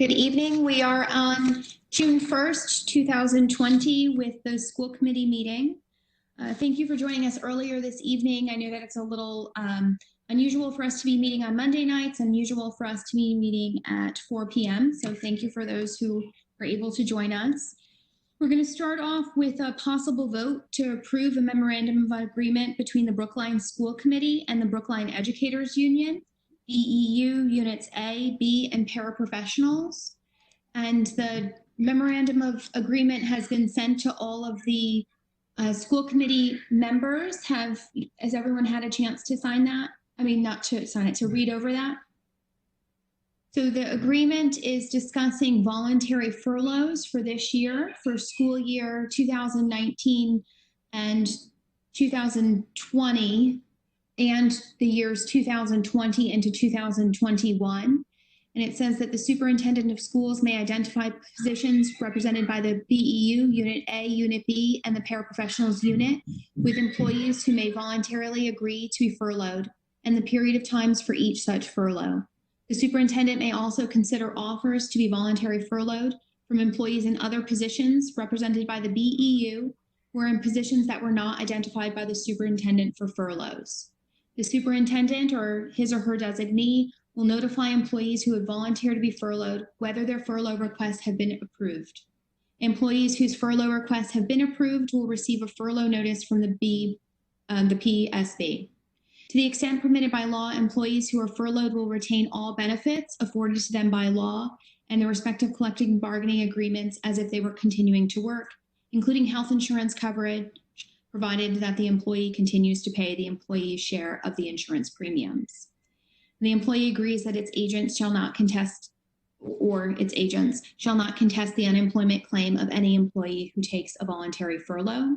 Good evening. We are on June 1st, 2020 with the school committee meeting. Thank you for joining us earlier this evening. I know that it's a little unusual for us to be meeting on Monday nights, unusual for us to be meeting at 4 p.m. So thank you for those who are able to join us. We're going to start off with a possible vote to approve a memorandum of agreement between the Brookline School Committee and the Brookline Educators Union, BEU Units A, B, and paraprofessionals. And the memorandum of agreement has been sent to all of the school committee members. Has everyone had a chance to sign that? I mean, not to sign it, to read over that. So the agreement is discussing voluntary furloughs for this year, for school year 2019 and 2020, and the years 2020 into 2021. And it says that the superintendent of schools may identify positions represented by the BEU, Unit A, Unit B, and the paraprofessionals unit with employees who may voluntarily agree to be furloughed and the period of times for each such furlough. The superintendent may also consider offers to be voluntary furloughed from employees in other positions represented by the BEU who are in positions that were not identified by the superintendent for furloughs. The superintendent or his or her designee will notify employees who would volunteer to be furloughed whether their furlough requests have been approved. Employees whose furlough requests have been approved will receive a furlough notice from the PSB. To the extent permitted by law, employees who are furloughed will retain all benefits afforded to them by law and their respective collective bargaining agreements as if they were continuing to work, including health insurance coverage, provided that the employee continues to pay the employee's share of the insurance premiums. The employee agrees that its agents shall not contest the unemployment claim of any employee who takes a voluntary furlough.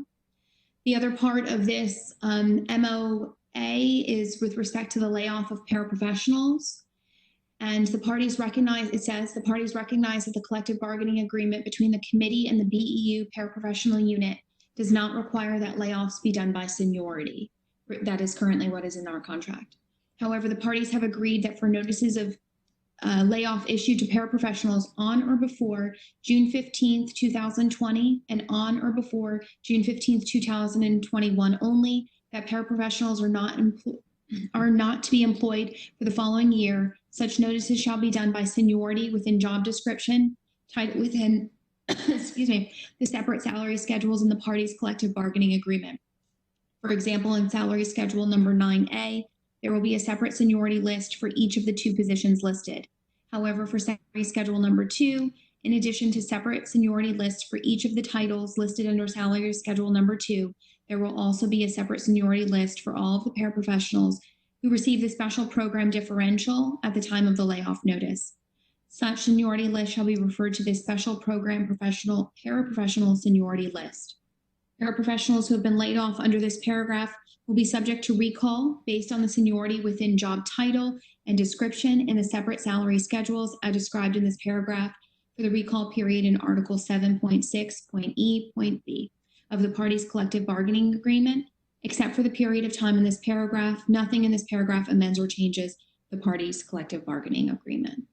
The other part of this MOA is with respect to the layoff of paraprofessionals. And the parties recognize, it says, the parties recognize that the collective bargaining agreement between the committee and the BEU paraprofessional unit does not require that layoffs be done by seniority. That is currently what is in our contract. However, the parties have agreed that for notices of layoff issued to paraprofessionals on or before June 15th, 2020 and on or before June 15th, 2021 only, that paraprofessionals are not to be employed for the following year. Such notices shall be done by seniority within job description, titled within the separate salary schedules in the parties' collective bargaining agreement. For example, in salary schedule number 9A, there will be a separate seniority list for each of the two positions listed. However, for salary schedule number 2, in addition to separate seniority lists for each of the titles listed under salary schedule number 2, there will also be a separate seniority list for all of the paraprofessionals who receive the special program differential at the time of the layoff notice. Such seniority list shall be referred to the special program paraprofessional seniority list. Paraprofessionals who have been laid off under this paragraph will be subject to recall based on the seniority within job title and description in the separate salary schedules as described in this paragraph for the recall period in Article 7.6.E.B of the parties' collective bargaining agreement. Except for the period of time in this paragraph, nothing in this paragraph amends or changes the parties' collective bargaining agreement.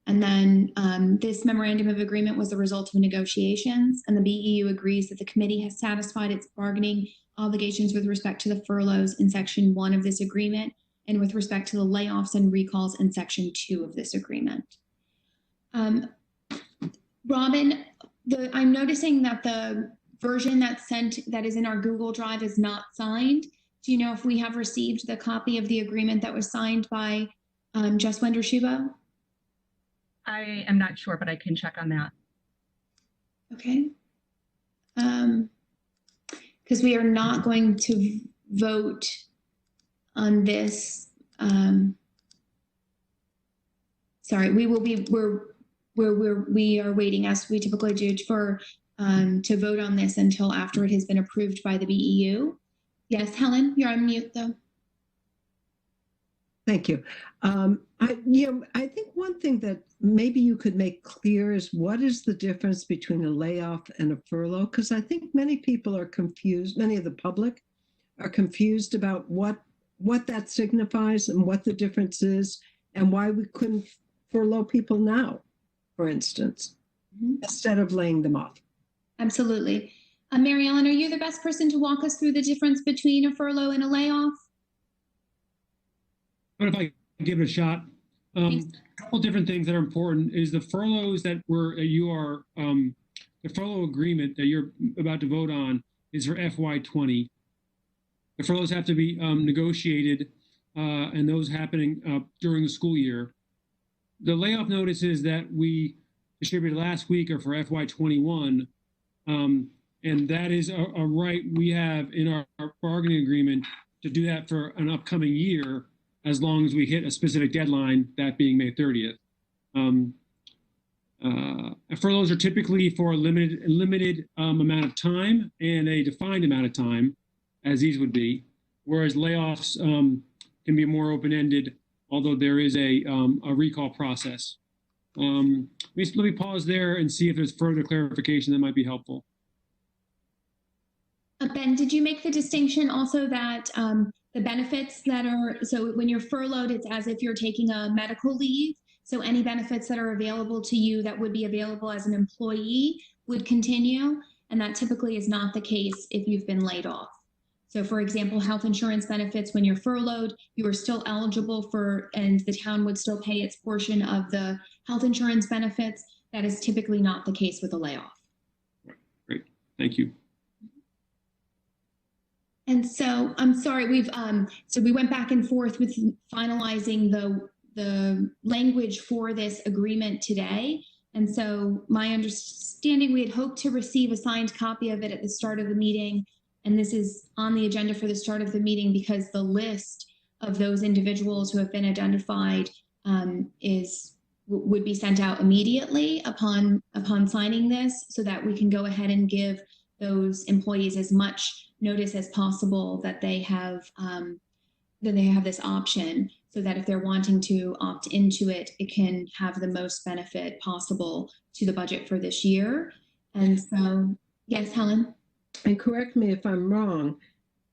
And then this memorandum of agreement was the result of negotiations, and the BEU agrees that the committee has satisfied its bargaining obligations with respect to the furloughs in Section 1 of this agreement and with respect to the layoffs and recalls in Section 2 of this agreement. Robin, I'm noticing that the version that's sent that is in our Google Drive is not signed. Do you know if we have received the copy of the agreement that was signed by Jaswinder Shiba? I am not sure, but I can check on that. Okay. Because we are not going to vote on this. Sorry, we are waiting, as we typically do, for to vote on this until after it has been approved by the BEU. Yes, Helen, you're on mute though. Thank you. I think one thing that maybe you could make clear is what is the difference between a layoff and a furlough? Because I think many people are confused, many of the public are confused about what that signifies and what the difference is and why we couldn't furlough people now. for instance, Mhm. instead of laying them off. Absolutely. Mary Ellen, are you the best person to walk us through the difference between a furlough and a layoff? But if I give it a shot, a couple different things that are important is the furloughs that the furlough agreement that you're about to vote on is for FY20. The furloughs have to be negotiated, and those happening during the school year. The layoff notices that we distributed last week are for FY21, and that is a right we have in our bargaining agreement to do that for an upcoming year, as long as we hit a specific deadline, that being May 30th. Furloughs are typically for a limited amount of time and a defined amount of time, as these would be, whereas layoffs can be more open-ended, although there is a recall process. Let me pause there and see if there's further clarification that might be helpful. Ben, did you make the distinction also that the benefits that are, so when you're furloughed, it's as if you're taking a medical leave. So any benefits that are available to you that would be available as an employee would continue. And that typically is not the case if you've been laid off. So for example, health insurance benefits, when you're furloughed, you are still eligible for, and the town would still pay its portion of the health insurance benefits. That is typically not the case with a layoff. Great, thank you. And so I'm sorry, we went back and forth with finalizing the language for this agreement today. And so my understanding, we had hoped to receive a signed copy of it at the start of the meeting. And this is on the agenda for the start of the meeting because the list of those individuals who have been identified would be sent out immediately upon signing this, so that we can go ahead and give those employees as much notice as possible that they have this option, so that if they're wanting to opt into it, it can have the most benefit possible to the budget for this year. And so, yes, Helen? And correct me if I'm wrong,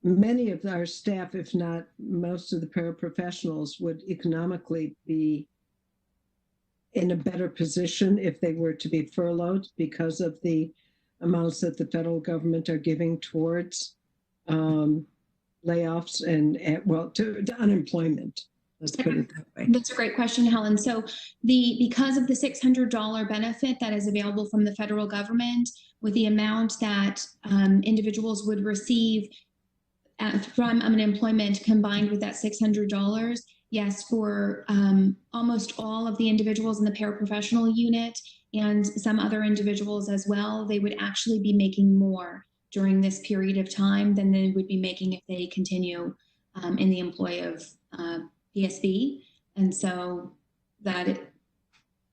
many of our staff, if not most of the paraprofessionals, would economically be in a better position if they were to be furloughed because of the amounts that the federal government are giving towards layoffs and to unemployment. Let's put it that way. That's a great question, Helen. So because of the $600 benefit that is available from the federal government, with the amount that individuals would receive from unemployment combined with that $600, yes, for almost all of the individuals in the paraprofessional unit and some other individuals as well, they would actually be making more during this period of time than they would be making if they continue in the employ of PSB. And so that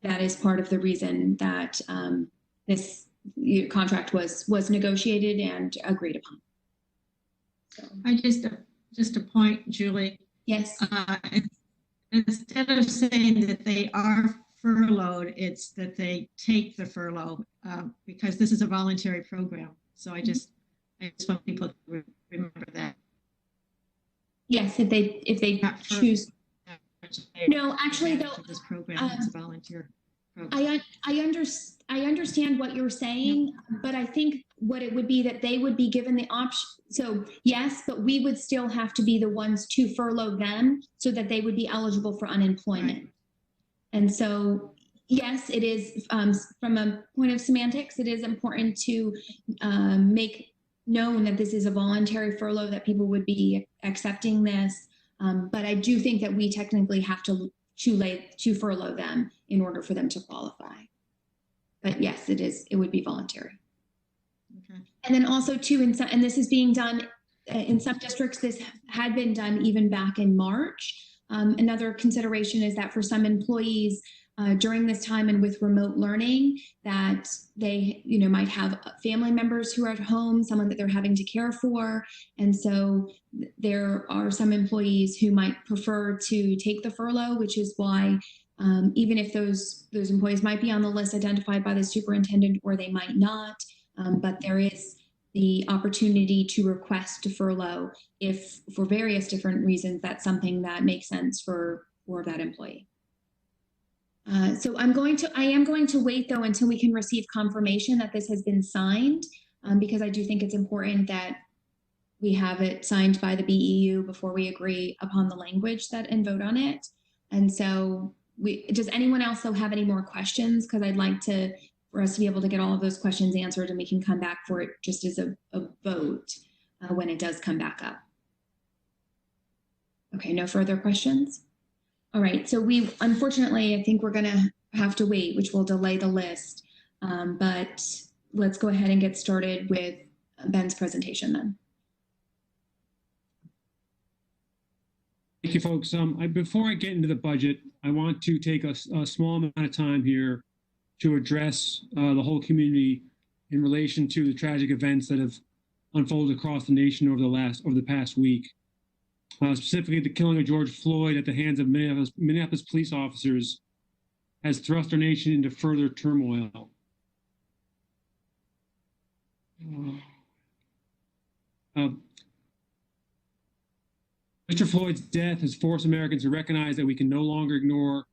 is part of the reason that this contract was negotiated and agreed upon. So. I just a point, Julie. Yes. Instead of saying that they are furloughed, it's that they take the furlough because this is a voluntary program. So I just want people to remember that. Yes, if they choose. No, actually, though, this program is a volunteer program. I understand what you're saying, but I think what it would be that they would be given the option. So yes, but we would still have to be the ones to furlough them so that they would be eligible for unemployment. Right. And so, yes, it is from a point of semantics, it is important to make known that this is a voluntary furlough, that people would be accepting this. But I do think that we technically have to furlough them in order for them to qualify. But yes, it would be voluntary. Okay. And then also too, and this is being done in some districts, this had been done even back in March. Another consideration is that for some employees during this time and with remote learning, that they might have family members who are at home, someone that they're having to care for. And so there are some employees who might prefer to take the furlough, which is why even if those employees might be on the list identified by the superintendent or they might not, but there is the opportunity to request to furlough if for various different reasons that's something that makes sense for that employee. So I am going to wait though until we can receive confirmation that this has been signed, because I do think it's important that we have it signed by the BEU before we agree upon the language and vote on it. And so does anyone else though have any more questions? Because I'd like for us to be able to get all of those questions answered, and we can come back for it just as a vote when it does come back up. Okay, no further questions? All right, so unfortunately, I think we're gonna have to wait, which will delay the list. But let's go ahead and get started with Ben's presentation then. Thank you, folks. Before I get into the budget, I want to take a small amount of time here to address the whole community in relation to the tragic events that have unfolded across the nation over the past week. Specifically, the killing of George Floyd at the hands of Minneapolis police officers has thrust our nation into further turmoil. Mr. Floyd's death has forced Americans to recognize that we can no longer ignore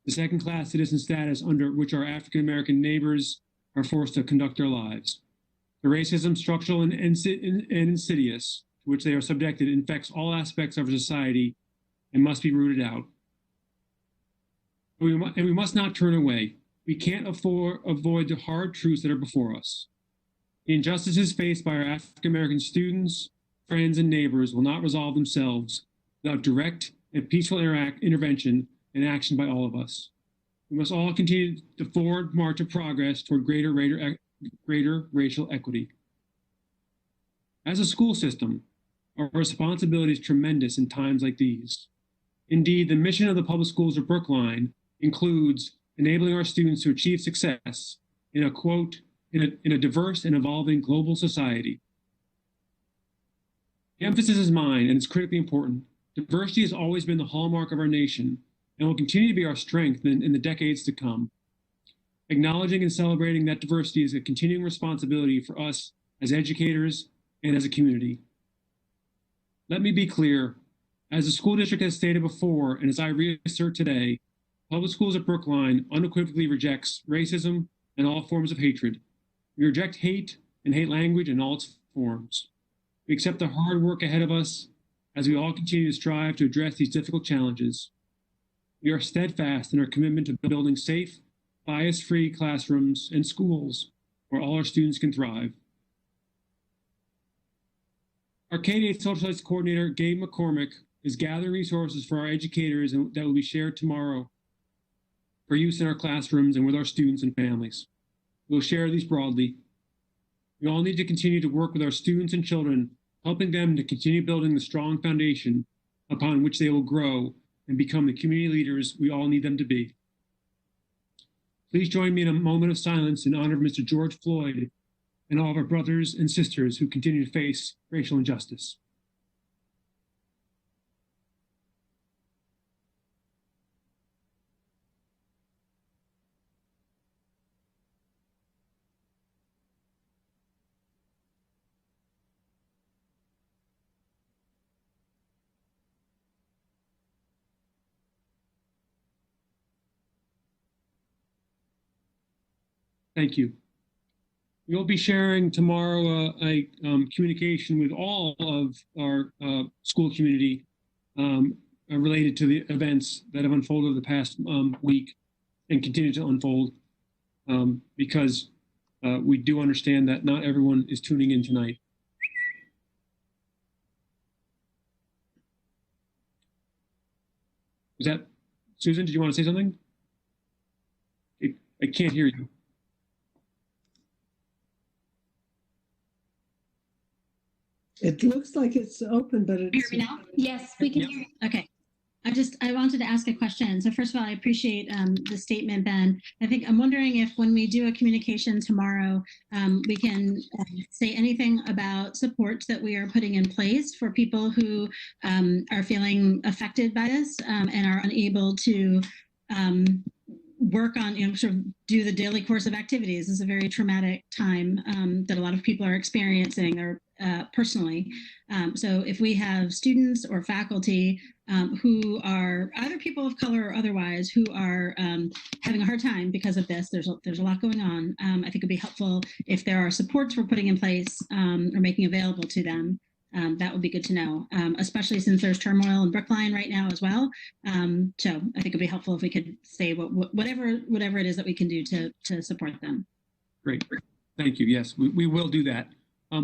the second-class citizen status under which our African-American neighbors are forced to conduct their lives. The racism, structural and insidious, to which they are subjected, infects all aspects of our society and must be rooted out. And we must not turn away. We can't avoid the hard truths that are before us. The injustices faced by our African-American students, friends, and neighbors will not resolve themselves without direct and peaceful intervention and action by all of us. We must all continue the forward march of progress toward greater racial equity. As a school system, our responsibility is tremendous in times like these. Indeed, the mission of the public schools of Brookline includes enabling our students to achieve success in a diverse and evolving global society. The emphasis is mine, and it's critically important. Diversity has always been the hallmark of our nation and will continue to be our strength in the decades to come. Acknowledging and celebrating that diversity is a continuing responsibility for us as educators and as a community. Let me be clear. As the school district has stated before, and as I reassert today, public schools at Brookline unequivocally rejects racism and all forms of hatred. We reject hate and hate language in all its forms. We accept the hard work ahead of us as we all continue to strive to address these difficult challenges. We are steadfast in our commitment to building safe, bias-free classrooms and schools where all our students can thrive. Our K-8 Social Studies Coordinator, Gabe McCormick, is gathering resources for our educators that will be shared tomorrow for use in our classrooms and with our students and families. We'll share these broadly. We all need to continue to work with our students and children, helping them to continue building the strong foundation upon which they will grow and become the community leaders we all need them to be. Please join me in a moment of silence in honor of Mr. George Floyd and all of our brothers and sisters who continue to face racial injustice. Thank you. We'll be sharing tomorrow a communication with all of our school community related to the events that have unfolded over the past week and continue to unfold because we do understand that not everyone is tuning in tonight. Is that, Susan, did you want to say something? I can't hear you. It looks like it's open, but it's... Hear me now? Yes, we can hear you. Okay. I wanted to ask a question. So first of all, I appreciate the statement, Ben. I think I'm wondering if when we do a communication tomorrow, we can say anything about supports that we are putting in place for people who are feeling affected by this and are unable to work on, sort of do the daily course of activities. This is a very traumatic time that a lot of people are experiencing or personally. So if we have students or faculty who are either people of color or otherwise who are having a hard time because of this. There's a lot going on. I think it'd be helpful if there are supports we're putting in place or making available to them. That would be good to know, especially since there's turmoil in Brookline right now as well. So I think it'd be helpful if we could say whatever it is that we can do to support them. Great. Thank you. Yes, we will do that.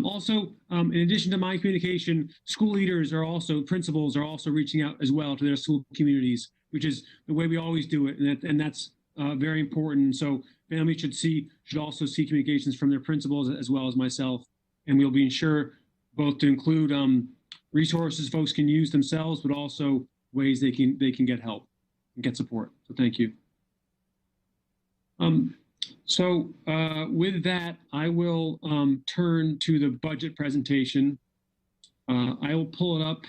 Also, in addition to my communication, school leaders are also, principals are also reaching out as well to their school communities, which is the way we always do it. And that's very important. So families should also see communications from their principals as well as myself. And we'll be sure both to include resources folks can use themselves, but also ways they can get help and get support. So thank you. So with that, I will turn to the budget presentation. I will pull it up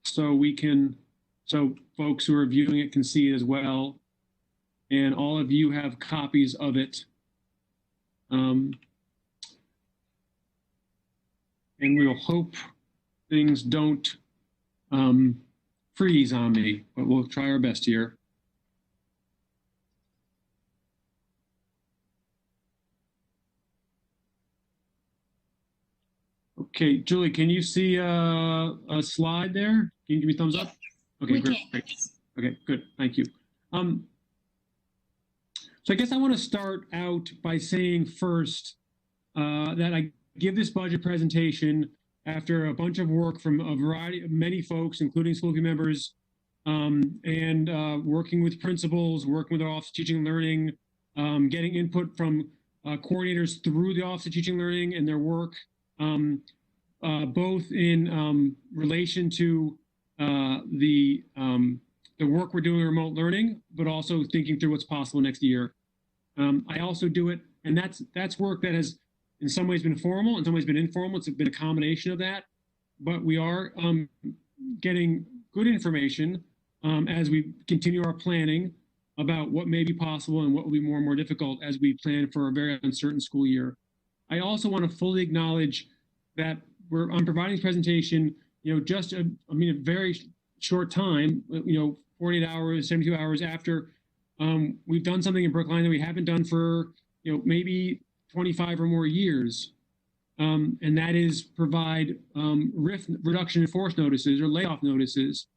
so folks who are viewing it can see it as well. And all of you have copies of it. And we'll hope things don't freeze on me, but we'll try our best here. Okay, Julie, can you see a slide there? Can you give me a thumbs up? Okay, great. Okay, good. Thank you. So I guess I want to start out by saying first that I give this budget presentation after a bunch of work from many folks, including school committee members, and working with principals, working with our Office of Teaching and Learning, getting input from coordinators through the Office of Teaching and Learning and their work. Both in relation to the work we're doing in remote learning, but also thinking through what's possible next year. I also do it, and that's work that has in some ways been formal, in some ways been informal. It's been a combination of that, but we are getting good information as we continue our planning about what may be possible and what will be more and more difficult as we plan for a very uncertain school year. I also want to fully acknowledge that I'm providing this presentation, just a very short time, 48 hours, 72 hours after we've done something in Brookline that we haven't done for, maybe 25 or more years. And that is provide reduction in force notices or layoff notices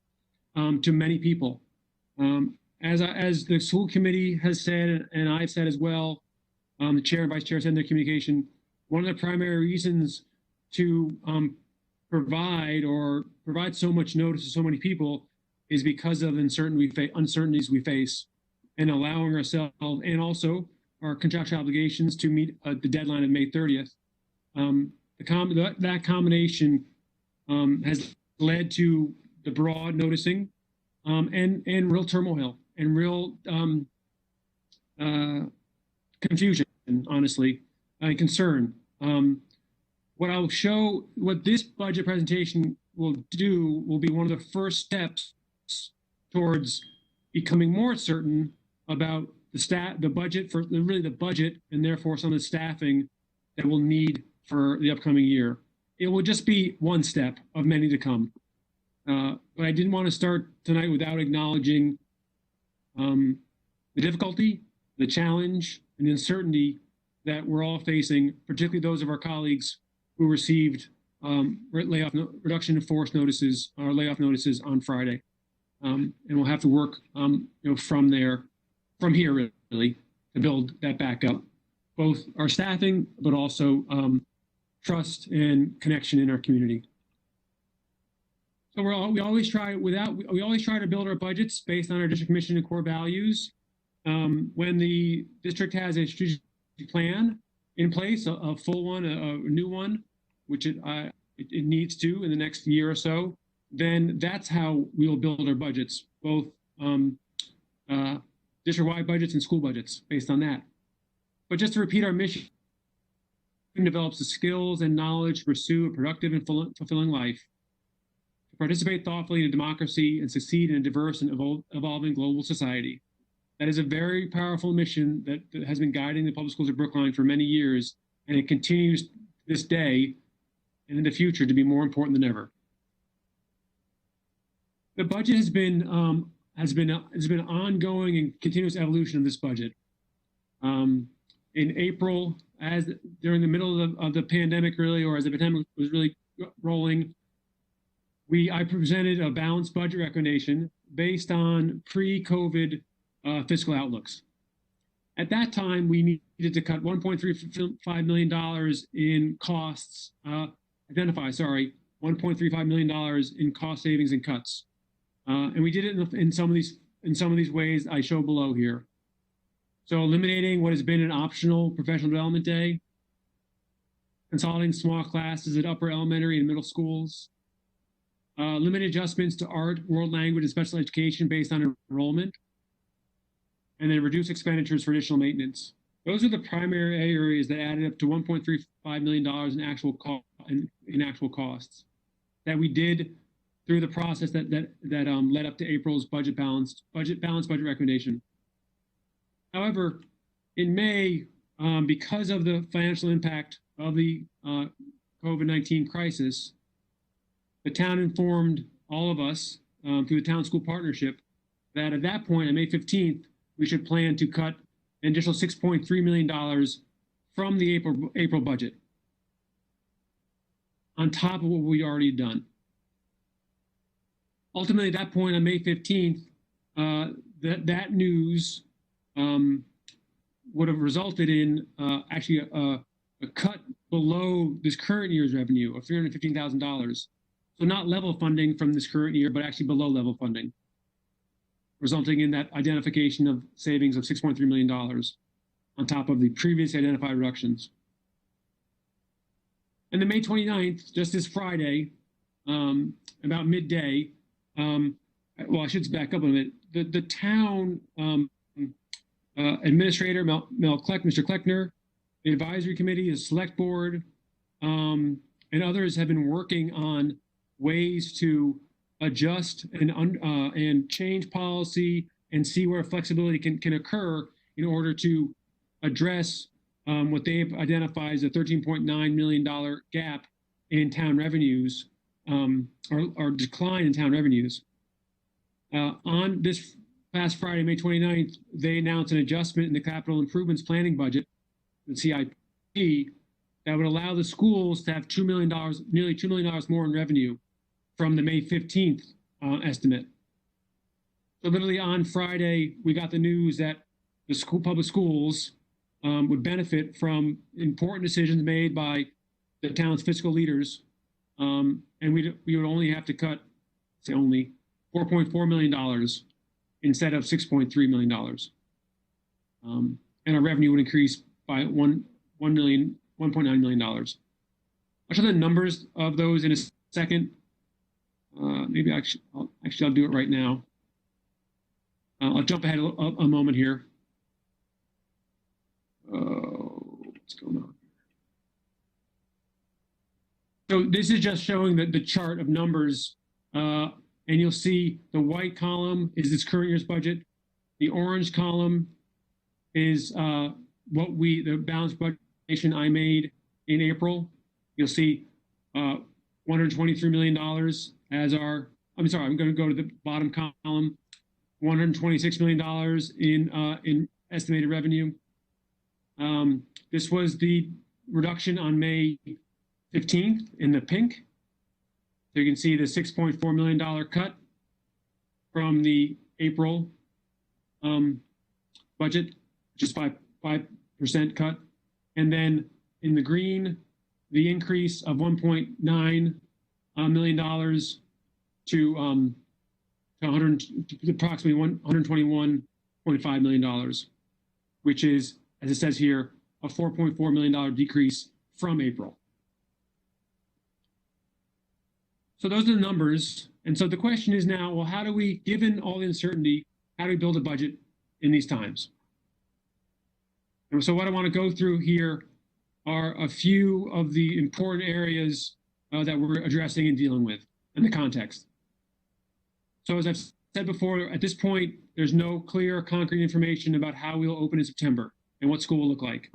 to many people. As the school committee has said, and I've said as well, the chair and vice chair said in their communication, one of the primary reasons to provide so much notice to so many people is because of uncertainties we face, and allowing ourselves and also our contractual obligations to meet the deadline of May 30th. That combination has led to the broad noticing and real turmoil and real confusion, honestly, and concern. What this budget presentation will do will be one of the first steps towards becoming more certain about the budget, and therefore some of the staffing that we'll need for the upcoming year. It will just be one step of many to come. But I didn't want to start tonight without acknowledging the difficulty, the challenge, and the uncertainty that we're all facing, particularly those of our colleagues who received reduction in force notices or layoff notices on Friday. And we'll have to work from here really, to build that back up, both our staffing, but also trust and connection in our community. So we always try to build our budgets based on our district mission and core values. When the district has a strategic plan in place, a full one, a new one, which it needs to in the next year or so, then that's how we will build our budgets, both district-wide budgets and school budgets based on that. But just to repeat our mission, develops the skills and knowledge to pursue a productive and fulfilling life, to participate thoughtfully in democracy and succeed in a diverse and evolving global society. That is a very powerful mission that has been guiding the public schools of Brookline for many years, and it continues this day and in the future to be more important than ever. The budget has been ongoing and continuous evolution of this budget. In April, as during the middle of the pandemic, really, or as the pandemic was really rolling, I presented a balanced budget recommendation based on pre-COVID fiscal outlooks. At that time, we needed to cut $1.35 million in costs, $1.35 million in cost savings and cuts. And we did it in some of these ways I show below here. So eliminating what has been an optional professional development day, consolidating small classes at upper elementary and middle schools, limited adjustments to art, world language, and special education based on enrollment, and then reduce expenditures for additional maintenance. Those are the primary areas that added up to $1.35 million in actual costs that we did through the process that led up to April's budget balanced budget recommendation. However, in May, because of the financial impact of the COVID-19 crisis, the town informed all of us through the town school partnership that at that point, on May 15th, we should plan to cut an additional $6.3 million from the April budget, on top of what we'd already done. Ultimately, at that point on May 15th, that news would have resulted in actually a cut below this current year's revenue of $315,000. So not level funding from this current year, but actually below level funding, resulting in that identification of savings of $6.3 million on top of the previously identified reductions. And then May 29th, just this Friday, about midday, well, I should back up a minute. The town administrator, Mr. Kleckner, the advisory committee, the select board, and others have been working on ways to adjust and change policy and see where flexibility can occur in order to address what they've identified as a $13.9 million gap in town revenues, or decline in town revenues. On this past Friday, May 29th, they announced an adjustment in the capital improvements planning budget, the CIP, that would allow the schools to have nearly $2 million more in revenue from the May 15th estimate. So literally on Friday, we got the news that the public schools would benefit from important decisions made by the town's fiscal leaders, and we would only have to cut, say only, $4.4 million instead of $6.3 million. And our revenue would increase by $1.9 million. I'll show the numbers of those in a second. Maybe I'll do it right now. I'll jump ahead a moment here. What's going on? So this is just showing the chart of numbers, and you'll see the white column is this current year's budget. The orange column is the balanced budget I made in April. You'll see $123 million as our, I'm sorry, I'm going to go to the bottom column, $126 million in estimated revenue. This was the reduction on May 15th in the pink. So you can see the $6.4 million cut from the April budget, just 5% cut. And then in the green, the increase of $1.9 million to approximately $121.5 million, which is, as it says here, a $4.4 million decrease from April. So those are the numbers. And so the question is now, well, how do we, given all the uncertainty, how do we build a budget in these times? And so what I want to go through here are a few of the important areas that we're addressing and dealing with in the context. So as I've said before, at this point, there's no clear, concrete information about how we'll open in September and what school will look like.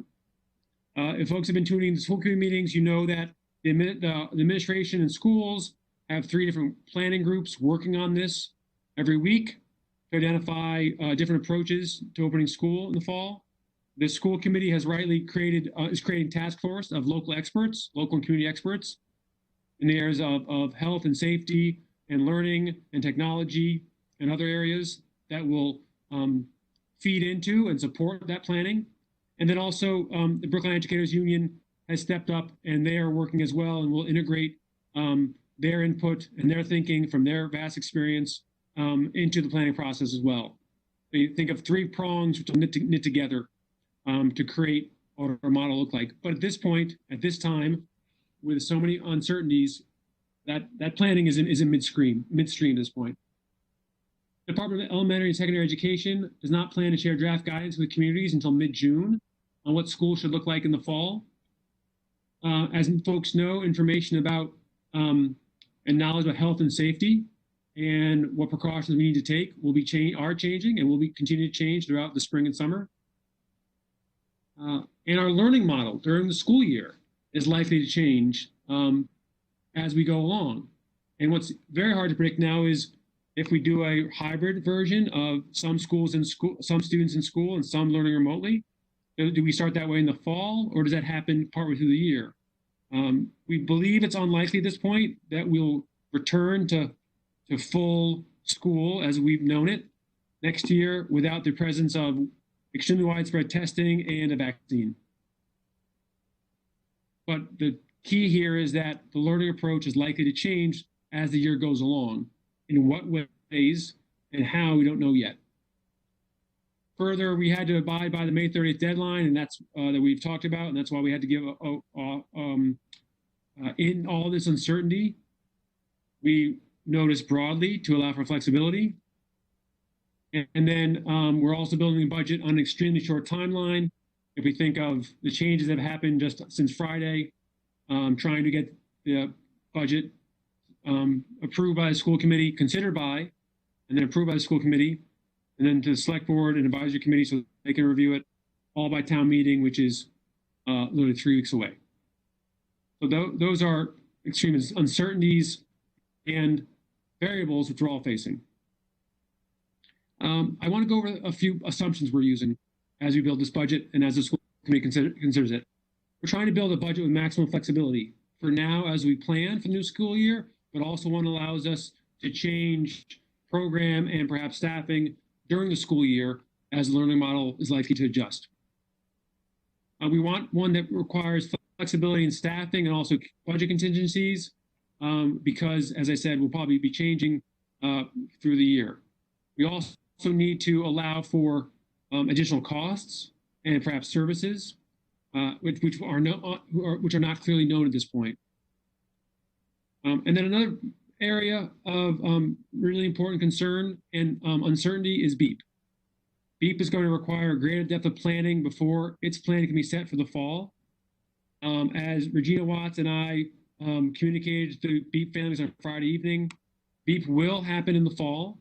If folks have been tuning into school committee meetings, you know that the administration and schools I have 3 different planning groups working on this every week to identify different approaches to opening school in the fall. The school committee has rightly created, is creating task force of local experts, local and community experts in the areas of health and safety and learning and technology and other areas that will feed into and support that planning. And then also the Brookline Educators Union has stepped up and they are working as well and will integrate their input and their thinking from their vast experience into the planning process as well. So you think of 3 prongs which will knit together to create what our model look like. But at this point, at this time, with so many uncertainties, that planning is in midstream at this point. Department of Elementary and Secondary Education does not plan to share draft guidance with communities until mid-June on what schools should look like in the fall. As folks know, information about and knowledge about health and safety and what precautions we need to take are changing and will be continue to change throughout the spring and summer. And our learning model during the school year is likely to change as we go along. And what's very hard to predict now is if we do a hybrid version of some schools in school, some students in school and some learning remotely, do we start that way in the fall or does that happen partway through the year? We believe it's unlikely at this point that we'll return to full school as we've known it next year without the presence of extremely widespread testing and a vaccine. But the key here is that the learning approach is likely to change as the year goes along. In what ways and how, we don't know yet. Further, we had to abide by the May 30th deadline, and that's that we've talked about, and that's why we had to give in all this uncertainty, we noticed broadly to allow for flexibility. And then we're also building a budget on an extremely short timeline. If we think of the changes that have happened just since Friday, trying to get the budget approved by the school committee, considered by, and then approved by the school committee, and then to the select board and advisory committee so they can review it all by town meeting, which is literally 3 weeks away. So those are extreme uncertainties and variables which we're all facing. I want to go over a few assumptions we're using as we build this budget and as the school committee considers it. We're trying to build a budget with maximum flexibility for now as we plan for the new school year, but also one allows us to change program and perhaps staffing during the school year as the learning model is likely to adjust. We want one that requires flexibility in staffing and also budget contingencies because, as I said, we'll probably be changing through the year. We also need to allow for additional costs and perhaps services which are not clearly known at this point. And then another area of really important concern and uncertainty is BEEP. BEEP is going to require a greater depth of planning before its planning can be set for the fall. As Regina Watts and I communicated to BEEP families on Friday evening, BEEP will happen in the fall,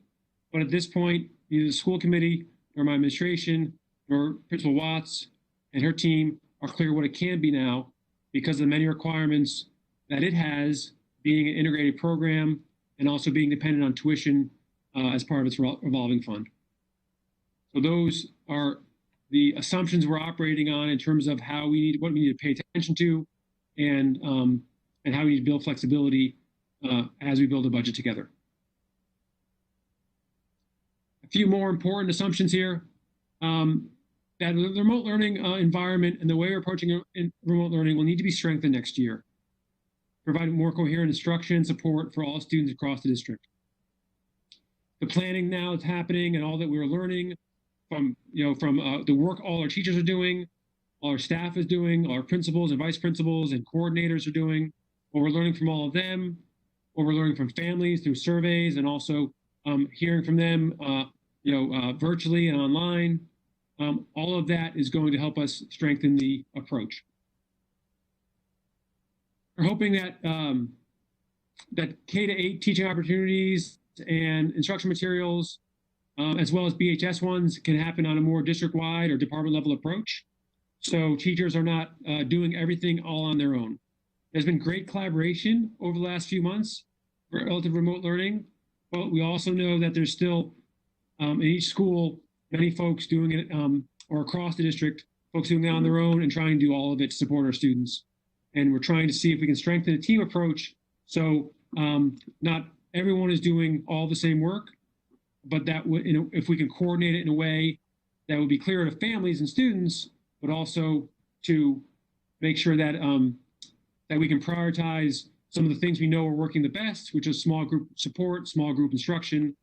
but at this point, neither the school committee nor my administration nor Principal Watts and her team are clear what it can be now because of the many requirements that it has, being an integrated program and also being dependent on tuition as part of its revolving fund. So those are the assumptions we're operating on in terms of what we need to pay attention to and how we need to build flexibility as we build a budget together. A few more important assumptions here. That the remote learning environment and the way we're approaching remote learning will need to be strengthened next year, providing more coherent instruction and support for all students across the district. The planning now is happening and all that we're learning from the work all our teachers are doing, all our staff is doing, all our principals and vice principals and coordinators are doing, what we're learning from all of them, what we're learning from families through surveys and also hearing from them virtually and online. All of that is going to help us strengthen the approach. We're hoping that that K-8 teaching opportunities and instruction materials, as well as BHS ones, can happen on a more district-wide or department-level approach. So teachers are not doing everything all on their own. There's been great collaboration over the last few months relative remote learning, but we also know that there's still in each school, many folks doing it, or across the district, folks doing it on their own and trying to do all of it to support our students. And we're trying to see if we can strengthen a team approach so not everyone is doing all the same work, but that would, if we can coordinate it in a way that would be clear to families and students, but also to make sure that that we can prioritize some of the things we know are working the best, which is small group support, small group instruction,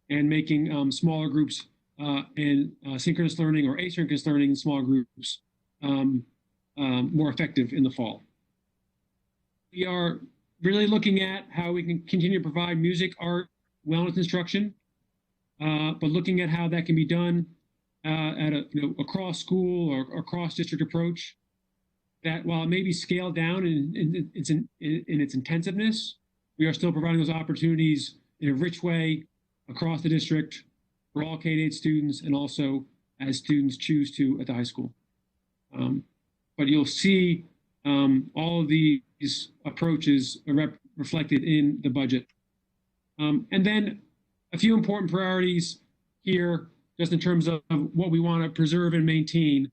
and making smaller groups and synchronous learning or asynchronous learning in small groups more effective in the fall. We are really looking at how we can continue to provide music, art, wellness instruction, but looking at how that can be done at a across school or across district approach. That while it may be scaled down in its intensiveness, we are still providing those opportunities in a rich way across the district for all K-8 students and also as students choose to at the high school. But you'll see all of these approaches are reflected in the budget. And then a few important priorities here, just in terms of what we want to preserve and maintain.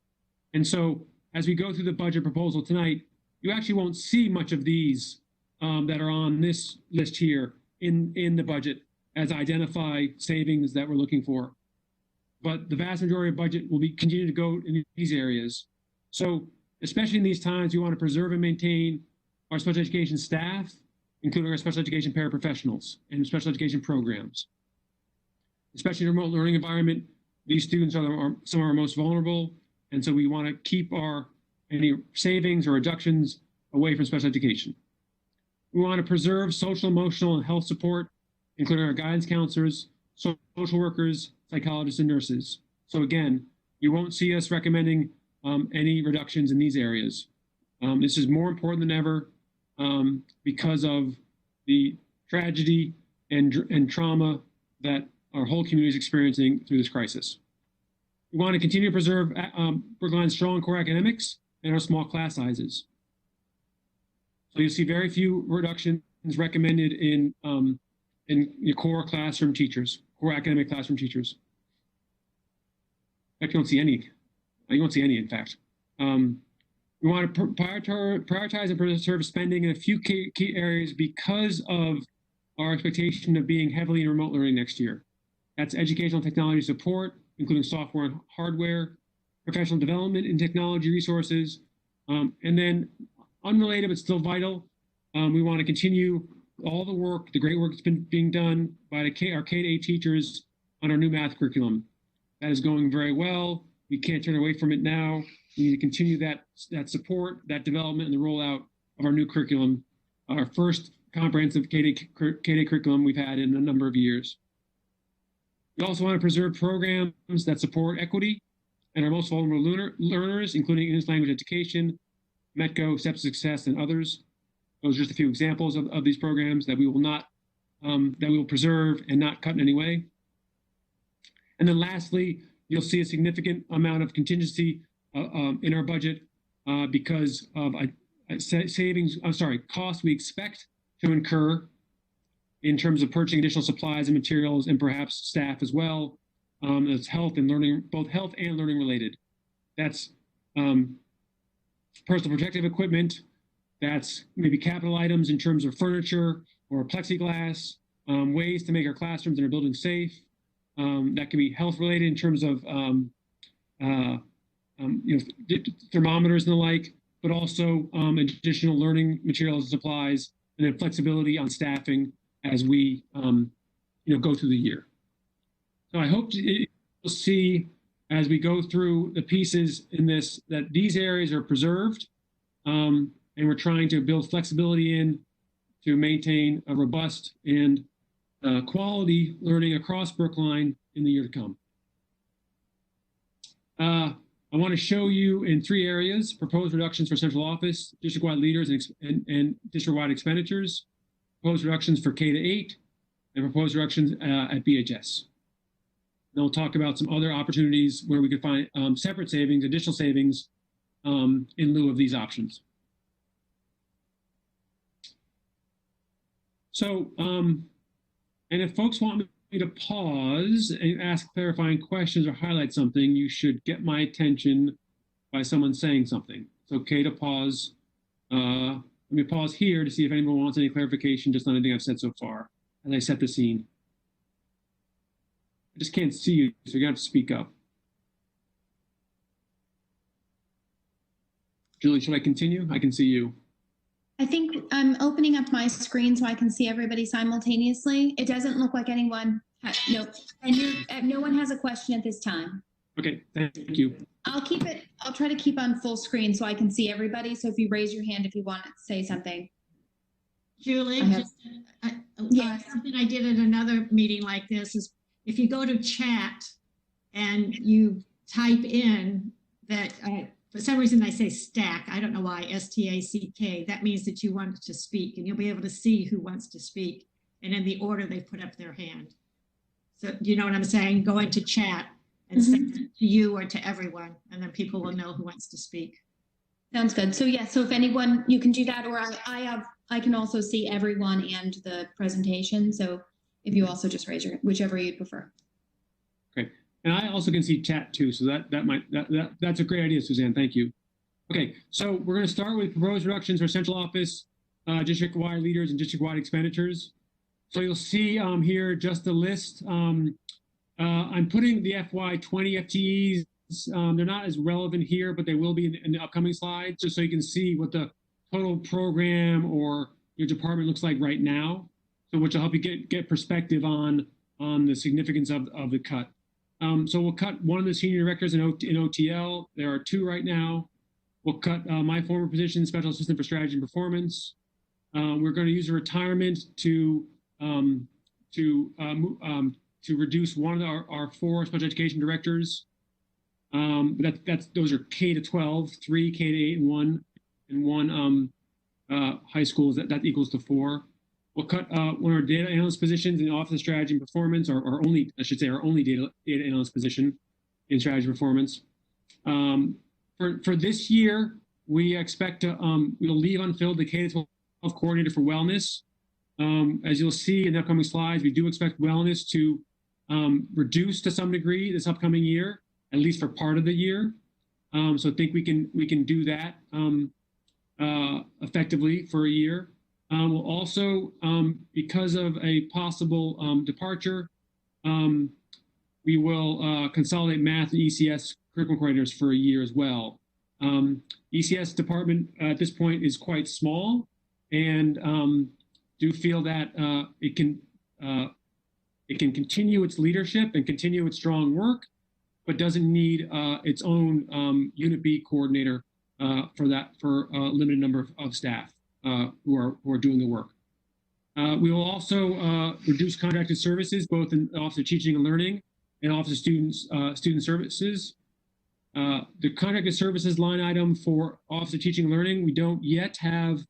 And so as we go through the budget proposal tonight, you actually won't see much of these that are on this list here in the budget as identify savings that we're looking for. But the vast majority of budget will be continue to go in these areas. So especially in these times, we want to preserve and maintain our special education staff, including our special education paraprofessionals and special education programs. Especially in a remote learning environment, these students are some of our most vulnerable, and so we want to keep any savings or reductions away from special education. We want to preserve social, emotional, and health support, including our guidance counselors, social workers, psychologists, and nurses. So again, you won't see us recommending any reductions in these areas. This is more important than ever because of the tragedy and trauma that our whole community is experiencing through this crisis. We want to continue to preserve Brookline's strong core academics and our small class sizes. So you'll see very few reductions recommended in your core classroom teachers, core academic classroom teachers. In fact, you won't see any. You won't see any, in fact. We want to prioritize and preserve spending in a few key areas because of our expectation of being heavily in remote learning next year. That's educational technology support, including software and hardware, professional development and technology resources, and then unrelated but still vital, we want to continue all the work, the great work that's been being done by our K-8 teachers on our new math curriculum. That is going very well. We can't turn away from it now. We need to continue that support, that development, and the rollout of our new curriculum, our first comprehensive K-8 curriculum we've had in a number of years. We also want to preserve programs that support equity and our most vulnerable learners, including English language education, Medco, Steps to Success, and others. Those are just a few examples of these programs that we will not, that we will preserve and not cut in any way. And then lastly, you'll see a significant amount of contingency in our budget because of costs we expect to incur in terms of purchasing additional supplies and materials and perhaps staff as well. That's health and learning, both health and learning related. That's personal protective equipment. That's maybe capital items in terms of furniture or plexiglass, ways to make our classrooms and our buildings safe. That can be health related in terms of thermometers and the like, but also additional learning materials and supplies, and then flexibility on staffing as we go through the year. So I hope you'll see as we go through the pieces in this that these areas are preserved, and we're trying to build flexibility in to maintain a robust and quality learning across Brookline in the year to come. I want to show you in 3 areas: proposed reductions for central office, district-wide leaders, and district-wide expenditures, proposed reductions for K-8, and proposed reductions at BHS. Then we'll talk about some other opportunities where we could find separate savings, additional savings in lieu of these options. So, and if folks want me to pause and ask clarifying questions or highlight something, you should get my attention by someone saying something. It's okay to pause. Let me pause here to see if anyone wants any clarification just on anything I've said so far as I set the scene. I just can't see you, so you're gonna have to speak up. Julie, should I continue? I can see you. I think I'm opening up my screen so I can see everybody simultaneously. It doesn't look like anyone, no, and no one has a question at this time. Okay, thank you. I'll try to keep on full screen so I can see everybody. So if you raise your hand, if you want to say something. Julie, Yes. something I did at another meeting like this is if you go to chat and you type in that, for some reason I say stack, I don't know why, S-T-A-C-K, that means that you want to speak and you'll be able to see who wants to speak and in the order they put up their hand. So you know what I'm saying? Go into chat and send it to you or to everyone, and then people will know who wants to speak. Sounds good. So yeah, so if anyone, you can do that, or I can also see everyone and the presentation. So if you also just raise your, whichever you prefer. Okay, and I also can see chat too, so that's a great idea, Suzanne. Thank you. Okay, so we're going to start with proposed reductions for central office, district-wide leaders, and district-wide expenditures. So you'll see here just the list. I'm putting the FY20 FTEs. They're not as relevant here, but they will be in the upcoming slides, just so you can see what the total program or your department looks like right now. So which will help you get perspective on the significance of the cut. So we'll cut one of the senior directors in OTL. There are 2 right now. We'll cut my former position, special assistant for strategy and performance. We're going to use a retirement to reduce one of our 4 special education directors. But those are K to 12, 3 K to 8, and one high schools. That equals to 4. We'll cut one of our data analyst positions in Office of Strategy and Performance, or only, I should say, our only data analyst position in strategy and performance. For this year, we expect to we'll leave unfilled the K to 12 coordinator for wellness. As you'll see in the upcoming slides, we do expect wellness to reduce to some degree this upcoming year, at least for part of the year. So I think we can do that effectively for a year. We'll also, because of a possible departure, we will consolidate math and ECS curriculum coordinators for a year as well. ECS department at this point is quite small, and do feel that it can continue its leadership and continue its strong work, but doesn't need its own Unit B coordinator for a limited number of staff who are doing the work. We will also reduce contracted services, both in the Office of Teaching and Learning and Office of Student Services. The contracted services line item for Office of Teaching and Learning, we don't yet have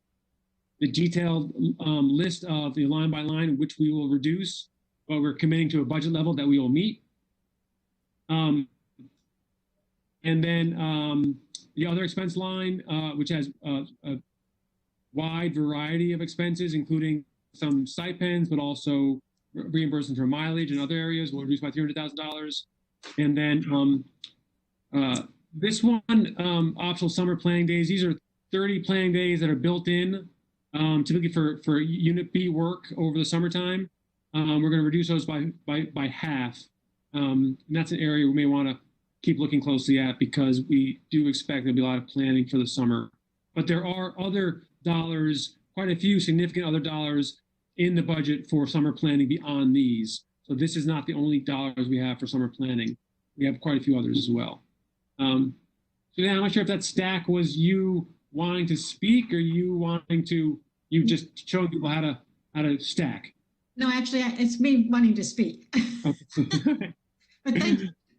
the detailed list of the line by line which we will reduce, but we're committing to a budget level that we will meet. And then the other expense line, which has a wide variety of expenses, including some stipends, but also reimbursement for mileage and other areas, will reduce by $300,000. And then this one, optional summer planning days. These are 30 planning days that are built in, typically for Unit B work over the summertime. We're going to reduce those by half. And that's an area we may want to keep looking closely at, because we do expect there'll be a lot of planning for the summer. But there are other dollars, quite a few significant other dollars in the budget for summer planning beyond these. So this is not the only dollars we have for summer planning. We have quite a few others as well. So now I'm not sure if that stack was you wanting to speak, or you just showed people how to stack. No, actually, it's me wanting to speak. Okay. But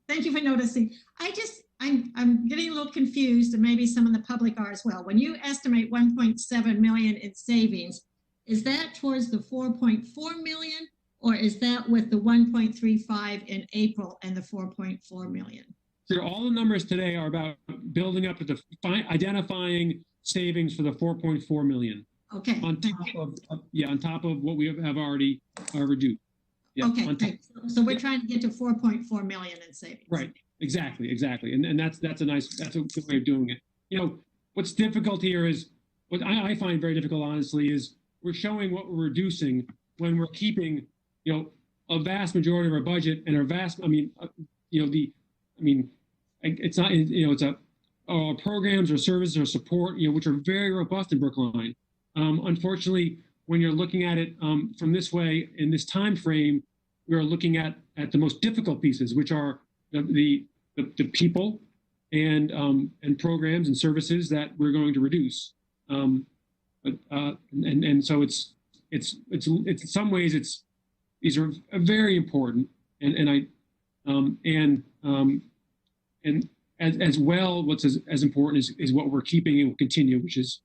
thank you for noticing. I'm getting a little confused, and maybe some of the public are as well. When you estimate 1.7 million in savings, is that towards the 4.4 million, or is that with the 1.35 in April and the 4.4 million? So all the numbers today are about building up to identifying savings for the 4.4 million. Okay. on top of what we have already reduced. Yeah, Okay, on top. great. So we're trying to get to 4.4 million in savings. Right. Exactly. And that's a good way of doing it. You know, what's difficult here is what I find very difficult, honestly, is we're showing what we're reducing when we're keeping, you know, a vast majority of our budget and it's not, you know, it's programs or services or support, you know, which are very robust in Brookline. Unfortunately, when you're looking at it from this way in this time frame, we are looking at the most difficult pieces, which are the people and programs and services that we're going to reduce. So it's in some ways these are very important, and as well, what's as important is what we're keeping and will continue, which is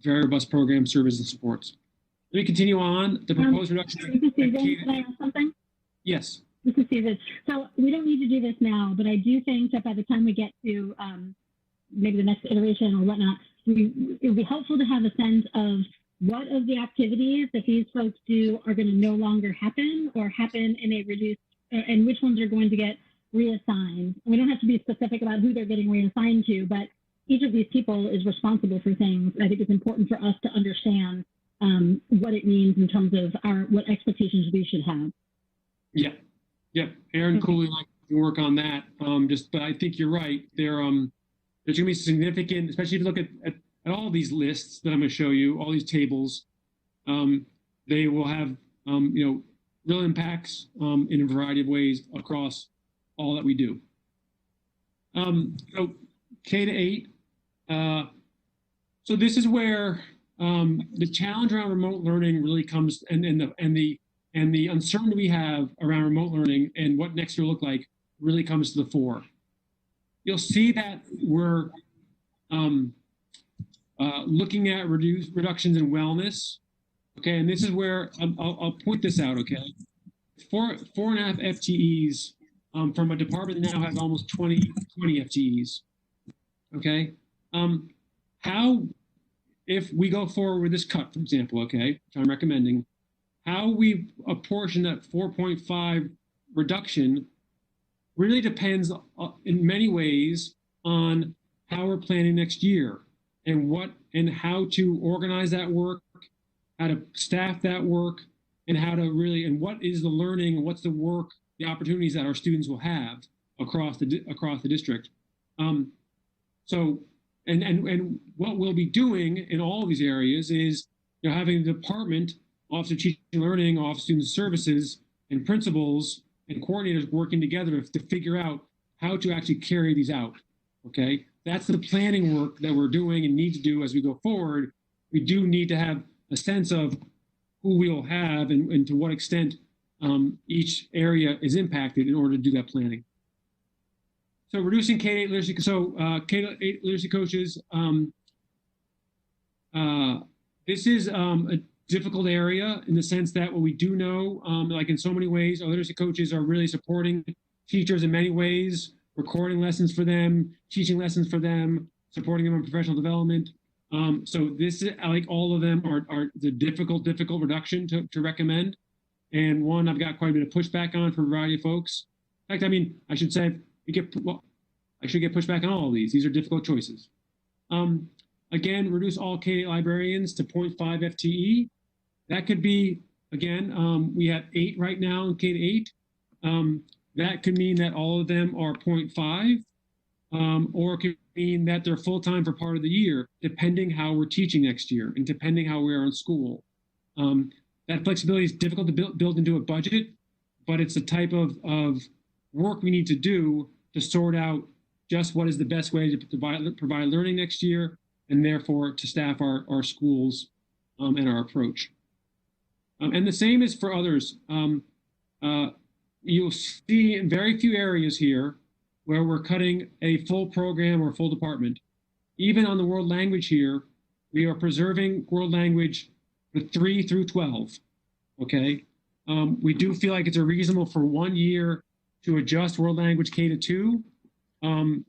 very robust program services and supports. Let me continue on. The proposed reduction. This is Susan. Can I ask something? Yes. This is Susan. So we don't need to do this now, but I do think that by the time we get to maybe the next iteration or whatnot, it would be helpful to have a sense of what of the activities that these folks do are going to no longer happen or happen in a reduced, and which ones are going to get reassigned. And we don't have to be specific about who they're getting reassigned to, but each of these people is responsible for things. I think it's important for us to understand what it means in terms of what expectations we should have. Yeah. Aaron Cooley and I can work on that. But I think you're right. There's going to be significant, especially if you look at all these lists that I'm going to show you, all these tables. They will have real impacts in a variety of ways across all that we do. So K-8. So this is where the challenge around remote learning really comes, and the uncertainty we have around remote learning and what next year will look like really comes to the fore. You'll see that we're looking at reductions in wellness. Okay, and this is where I'll point this out. Okay, 4.5 FTEs from a department that now has almost 20 FTEs. Okay, how, if we go forward with this cut, for example, okay, which I'm recommending, how we apportion that 4.5 reduction really depends in many ways on how we're planning next year and how to organize that work, how to staff that work, and how to really, and what is the learning and what's the work, the opportunities that our students will have across the district. So what we'll be doing in all of these areas is having the department, Office of Teaching and Learning, Office of Student Services, and principals and coordinators working together to figure out how to actually carry these out. Okay, that's the planning work that we're doing and need to do as we go forward. We do need to have a sense of who we'll have and to what extent each area is impacted in order to do that planning. So reducing K-8 literacy. So K-8 literacy coaches. This is a difficult area in the sense that what we do know, like in so many ways, our literacy coaches are really supporting teachers in many ways, recording lessons for them, teaching lessons for them, supporting them in professional development. So this is, like all of them are the difficult reduction to recommend. And one I've got quite a bit of pushback on from a variety of folks. In fact, I mean, I should say, I should get pushback on all of these. These are difficult choices. Again, reduce all K-8 librarians to 0.5 FTE. That could be, again, we have 8 right now in K-8. That could mean that all of them are 0.5, or it could mean that they're full-time for part of the year, depending how we're teaching next year and depending how we are in school. That flexibility is difficult to build into a budget, but it's the type of work we need to do to sort out just what is the best way to provide learning next year, and therefore to staff our schools and our approach. And the same is for others. You'll see in very few areas here where we're cutting a full program or full department. Even on the world language here, we are preserving world language for 3 through 12, okay? We do feel like it's reasonable for 1 year to adjust world language K-2, and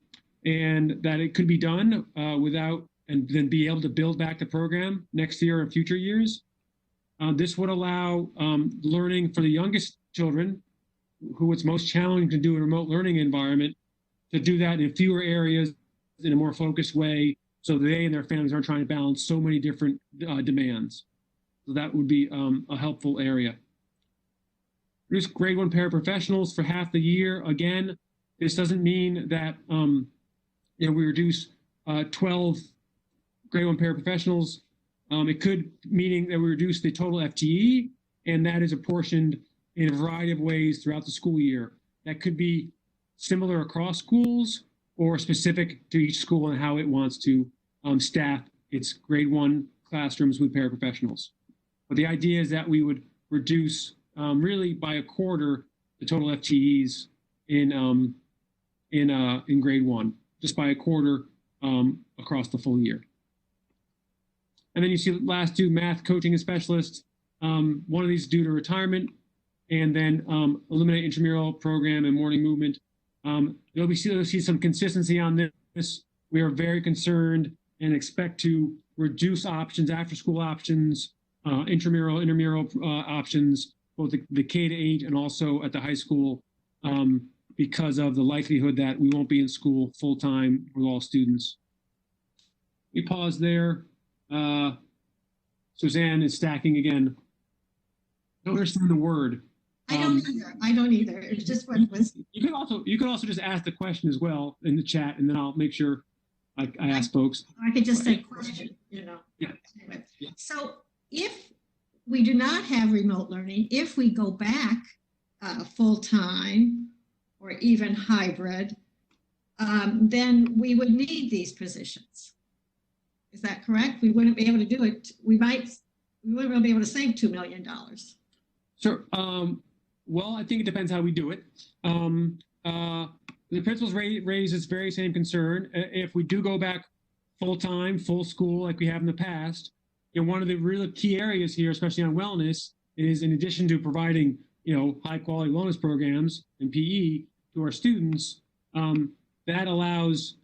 that it could be done without and then be able to build back the program next year and future years. This would allow learning for the youngest children, who it's most challenging to do in a remote learning environment, to do that in fewer areas in a more focused way, so they and their families aren't trying to balance so many different demands. So that would be a helpful area. Reduce grade 1 paraprofessionals for half the year. Again, this doesn't mean that we reduce 12 grade 1 paraprofessionals. It could meaning that we reduce the total FTE, and that is apportioned in a variety of ways throughout the school year. That could be similar across schools or specific to each school and how it wants to staff its grade 1 classrooms with paraprofessionals. But the idea is that we would reduce really by a quarter the total FTEs in grade 1, just by a quarter across the full year. And then you see the last two, math coaching and specialists. One of these due to retirement, and then eliminate intramural program and morning movement. You'll see some consistency on this. We are very concerned and expect to reduce options, after school options, intramural options, both the K to 8 and also at the high school, because of the likelihood that we won't be in school full time with all students. We pause there. Suzanne is stacking again. Don't understand the word. I don't either. It's just what it was. You could also just ask the question as well in the chat, and then I'll make sure I ask folks. I could just say question, Yeah. Anyway. Yeah. So if we do not have remote learning, if we go back full-time or even hybrid, then we would need these positions. Is that correct? We wouldn't be able to do it. We wouldn't be able to save $2 million. Sure. Well, I think it depends how we do it. The principals raise this very same concern. If we do go back full-time, full school like we have in the past, one of the real key areas here, especially on wellness, is in addition to providing high-quality wellness programs and PE to our students, that allows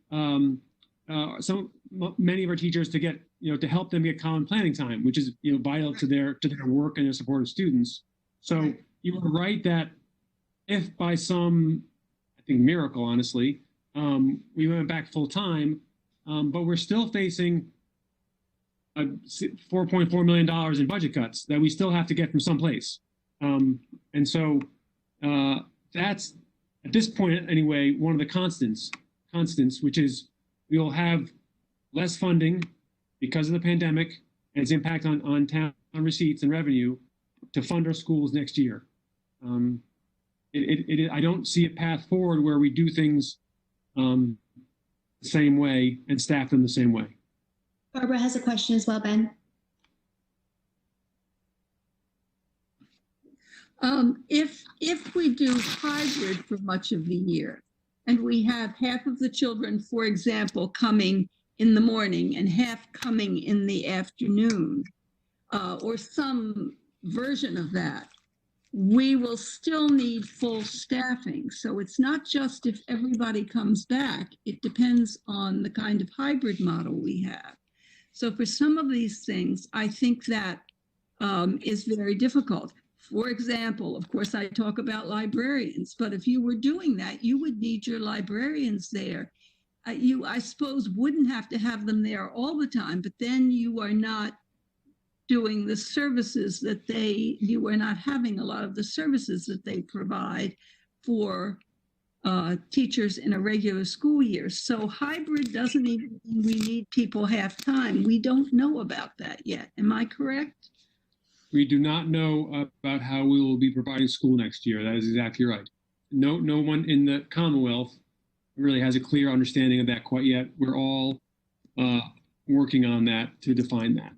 many of our teachers to get to help them get common planning time, which is vital to their work and their support of students. So you are right that if by some, I think, miracle, honestly, we went back full time, but we're still facing $4.4 million in budget cuts that we still have to get from someplace. And so that's, at this point anyway, one of the constants, which is we will have less funding because of the pandemic and its impact on town receipts and revenue to fund our schools next year. I don't see a path forward where we do things the same way and staff them the same way. Barbara has a question as well, Ben. If we do hybrid for much of the year, and we have half of the children, for example, coming in the morning and half coming in the afternoon, or some version of that, we will still need full staffing. So it's not just if everybody comes back, it depends on the kind of hybrid model we have. So for some of these things, I think that is very difficult. For example, of course, I talk about librarians, but if you were doing that, you would need your librarians there. You, I suppose, wouldn't have to have them there all the time, but then you are not doing the services that you are not having a lot of the services that they provide for teachers in a regular school year. So hybrid doesn't even mean we need people half-time. We don't know about that yet. Am I correct? We do not know about how we will be providing school next year. That is exactly right. No one in the Commonwealth really has a clear understanding of that quite yet. We're all working on that to define that.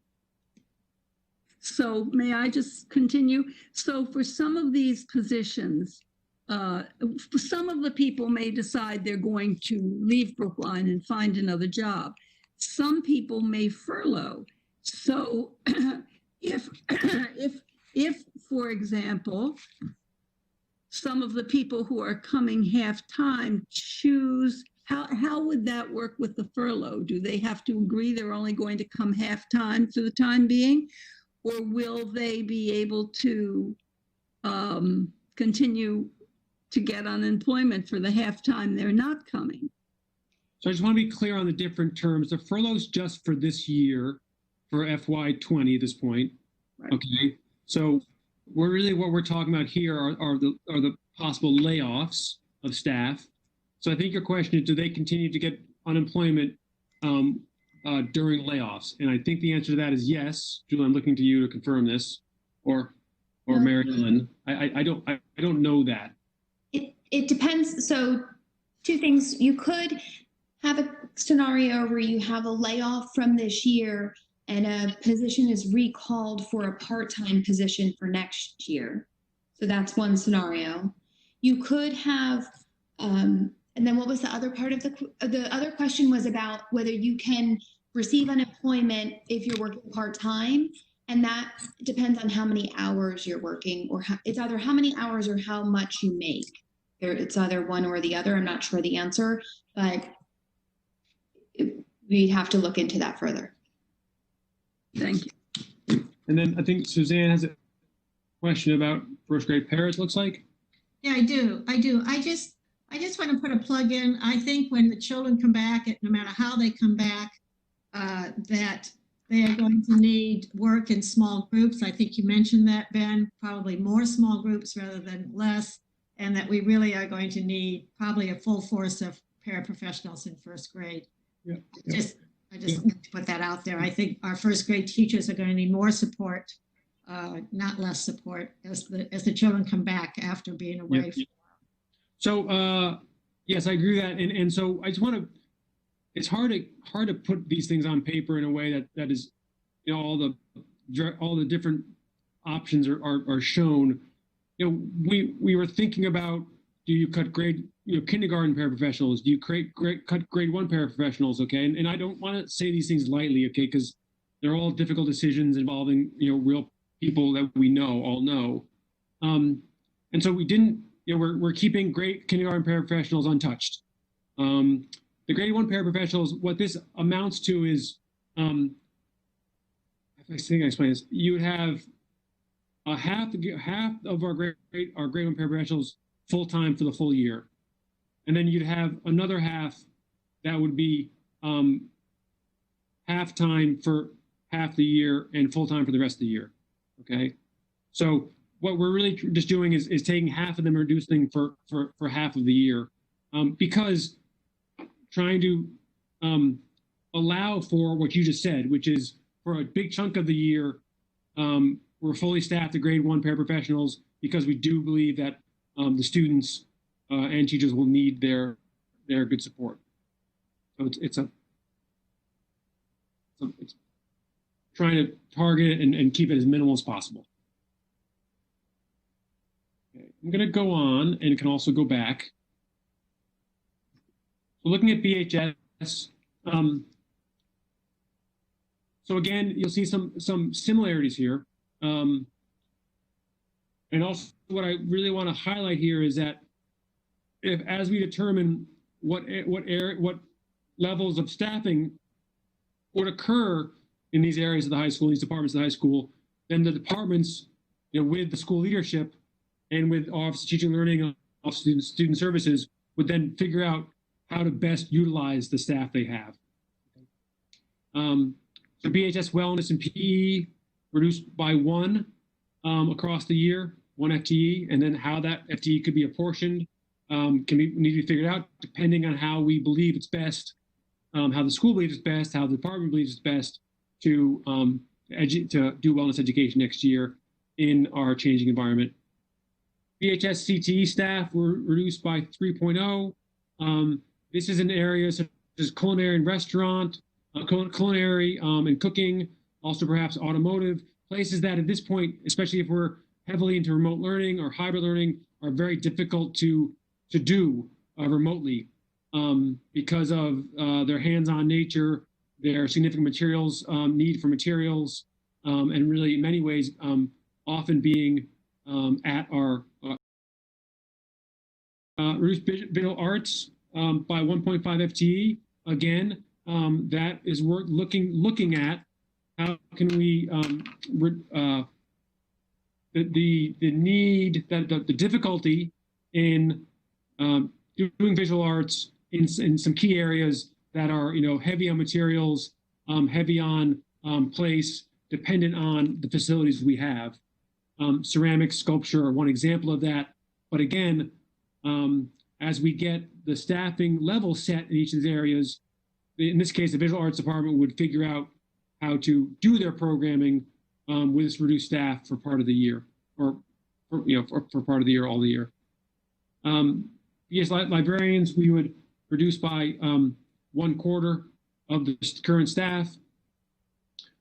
So may I just continue? So for some of these positions, some of the people may decide they're going to leave Brookline and find another job. Some people may furlough. So if, for example, some of the people who are coming half-time choose how would that work with the furlough? Do they have to agree they're only going to come half-time for the time being? Or will they be able to continue to get unemployment for the half-time they're not coming? So I just want to be clear on the different terms. The furlough's just for this year, for FY20 at this point. Right. Okay. So what we're talking about here are the possible layoffs of staff. So I think your question is, do they continue to get unemployment during layoffs? And I think the answer to that is yes. Julie, I'm looking to you to confirm this, or Mary Ellen. I don't know that. It depends. So two things. You could have a scenario where you have a layoff from this year and a position is recalled for a part-time position for next year. So that's one scenario. You could have, and then what was the other part of the other question was about whether you can receive unemployment if you're working part-time, and that depends on how many hours you're working, or it's either how many hours or how much you make. It's either one or the other. I'm not sure the answer, but we'd have to look into that further. Thank you. And then I think Suzanne has a question about first grade pairs, looks like. Yeah, I do. I just want to put a plug in. I think when the children come back, no matter how they come back, that they are going to need work in small groups. I think you mentioned that, Ben, probably more small groups rather than less, and that we really are going to need probably a full force of paraprofessionals in first grade. Yeah. I just need to put that out there. I think our first grade teachers are going to need more support, not less support, as the children come back after being away. Yeah. So yes, I agree with that. And so I just want to, it's hard to put these things on paper in a way that is, you know, all the different options are shown. You know, we were thinking about, do you cut kindergarten paraprofessionals? Do you cut grade 1 paraprofessionals? Okay, and I don't want to say these things lightly, okay, because they're all difficult decisions involving, you know, real people that we all know. And so we didn't, you know, we're keeping great kindergarten paraprofessionals untouched. The grade 1 paraprofessionals, what this amounts to is, if I think I explain this, you would have half of our grade 1 paraprofessionals full-time for the full year. And then you'd have another half that would be half-time for half the year and full-time for the rest of the year, okay? So what we're really just doing is taking half of them and reducing for half of the year, because trying to allow for what you just said, which is for a big chunk of the year, we're fully staffed at grade 1 paraprofessionals because we do believe that the students and teachers will need their good support. So it's trying to target it and keep it as minimal as possible. Okay, I'm going to go on and can also go back. So looking at BHS, so again, you'll see some similarities here. And also what I really want to highlight here is that as we determine what levels of staffing would occur in these areas of the high school, these departments of the high school, then the departments, you know, with the school leadership and with Office of Teaching and Learning, Office of Student Services, would then figure out how to best utilize the staff they have. So BHS Wellness and PE reduced by 1 across the year, 1 FTE, and then how that FTE could be apportioned need to be figured out depending on how we believe it's best, how the school believes it's best, how the department believes it's best to do wellness education next year in our changing environment. BHS CTE staff were reduced by 3.0. This is in areas such as culinary and restaurant, culinary and cooking, also perhaps automotive, places that at this point, especially if we're heavily into remote learning or hybrid learning, are very difficult to do remotely because of their hands-on nature, their significant materials, need for materials, and really in many ways often being at our reduced visual arts by 1.5 FTE. Again, that is worth looking at how can we the need, the difficulty in doing visual arts in some key areas that are, heavy on materials, heavy on place, dependent on the facilities we have. Ceramics, sculpture are one example of that. But again, as we get the staffing level set in each of these areas, in this case, the visual arts department would figure out how to do their programming with this reduced staff for part of the year, or for part of the year, all the year. Yes, librarians, we would reduce by 1/4 of the current staff.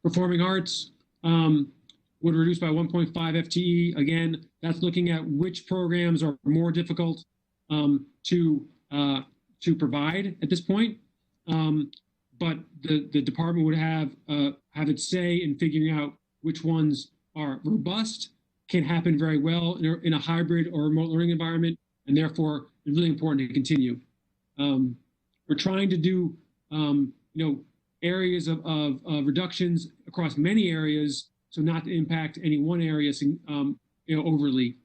Performing arts would reduce by 1.5 FTE. Again, that's looking at which programs are more difficult to provide at this point. But the department would have its say in figuring out which ones are robust, can happen very well in a hybrid or remote learning environment, and therefore it's really important to continue. We're trying to do areas of reductions across many areas, so not to impact any one area overly.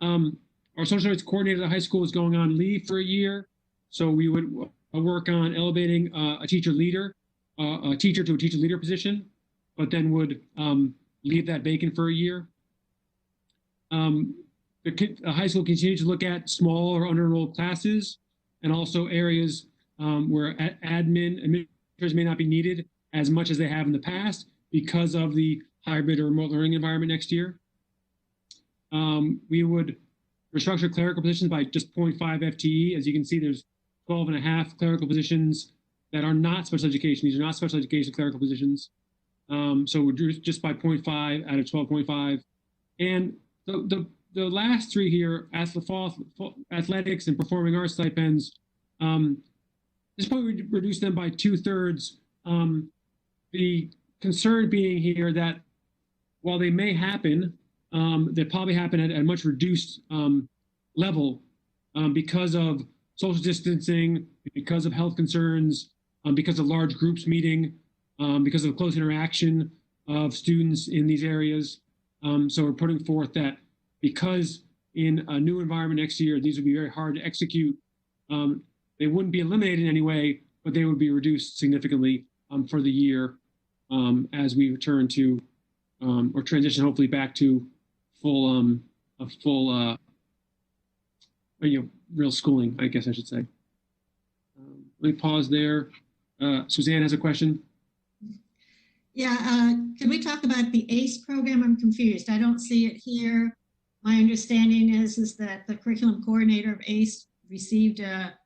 Our social rights coordinator at the high school is going on leave for a year, so we would work on elevating a teacher to a teacher leader position, but then would leave that vacant for a year. The high school continues to look at small or under-enrolled classes, and also areas where administrators may not be needed as much as they have in the past because of the hybrid or remote learning environment next year. We would restructure clerical positions by just 0.5 FTE. As you can see, there's 12.5 clerical positions that are not special education. These are not special education clerical positions. So we're just by 0.5 out of 12.5. And the last three here, athletics and performing arts stipends, this point we reduce them by 2/3. The concern being here that while they may happen, they probably happen at a much reduced level because of social distancing, because of health concerns, because of large groups meeting, because of close interaction of students in these areas. So we're putting forth that because in a new environment next year, these would be very hard to execute. They wouldn't be eliminated in any way, but they would be reduced significantly for the year as we return to or transition hopefully back to full real schooling, I guess I should say. Let me pause there. Suzanne has a question. Yeah, can we talk about the ACE program? I'm confused. I don't see it here. My understanding is that the curriculum coordinator of ACE received a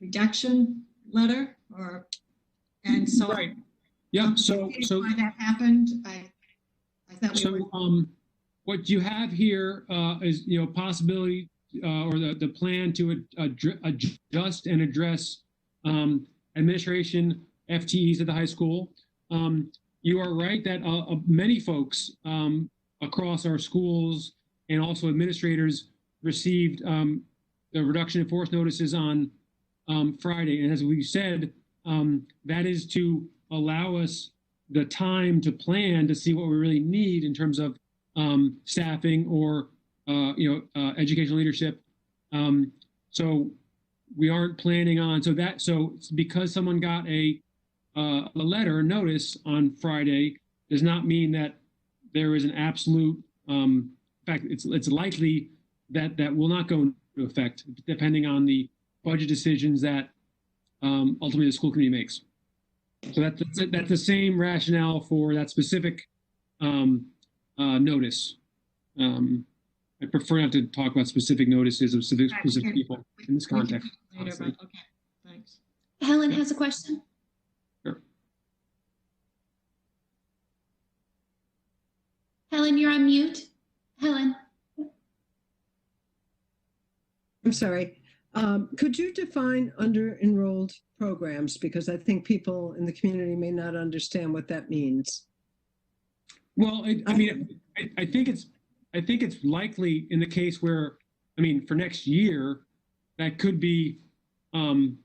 reduction letter, and so right. Yeah. So why that happened? I thought we were. What you have here is possibility or the plan to adjust and address administration FTEs at the high school. You are right that many folks across our schools and also administrators received the reduction in force notices on Friday. And as we said, that is to allow us the time to plan to see what we really need in terms of staffing or educational leadership. So we aren't planning on so it's because someone got a letter, notice on Friday, does not mean that there is an absolute. In fact, it's likely that will not go into effect depending on the budget decisions that ultimately the school committee makes. So that's the same rationale for that specific notice. I prefer not to talk about specific notices of specific people in this context. Later, but okay, thanks. Helen has a question. Sure. Helen, you're on mute. Helen. I'm sorry. Could you define under-enrolled programs? Because I think people in the community may not understand what that means. Well, I think it's likely in the case where, for next year, that could be, you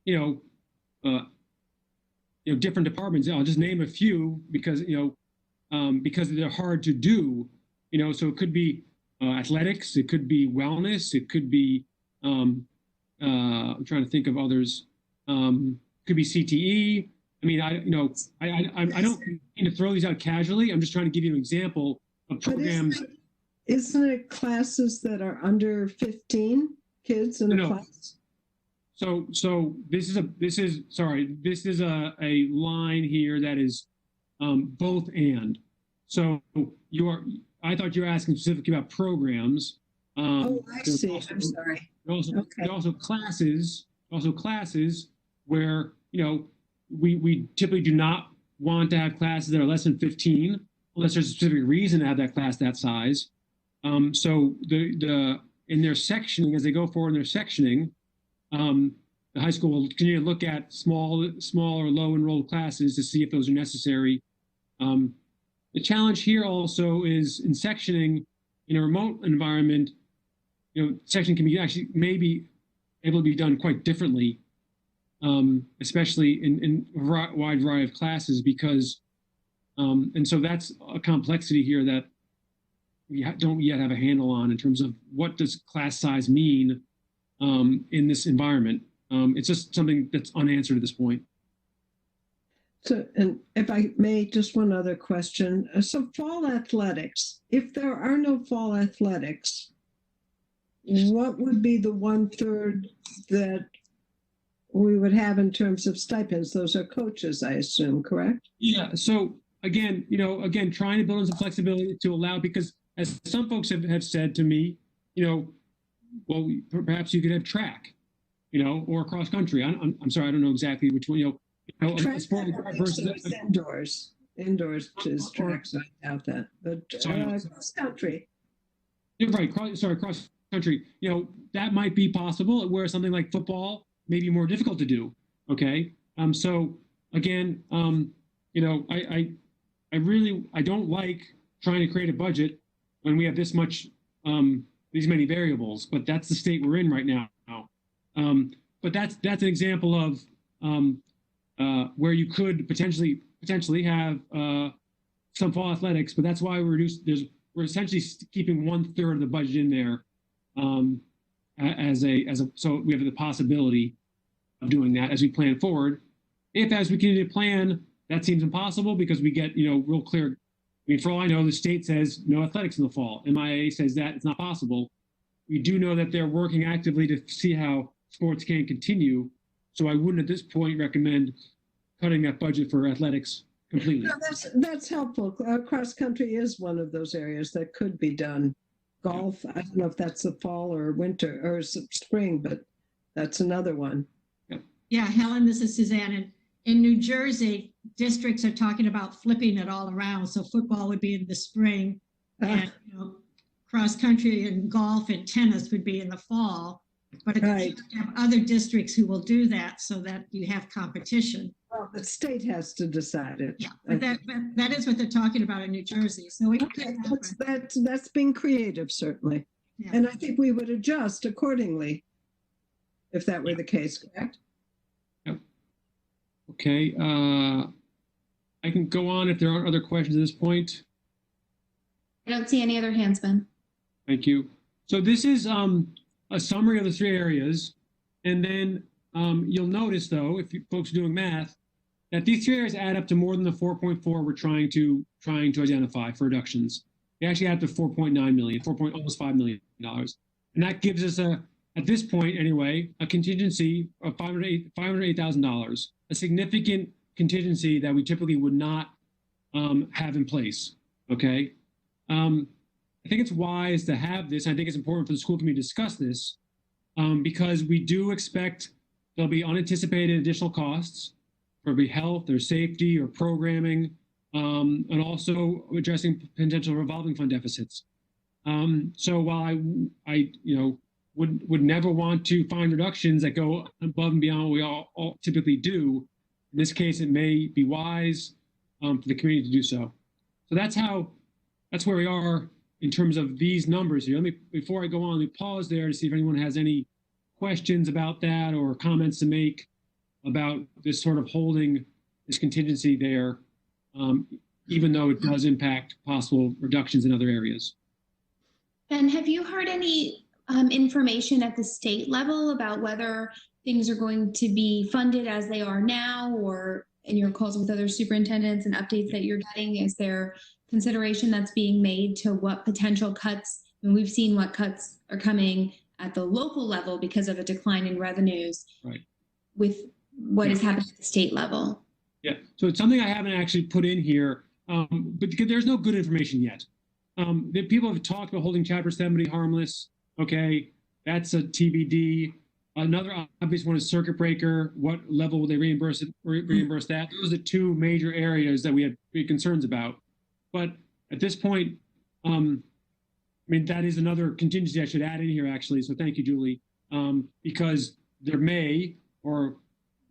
know, different departments. I'll just name a few because because they're hard to do. So it could be athletics, it could be wellness, it could be I'm trying to think of others. Could be CTE. I mean, I don't mean to throw these out casually. I'm just trying to give you an example of programs. Isn't it classes that are under 15 kids in a class? So this is a line here that is both and. So I thought you were asking specifically about programs. I see. I'm sorry. There are also classes where we typically do not want to have classes that are less than 15 unless there's a specific reason to have that class that size. So in their sectioning, as they go forward in their sectioning, the high school will continue to look at small or low enrolled classes to see if those are necessary. The challenge here also is in sectioning in a remote environment, sectioning can be actually maybe able to be done quite differently, especially in a wide variety of classes because, and so that's a complexity here that we don't yet have a handle on in terms of what does class size mean in this environment. It's just something that's unanswered at this point. So, and if I may, just one other question. So fall athletics, if there are no fall athletics, what would be the 1/3 that we would have in terms of stipends? Those are coaches, I assume, correct? Yeah. So again, trying to build in some flexibility to allow, because as some folks have said to me, well, perhaps you could have track, or cross country. I'm sorry, I don't know exactly which one. A sport versus indoors is track. So I doubt that. But cross country. You're right. Cross country. That might be possible. Where something like football may be more difficult to do. Okay. So again, I don't like trying to create a budget when we have this much, these many variables. But that's the state we're in right now. But that's an example of where you could potentially have some fall athletics, but that's why we're essentially keeping 1/3 of the budget in there so we have the possibility of doing that as we plan forward. If as we continue to plan, that seems impossible because we get real clear. I mean, for all I know, the state says no athletics in the fall. MIA says that it's not possible. We do know that they're working actively to see how sports can continue. So I wouldn't at this point recommend cutting that budget for athletics completely. No, that's helpful. Cross country is one of those areas that could be done. Golf, I don't know if that's the fall or winter or spring, but that's another one. Yeah, Helen, this is Suzanne. In New Jersey, districts are talking about flipping it all around. So football would be in the spring, and cross country and golf and tennis would be in the fall. But you have other districts who will do that so that you have competition. Well, the state has to decide it. Yeah, but that is what they're talking about in New Jersey. So that's being creative, certainly. Yeah. And I think we would adjust accordingly if that were the case, correct? Yep. Okay. I can go on if there aren't other questions at this point. I don't see any other hands, Ben. Thank you. So this is a summary of the 3 areas. And then you'll notice, though, if folks are doing math, that these 3 areas add up to more than the 4.4 we're trying to identify for reductions. They actually add up to 4.9 million, almost $5 million. And that gives us at this point anyway, a contingency of $508,000, a significant contingency that we typically would not have in place, okay? I think it's wise to have this. I think it's important for the school committee to discuss this because we do expect there'll be unanticipated additional costs for health or safety or programming, and also addressing potential revolving fund deficits. So while I would never want to find reductions that go above and beyond what we all typically do, in this case, it may be wise for the community to do so. So that's where we are in terms of these numbers here. Before I go on, let me pause there to see if anyone has any questions about that or comments to make about this sort of holding this contingency there, even though it does impact possible reductions in other areas. Ben, have you heard any information at the state level about whether things are going to be funded as they are now, or in your calls with other superintendents and updates that you're getting, is there consideration that's being made to what potential cuts? And we've seen what cuts are coming at the local level because of a decline in revenues, right, with what is happening at the state level. Yeah, so it's something I haven't actually put in here, but there's no good information yet. The people have talked about holding Chapter 70 harmless. Okay, that's a TBD. Another obvious one is circuit breaker. What level will they reimburse that? Those are the two major areas that we have big concerns about. But at this point, I mean, that is another contingency I should add in here, actually. So thank you, Julie, because there may or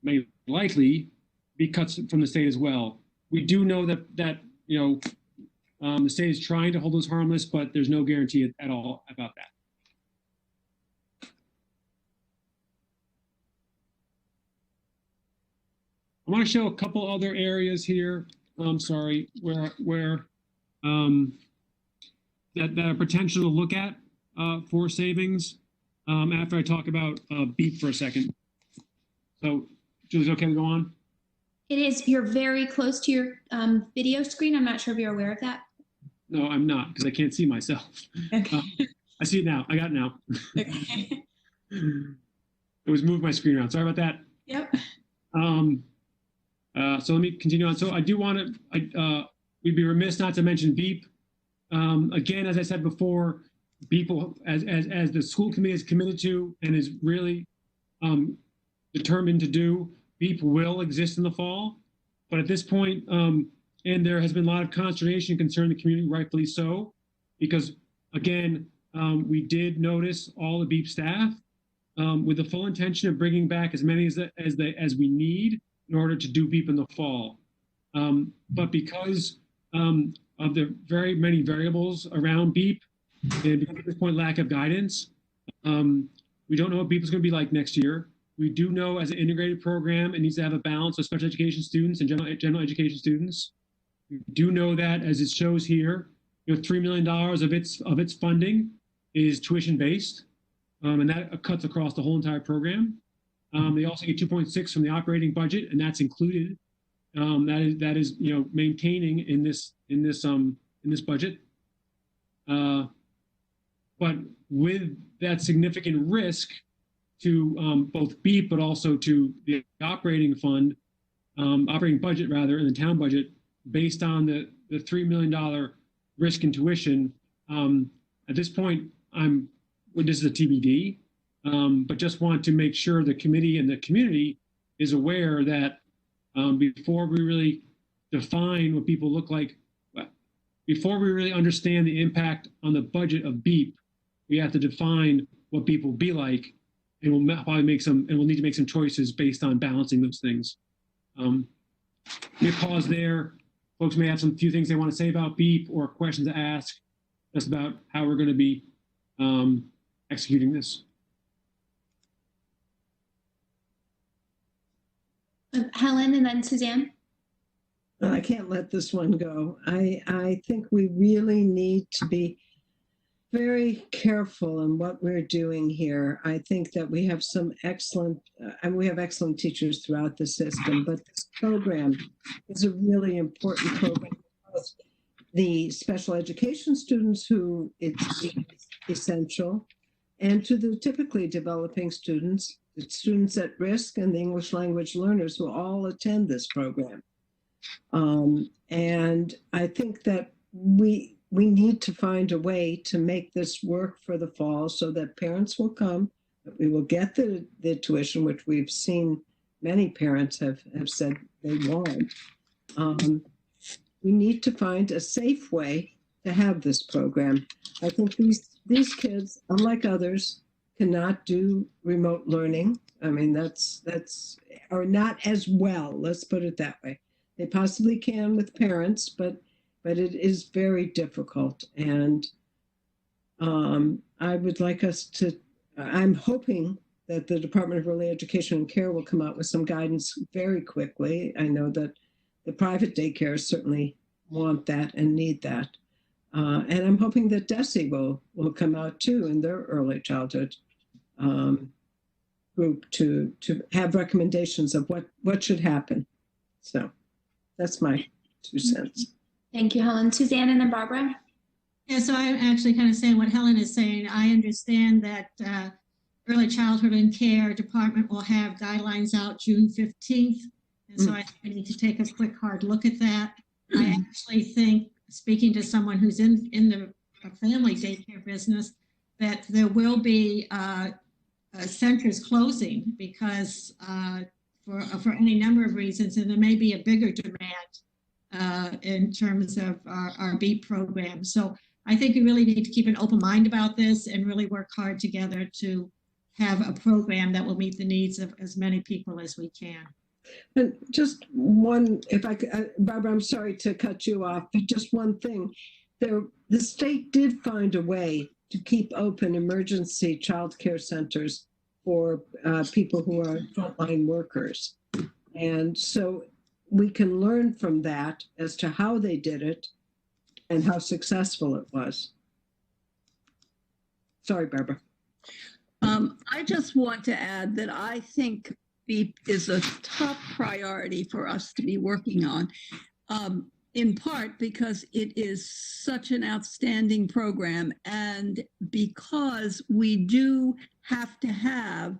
may likely be cuts from the state as well. We do know that you know, the state is trying to hold those harmless, but there's no guarantee at all about that. I want to show a couple other areas here. I'm sorry, where that are potential to look at for savings. After I talk about BEEP for a second. So, Julie's okay to go on? It is. You're very close to your video screen. I'm not sure if you're aware of that. No, I'm not, because I can't see myself. Okay. I see it now. I got it now. Okay. It was moving my screen around. Sorry about that. Yep. So let me continue on. So I do want to, we'd be remiss not to mention BEEP. Again, as I said before, BEEP will, as the school committee is committed to and is really determined to do, BEEP will exist in the fall. But at this point, and there has been a lot of consternation concerning the community, rightfully so, because again, we did notice all the BEEP staff with the full intention of bringing back as many as we need in order to do BEEP in the fall. But because of the very many variables around BEEP, and because at this point lack of guidance, we don't know what BEEP is going to be like next year. We do know as an integrated program, it needs to have a balance of special education students and general education students. We do know that, as it shows here, you know, $3 million of its funding is tuition based, and that cuts across the whole entire program. They also get 2.6 from the operating budget, and that's included. That is you know, maintaining in this budget. But with that significant risk to both BEEP, but also to the operating fund, operating budget rather, and the town budget, based on the $3 million risk in tuition. At this point, this is a TBD, but just want to make sure the committee and the community is aware that before we really define what people look like, before we really understand the impact on the budget of BEEP, we have to define what BEEP will be like, and we'll probably we'll need to make some choices based on balancing those things. Let me pause there. Folks may have some few things they want to say about BEEP or questions to ask just about how we're going to be executing this. Helen and then Suzanne. I can't let this one go. I think we really need to be very careful in what we're doing here. I think that we have some excellent, and we have excellent teachers throughout the system, but this program is a really important program. The special education students who it's essential, and to the typically developing students, the students at risk, and the English language learners who all attend this program. And I think that we need to find a way to make this work for the fall so that parents will come, that we will get the tuition, which we've seen many parents have said they want. We need to find a safe way to have this program. I think these kids, unlike others, cannot do remote learning. I mean, that's or not as well, let's put it that way. They possibly can with parents, but it is very difficult. And I would like us to, I'm hoping that the Department of Early Education and Care will come out with some guidance very quickly. I know that the private daycares certainly want that and need that. And I'm hoping that DESE will come out too in their early childhood group to have recommendations of what should happen. So that's my 2 cents. Thank you, Helen. Suzanne and then Barbara. Yeah, so I'm actually kind of saying what Helen is saying. I understand that Early Childhood and Care Department will have guidelines out June 15th. And so I think we need to take a quick hard look at that. I actually think, speaking to someone who's in the family daycare business, that there will be centers closing because for any number of reasons, and there may be a bigger demand in terms of our BEAT program. So I think we really need to keep an open mind about this and really work hard together to have a program that will meet the needs of as many people as we can. And just one, if I could, Barbara, I'm sorry to cut you off, but just one thing. The state did find a way to keep open emergency child care centers for people who are frontline workers. And so we can learn from that as to how they did it and how successful it was. Sorry, Barbara. I just want to add that I think BEAP is a top priority for us to be working on, in part because it is such an outstanding program and because we do have to have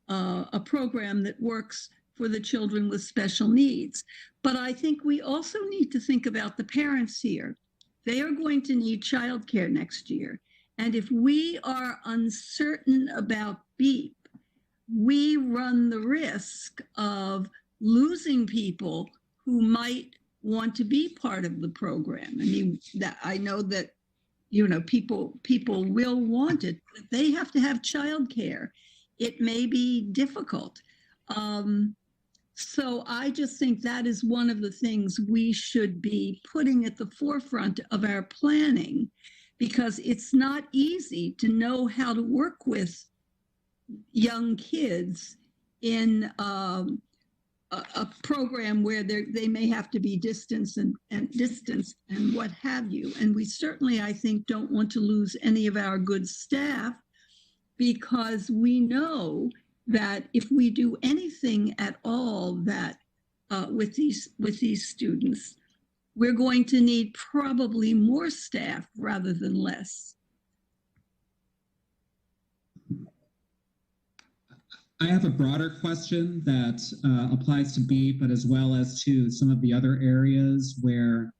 a program that works for the children with special needs. But I think we also need to think about the parents here. They are going to need childcare next year. And if we are uncertain about BEAP, we run the risk of losing people who might want to be part of the program. I mean, I know that, people will want it, but they have to have childcare. It may be difficult. So I just think that is one of the things we should be putting at the forefront of our planning, because it's not easy to know how to work with young kids in a program where they may have to be distanced and what have you. And we certainly, I think, don't want to lose any of our good staff, because we know that if we do anything at all that with these students, we're going to need probably more staff rather than less. I have a broader question that applies to BEAP, but as well as to some of the other areas where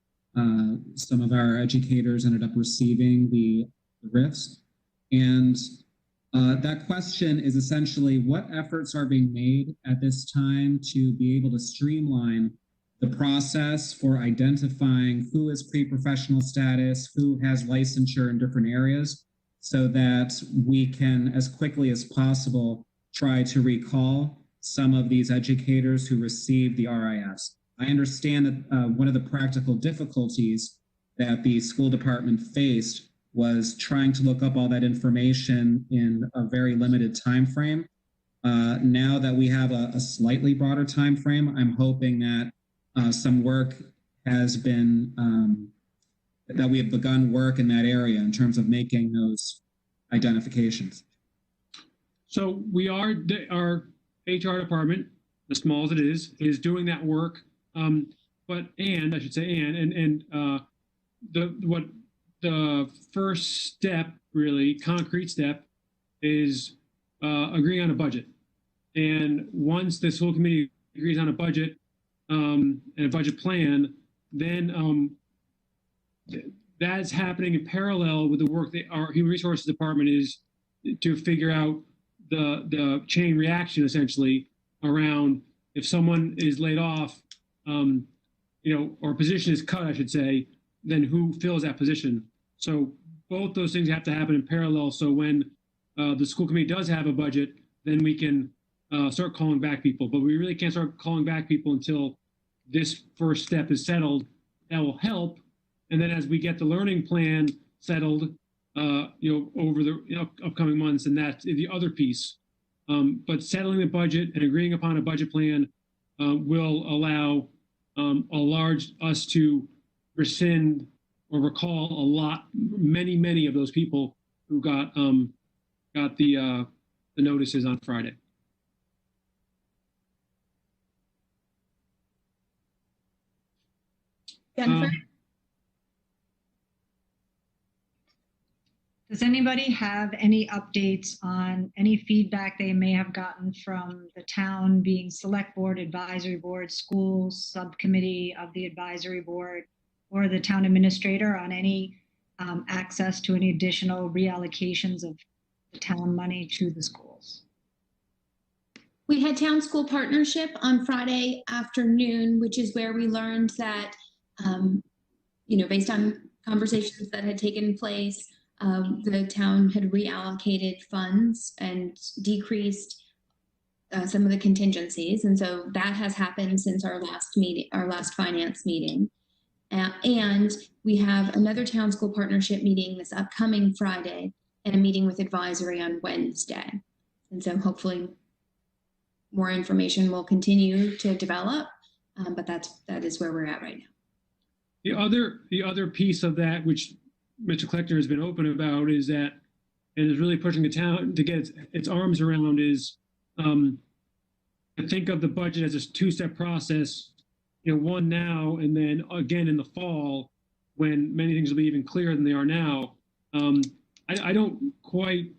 some of our educators ended up receiving the RIFs. And that question is essentially, what efforts are being made at this time to be able to streamline the process for identifying who is pre-professional status, who has licensure in different areas, so that we can, as quickly as possible, try to recall some of these educators who received the RIFs. I understand that one of the practical difficulties that the school department faced was trying to look up all that information in a very limited time frame. Now that we have a slightly broader time frame, I'm hoping that some work has been, that we have begun work in that area in terms of making those identifications. So our HR department, as small as it is doing that work. What the first step, really concrete step, is agreeing on a budget. And once the school committee agrees on a budget and a budget plan, then that's happening in parallel with the work that our human resources department is to figure out the chain reaction, essentially, around if someone is laid off, or position is cut, I should say, then who fills that position. So both those things have to happen in parallel. So when the school committee does have a budget, then we can start calling back people. But we really can't start calling back people until this first step is settled. That will help. And then as we get the learning plan settled, over the upcoming months, and that's the other piece. But settling the budget and agreeing upon a budget plan will allow us to rescind or recall many of those people who got the notices on Friday. Jennifer? Does anybody have any updates on any feedback they may have gotten from the town being select board, advisory board, schools, subcommittee of the advisory board, or the town administrator on any access to any additional reallocations of the town money to the schools? We had town school partnership on Friday afternoon, which is where we learned that, based on conversations that had taken place, the town had reallocated funds and decreased some of the contingencies. And so that has happened since our last finance meeting. And we have another town school partnership meeting this upcoming Friday and a meeting with advisory on Wednesday. And so hopefully more information will continue to develop, but that is where we're at right now. The other piece of that, which Mr. Kleckner has been open about, is that, and is really pushing the town to get its arms around, is to think of the budget as a two-step process. One now, and then again in the fall, when many things will be even clearer than they are now. I don't quite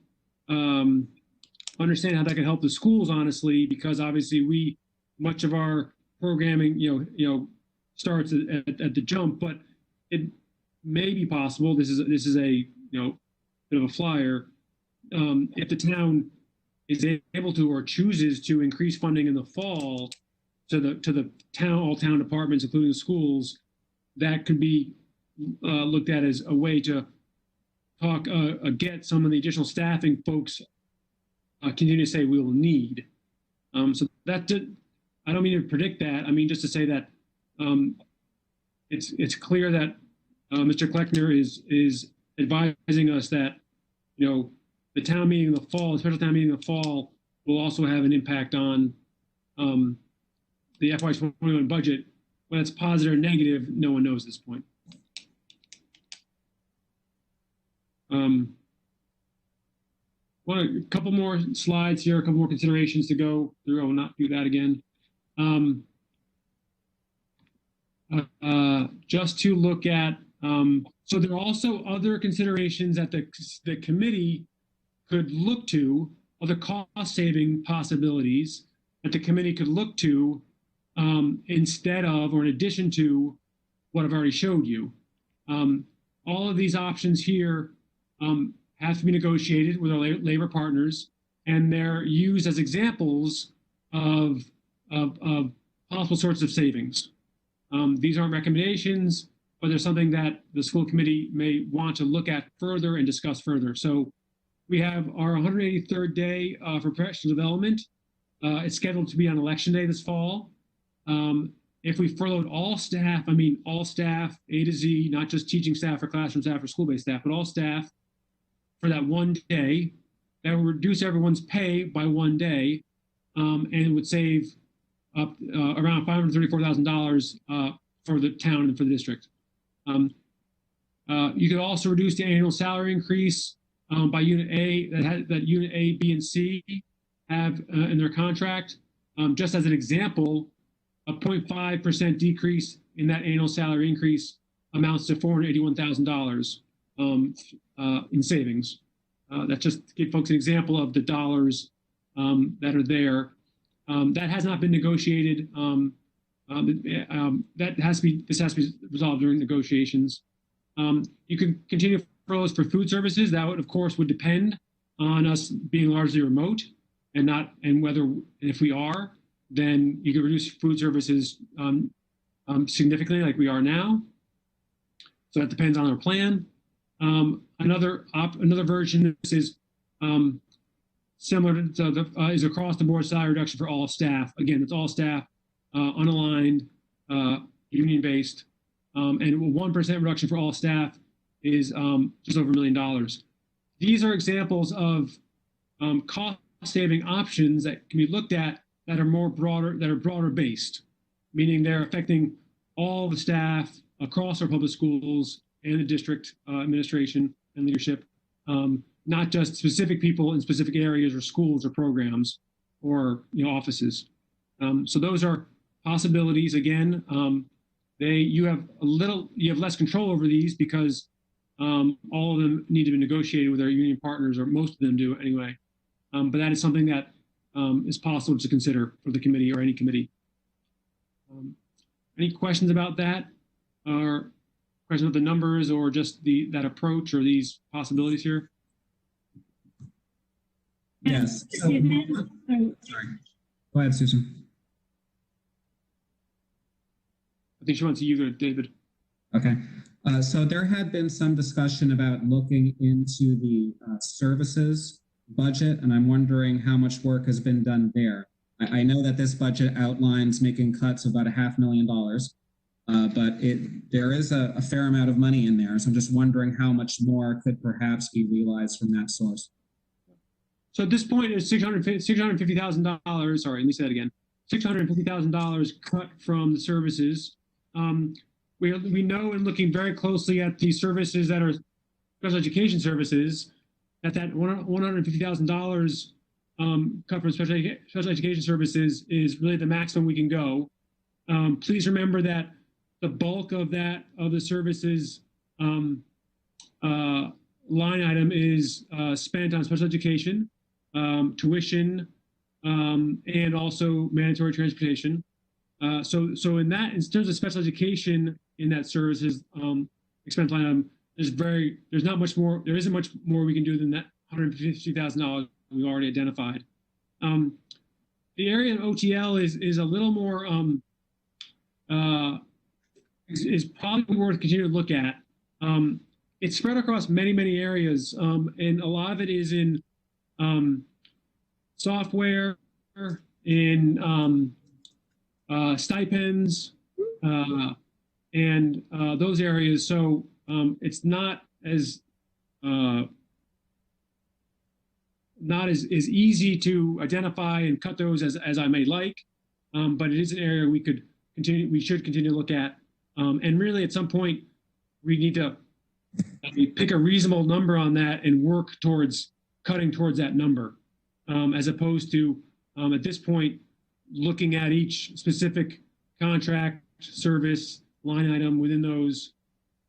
understand how that can help the schools, honestly, because obviously much of our programming, starts at the jump, but it may be possible. This is a bit of a flyer. If the town is able to or chooses to increase funding in the fall to the all town departments, including the schools, that could be looked at as a way to get some of the additional staffing folks continue to say we will need. So I don't mean to predict that. I mean just to say that it's clear that Mr. Kleckner is advising us that the town meeting in the fall, the special town meeting in the fall, will also have an impact on the FY21 budget. When it's positive or negative, no one knows at this point. A couple more slides here, a couple more considerations to go through. I will not do that again. Just to look at, so there are also other considerations that the committee could look to, other cost-saving possibilities that the committee could look to instead of or in addition to what I've already showed you. All of these options here have to be negotiated with our labor partners, and they're used as examples of possible sorts of savings. These aren't recommendations, but there's something that the school committee may want to look at further and discuss further. So we have our 183rd day for professional development. It's scheduled to be on election day this fall. If we furloughed all staff, I mean all staff, A to Z, not just teaching staff or classroom staff or school-based staff, but all staff for that one day, that would reduce everyone's pay by one day, and it would save up around $534,000 for the town and for the district. You could also reduce the annual salary increase by Unit A that Unit A, B, and C have in their contract. Just as an example, a 0.5% decrease in that annual salary increase amounts to $481,000 in savings. That's just to give folks an example of the dollars that are there. That has not been negotiated. This has to be resolved during negotiations. You can continue furloughs for food services. That would, of course, would depend on us being largely remote if we are, then you can reduce food services significantly like we are now. So that depends on our plan. Another version of this is similar to is across the board salary reduction for all staff. Again, it's all staff, unaligned, union-based, and 1% reduction for all staff is just over $1 million. These are examples of cost saving options that can be looked at that are broader based, meaning they're affecting all the staff across our public schools and the district administration and leadership, not just specific people in specific areas or schools or programs or offices. So those are possibilities. Again, you have less control over these because all of them need to be negotiated with our union partners, or most of them do anyway. But that is something that is possible to consider for the committee or any committee. Any questions about that, or questions of the numbers, or just that approach, or these possibilities here? Yes. So, sorry. Go ahead, Susan. I think she wants you to, David. Okay. So there had been some discussion about looking into the services budget, and I'm wondering how much work has been done there. I know that this budget outlines making cuts of about $500,000, but there is a fair amount of money in there. So I'm just wondering how much more could perhaps be realized from that source. So at this point, it's $650,000. Sorry, let me say that again. $650,000 cut from the services. We know, in looking very closely at the services that are special education services, that $150,000 cut from special education services is really the maximum we can go. Please remember that the bulk of the services line item is spent on special education, tuition, and also mandatory transportation. So in terms of special education in that services expense line item, there's not much more. There isn't much more we can do than that $150,000 we've already identified. The area of OTL is a little more is probably worth continuing to look at. It's spread across many areas, and a lot of it is in software, in stipends, and those areas. So it's not as easy to identify and cut those as I may like, but it is an area we should continue to look at. And really, at some point, we need to pick a reasonable number on that and work towards cutting towards that number, as opposed to at this point looking at each specific contract, service, line item within those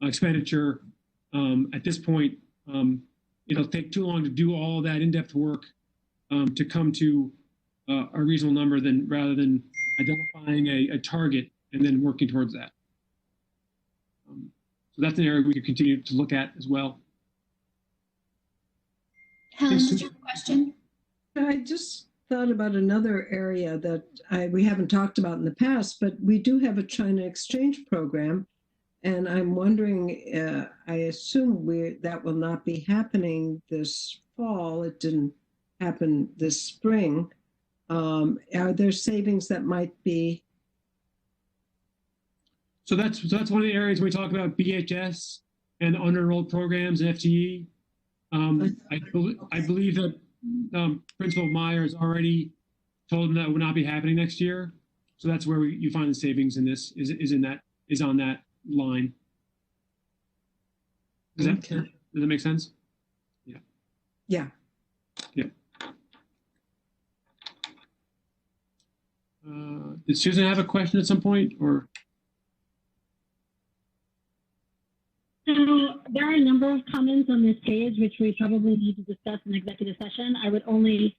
expenditure. At this point, it'll take too long to do all that in-depth work to come to a reasonable number, rather than identifying a target and then working towards that. So that's an area we could continue to look at as well. Helen, did you have a question? I just thought about another area that we haven't talked about in the past, but we do have a China exchange program. And I'm wondering, I assume that will not be happening this fall. It didn't happen this spring. Are there savings that might be? So that's one of the areas we talk about BHS and under-enrolled programs and FTE. I believe that Principal Meyer has already told them that it will not be happening next year. So that's where you find the savings in this is on that line. Does that make sense? Yeah. Yeah. Yeah. Did Susan have a question at some point, or? So there are a number of comments on this page, which we probably need to discuss in executive session. I would only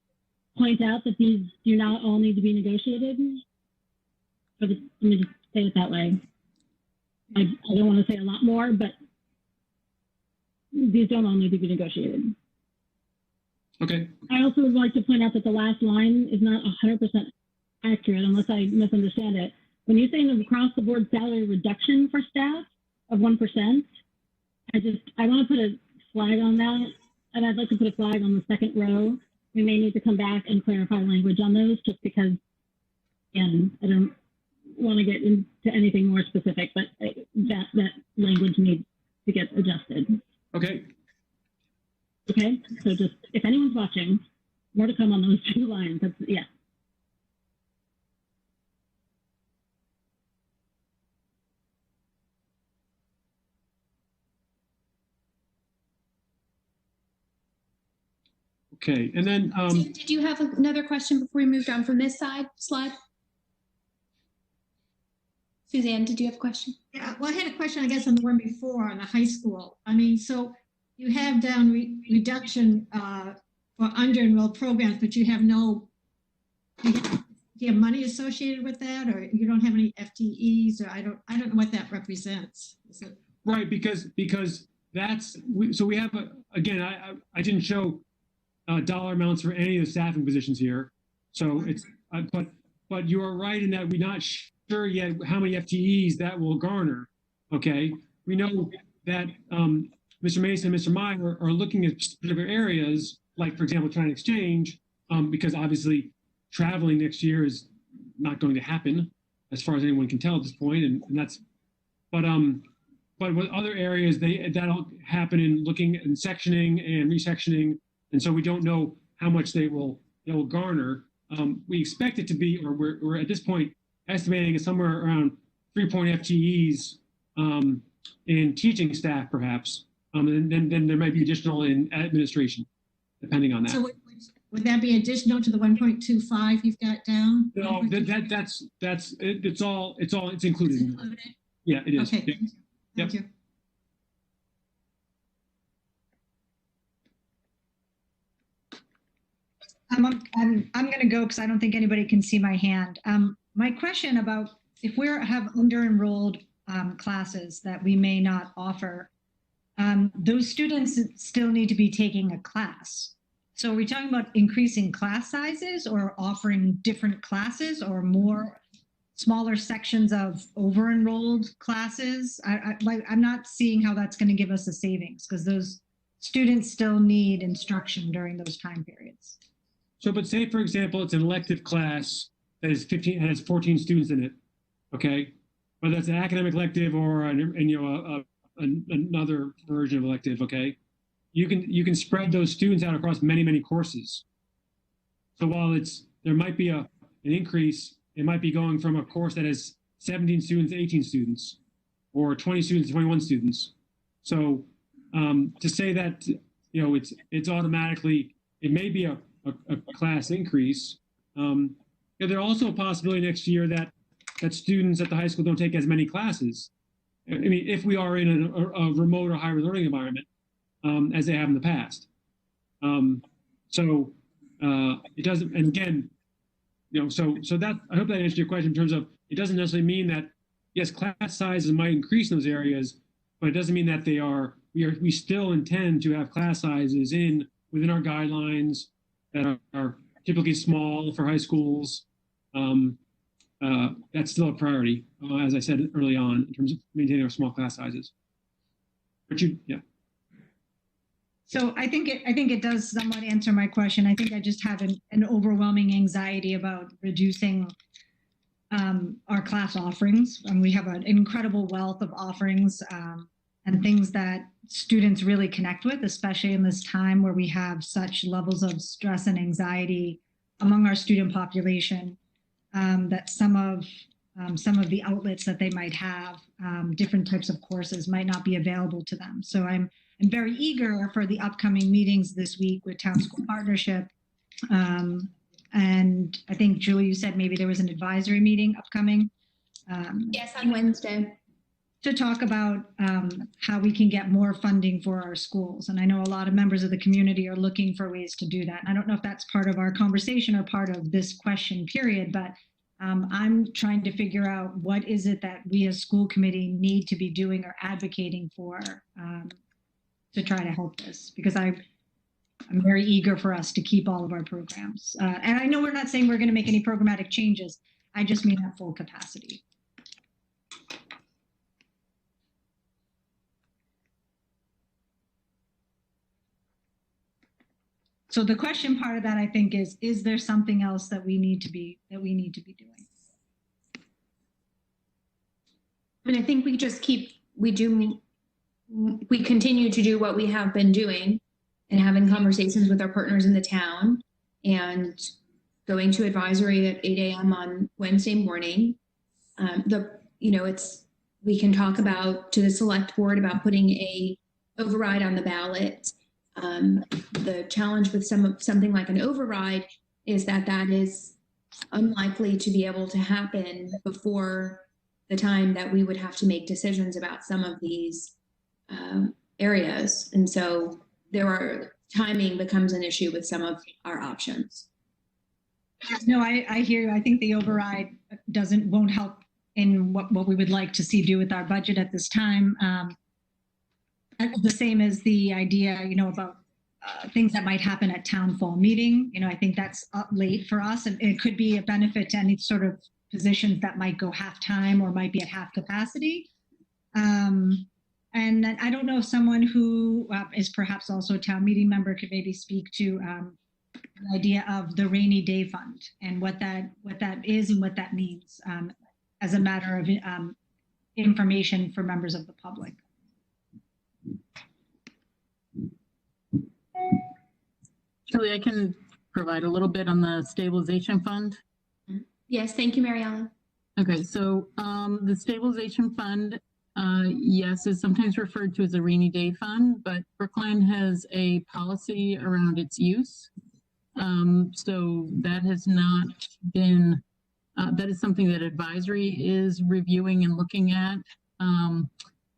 point out that these do not all need to be negotiated. Let me just say it that way. I don't want to say a lot more, but these don't all need to be negotiated. Okay. I also would like to point out that the last line is not 100% accurate, unless I misunderstand it. When you say an across-the-board salary reduction for staff of 1%, I want to put a flag on that, and I'd like to put a flag on the second row. We may need to come back and clarify language on those, just because, again, I don't want to get into anything more specific, but that language needs to get adjusted. Okay. Okay, so just if anyone's watching, more to come on those Okay, and then Did you have another question before we moved on from this slide? Suzanne, did you have a question? Yeah, well, I had a question, I guess, on the one before on the high school. I mean, so you have down reduction for under-enrolled programs, but you have no, do you have money associated with that, or you don't have any FTEs, or I don't know what that represents. Is it? right, because that's so we have again. I didn't show dollar amounts for any of the staffing positions here, so it's but you are right in that we're not sure yet how many FTEs that will garner. Okay, we know that Mr. Mason and Mr. Meyer are looking at specific areas, like for example, trying to exchange, because obviously traveling next year is not going to happen, as far as anyone can tell at this point, and that's. But with other areas, that'll happen in looking and sectioning and resectioning, and so we don't know how much they will garner. We expect it to be, or we're at this point estimating it somewhere around 3 FTEs in teaching staff, perhaps, and then there might be additional in administration, depending on that. So would that be additional to the 1.25 you've got down? No, it's included. Included? Yeah, it is. Okay. Yeah. Thank you. I'm going to go because I don't think anybody can see my hand. My question about if we have under-enrolled classes that we may not offer, those students still need to be taking a class. So are we talking about increasing class sizes or offering different classes or more smaller sections of over-enrolled classes? I'm not seeing how that's going to give us a savings because those students still need instruction during those time periods. So, but say for example, it's an elective class that is 15 and has 14 students in it. Okay, whether that's an academic elective or another version of elective. Okay, you can spread those students out across many courses. So while there might be an increase, it might be going from a course that has 17 students to 18 students, or 20 students to 21 students. So to say that it's automatically, it may be a class increase. There's also a possibility next year that students at the high school don't take as many classes. I mean, if we are in a remote or hybrid learning environment, as they have in the past. So it doesn't, and again, so that, I hope that answered your question in terms of, it doesn't necessarily mean that, yes, class sizes might increase in those areas, but it doesn't mean that we still intend to have class sizes within our guidelines that are typically small for high schools. That's still a priority, as I said early on, in terms of maintaining our small class sizes. But yeah. So I think it does somewhat answer my question. I think I just have an overwhelming anxiety about reducing our class offerings. And we have an incredible wealth of offerings and things that students really connect with, especially in this time where we have such levels of stress and anxiety among our student population, that some of the outlets that they might have, different types of courses, might not be available to them. So I'm very eager for the upcoming meetings this week with Town School Partnership. And I think, Julie, you said maybe there was an advisory meeting upcoming. Yes, on Wednesday. To talk about how we can get more funding for our schools. And I know a lot of members of the community are looking for ways to do that. And I don't know if that's part of our conversation or part of this question period, but I'm trying to figure out what is it that we as school committee need to be doing or advocating for to try to help this, because I'm very eager for us to keep all of our programs. And I know we're not saying we're going to make any programmatic changes. I just mean at full capacity. So the question part of that, I think, is there something else that we need to be doing? And I think we continue to do what we have been doing and having conversations with our partners in the town and going to advisory at 8 a.m. on Wednesday morning. We can talk about to the select board about putting a override on the ballot The challenge with something like an override is that that is unlikely to be able to happen before the time that we would have to make decisions about some of these areas. And so timing becomes an issue with some of our options. No, I hear you. I think the override won't help in what we would like to see do with our budget at this time. The same as the idea, about things that might happen at town fall meeting. I think that's up late for us, and it could be a benefit to any sort of positions that might go half-time or might be at half capacity. And I don't know if someone who is perhaps also a town meeting member could maybe speak to the idea of the rainy day fund and what that is and what that means as a matter of information for members of the public. Julie, I can provide a little bit on the stabilization fund. Yes, thank you, Mary Ellen. Okay, so the stabilization fund, yes, is sometimes referred to as a rainy day fund, but Brookline has a policy around its use. So that has not been, that is something that advisory is reviewing and looking at.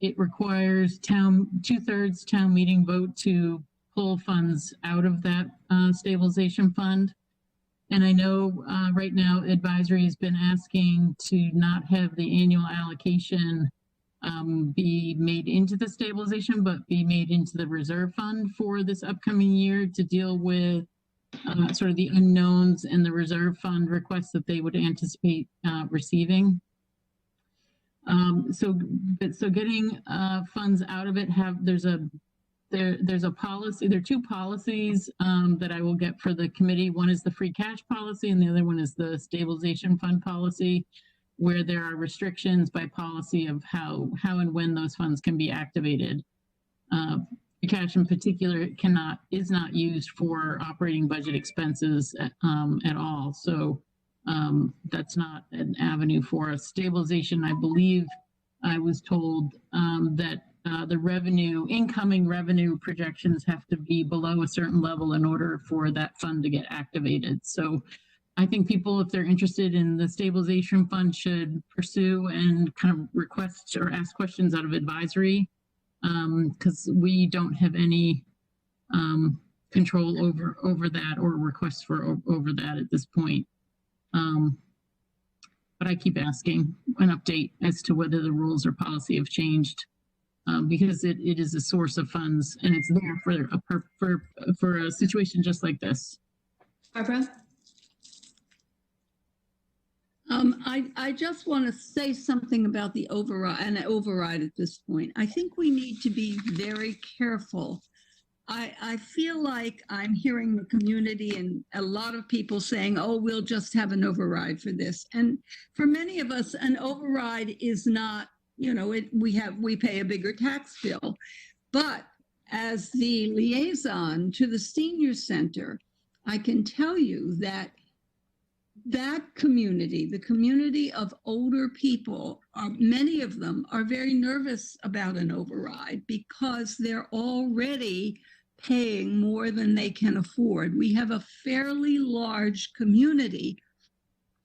It requires 2/3 town meeting vote to pull funds out of that stabilization fund. And I know right now advisory has been asking to not have the annual allocation be made into the stabilization, but be made into the reserve fund for this upcoming year to deal with sort of the unknowns and the reserve fund requests that they would anticipate receiving. So getting funds out of it, there's a policy, there are two policies that I will get for the committee. One is the free cash policy and the other one is the stabilization fund policy, where there are restrictions by policy of how and when those funds can be activated. Free cash in particular is not used for operating budget expenses at all. So that's not an avenue for us. Stabilization, I believe I was told that the incoming revenue projections have to be below a certain level in order for that fund to get activated. So I think people, if they're interested in the stabilization fund, should pursue and kind of request or ask questions out of advisory, because we don't have any control over that or requests over that at this point. But I keep asking an update as to whether the rules or policy have changed, because it is a source of funds and it's there for a situation just like this. Barbara? I just want to say something about the override at this point. I think we need to be very careful. I feel like I'm hearing the community and a lot of people saying, oh, we'll just have an override for this. And for many of us, an override is not, we pay a bigger tax bill. But as the liaison to the senior center, I can tell you that community, the community of older people, many of them are very nervous about an override because they're already paying more than they can afford. We have a fairly large community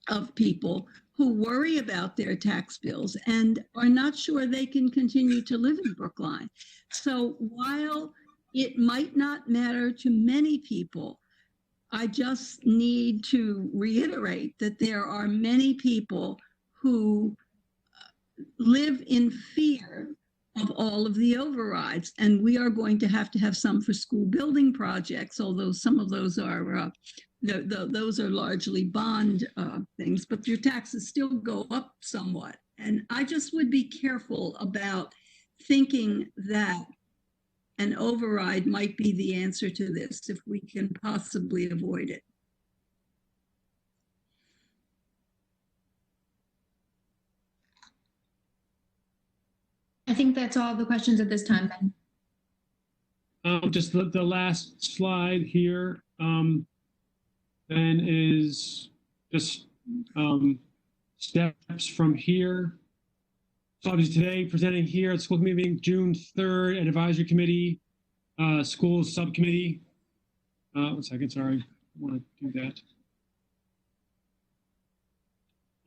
of people who worry about their tax bills and are not sure they can continue to live in Brookline. So while it might not matter to many people, I just need to reiterate that there are many people who live in fear of all of the overrides, and we are going to have some for school building projects, although some of those are largely bond things, but your taxes still go up somewhat. And I just would be careful about thinking that an override might be the answer to this if we can possibly avoid it. I think that's all the questions at this time, Ben. Just the last slide here, then is just steps from here. So obviously today, presenting here at school committee meeting, June 3rd at advisory committee, schools subcommittee. 1 second, sorry, I want to do that.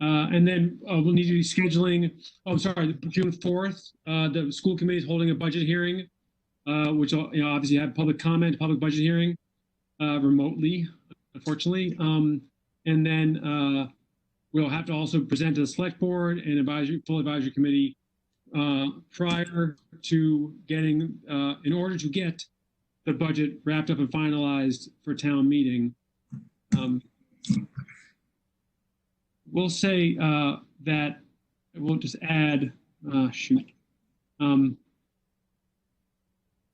And then we'll need to be scheduling, oh, sorry, June 4th, the school committee is holding a budget hearing, which will obviously have public comment, public budget hearing remotely, unfortunately. And then we'll have to also present to the select board and full advisory committee prior to getting, in order to get the budget wrapped up and finalized for town meeting. We'll say that we'll just add,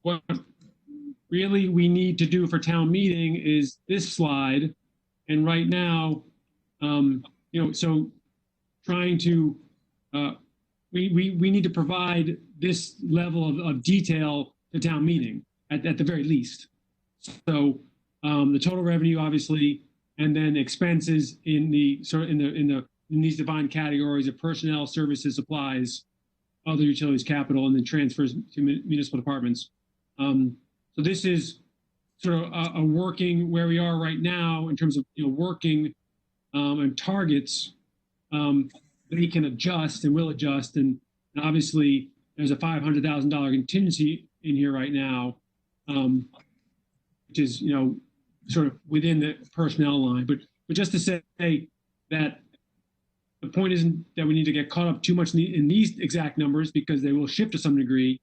what really we need to do for town meeting is this slide. And right now, so trying to, we need to provide this level of detail to town meeting at the very least. So the total revenue, obviously, and then expenses in these defined categories of personnel, services, supplies, other utilities, capital, and then transfers to municipal departments. So this is sort of a working where we are right now in terms of working and targets. They can adjust and will adjust, and obviously there's a $500,000 contingency in here right now, which is sort of within the personnel line. But just to say that the point isn't that we need to get caught up too much in these exact numbers, because they will shift to some degree,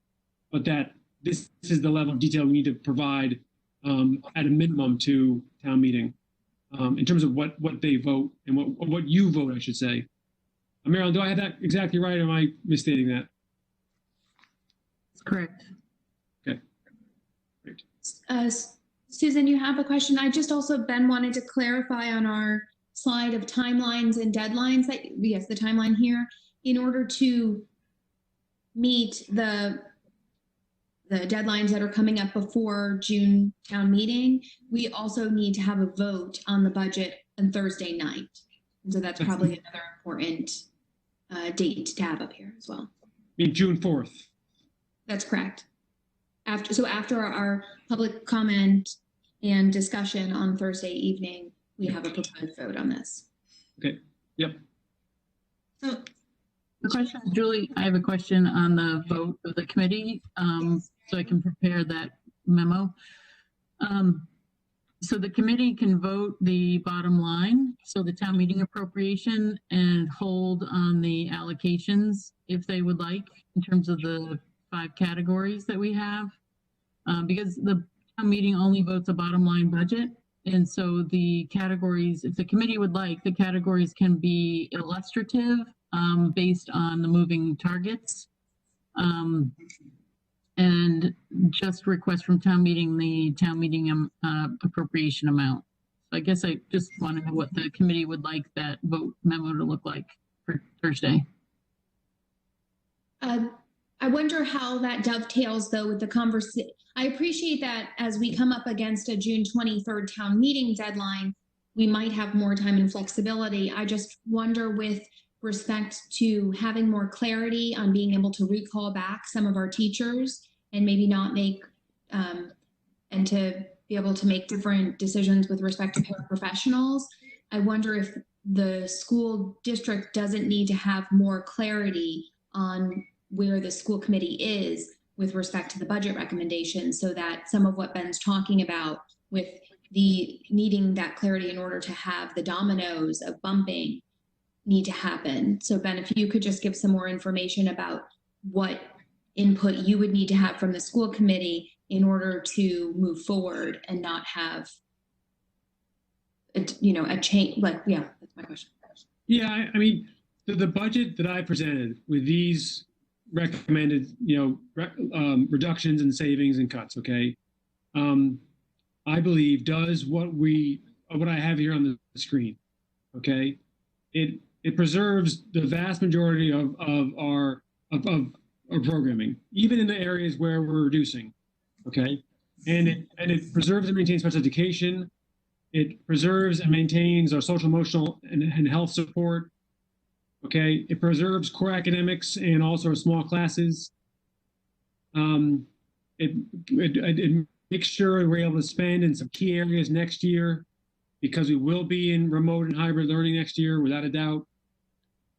but that this is the level of detail we need to provide at a minimum to town meeting in terms of what they vote and what you vote, I should say. Marilyn, do I have that exactly right, or am I misstating that? That's correct. Okay, great. Susan, you have a question. I just also, Ben, wanted to clarify on our slide of timelines and deadlines that, yes, the timeline here, in order to meet the deadlines that are coming up before June town meeting, we also need to have a vote on the budget on Thursday night. And so that's probably another important date to have up here as well. I mean, June 4th. That's correct. After our public comment and discussion on Thursday evening, we have a proposed vote on this. Okay. Yep. So the question, Julie, I have a question on the vote of the committee, so I can prepare that memo. So the committee can vote the bottom line, so the town meeting appropriation, and hold on the allocations if they would like, in terms of the 5 categories that we have, because the town meeting only votes a bottom line budget. And so the categories, if the committee would like, the categories can be illustrative based on the moving targets, and just request from town meeting the town meeting appropriation amount. So I guess I just want to know what the committee would like that vote memo to look like for Thursday. I wonder how that dovetails, though, with the conversation. I appreciate that as we come up against a June 23rd town meeting deadline, we might have more time and flexibility. I just wonder, with respect to having more clarity on being able to recall back some of our teachers and maybe not make, and to be able to make different decisions with respect to paraprofessionals, I wonder if the school district doesn't need to have more clarity on where the school committee is with respect to the budget recommendations, so that some of what Ben's talking about with the needing that clarity in order to have the dominoes of bumping need to happen. So Ben, if you could just give some more information about what input you would need to have from the school committee in order to move forward and not have a change, yeah, that's my question. Yeah, I mean, the budget that I presented with these recommended, reductions and savings and cuts, okay, I believe does what I have here on the screen, okay? It preserves the vast majority of our programming, even in the areas where we're reducing, okay? And it preserves and maintains special education. It preserves and maintains our social, emotional, and health support. Okay, it preserves core academics and also our small classes. it makes sure we're able to spend in some key areas next year, because we will be in remote and hybrid learning next year, without a doubt.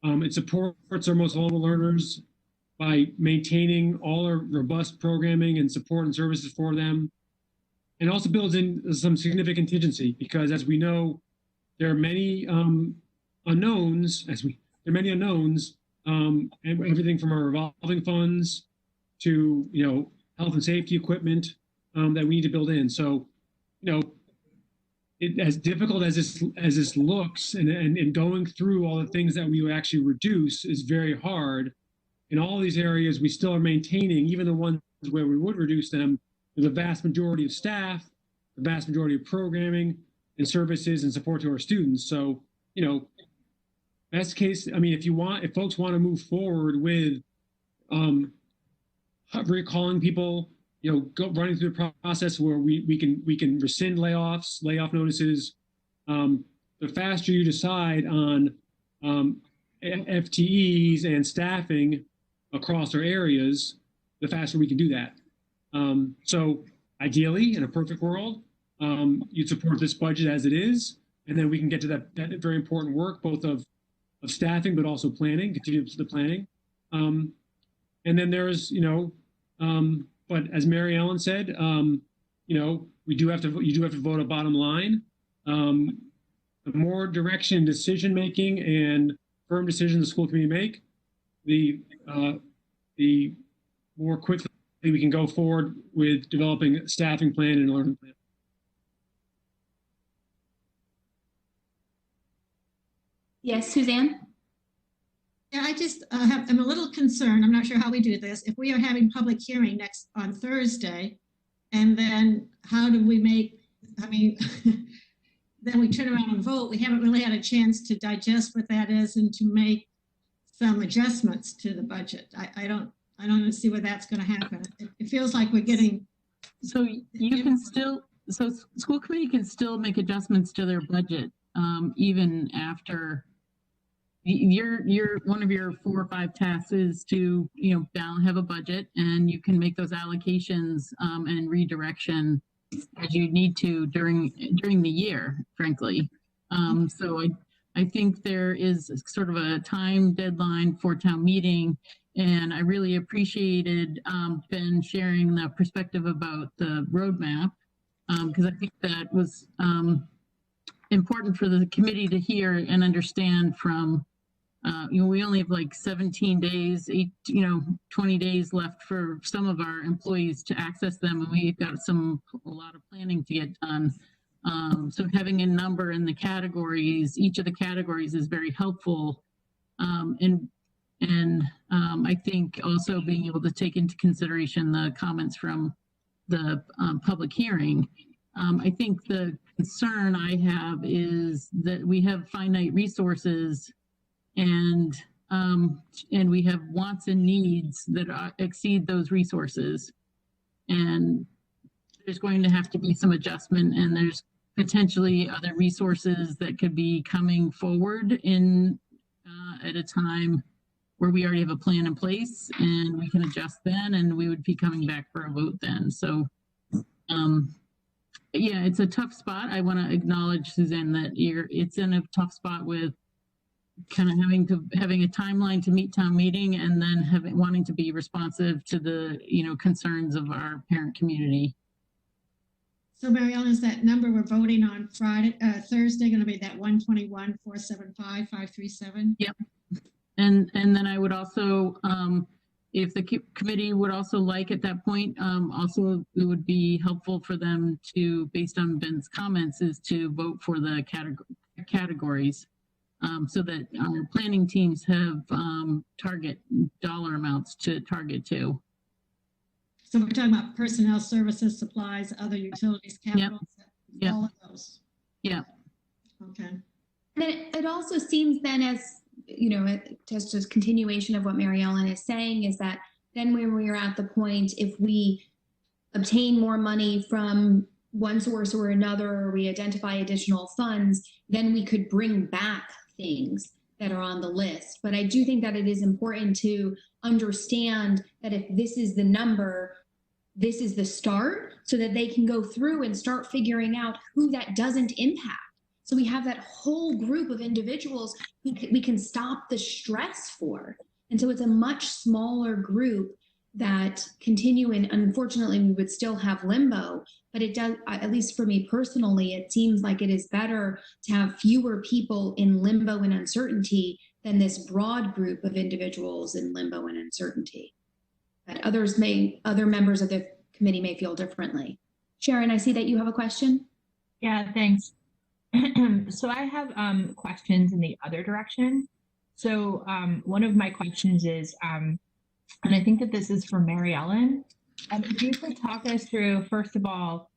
It supports our most vulnerable learners by maintaining all our robust programming and support and services for them. And also builds in some significant contingency, because as we know, there are many unknowns, and everything from our revolving funds to, health and safety equipment that we need to build in. So, as difficult as this looks, and going through all the things that we would actually reduce is very hard. In all these areas, we still are maintaining, even the ones where we would reduce them, the vast majority of staff, the vast majority of programming and services and support to our students. So, best case, if folks want to move forward with recalling people, running through the process where we can rescind layoff notices. The faster you decide on FTEs and staffing across our areas, the faster we can do that. So ideally, in a perfect world, you'd support this budget as it is, and then we can get to that very important work, both of staffing, but also planning, continue the planning. And then there's, but as Mary Ellen said, you do have to vote a bottom line. The more direction, decision making, and firm decisions the school committee make, the more quickly we can go forward with developing a staffing plan and a learning plan. Yes, Suzanne? Yeah, I just I'm a little concerned. I'm not sure how we do this. If we are having public hearing on Thursday, and then how do we make, then we turn around and vote. We haven't really had a chance to digest what that is and to make some adjustments to the budget. I don't see where that's going to happen. It feels like we're getting. So you can still, school committee can still make adjustments to their budget, even after one of your 4 or 5 tasks is to, have a budget, and you can make those allocations and redirection as you need to during the year, frankly. So I think there is sort of a time deadline for town meeting, and I really appreciated Ben sharing the perspective about the roadmap, because I think that was important for the committee to hear and understand from, we only have like 17 days, 20 days left for some of our employees to access them, and we've got a lot of planning to get done. So having a number in the categories, each of the categories is very helpful. And I think also being able to take into consideration the comments from the public hearing. I think the concern I have is that we have finite resources, and we have wants and needs that exceed those resources. And there's going to have to be some adjustment, and there's potentially other resources that could be coming forward at a time where we already have a plan in place, and we can adjust then, and we would be coming back for a vote then. So yeah, it's a tough spot. I want to acknowledge, Suzanne, that it's in a tough spot with kind of having a timeline to meet town meeting, and then wanting to be responsive to the concerns of our parent community. So Mary Ellen, is that number we're voting on Thursday going to be that 121,475,537? Yep. And then I would also, if the committee would also like at that point, also it would be helpful for them to, based on Ben's comments, is to vote for the categories, so that our planning teams have target dollar amounts to target to. So we're talking about personnel, services, supplies, other utilities, capital, yep. All of those. Yeah. Okay. And it also seems then, as just a continuation of what Mary Ellen is saying, is that then when we are at the point, if we obtain more money from one source or another, or we identify additional funds, then we could bring back things that are on the list. But I do think that it is important to understand that if this is the number, this is the start so that they can go through and start figuring out who that doesn't impact. So we have that whole group of individuals who we can stop the stress for. And so it's a much smaller group that continue, and unfortunately we would still have limbo, but it does, at least for me personally, it seems like it is better to have fewer people in limbo and uncertainty than this broad group of individuals in limbo and uncertainty. But other members of the committee may feel differently. Sharon, I see that you have a question. Yeah, thanks. So I have questions in the other direction. So one of my questions is, and I think that this is for Mary Ellen, if you could talk us through, first of all,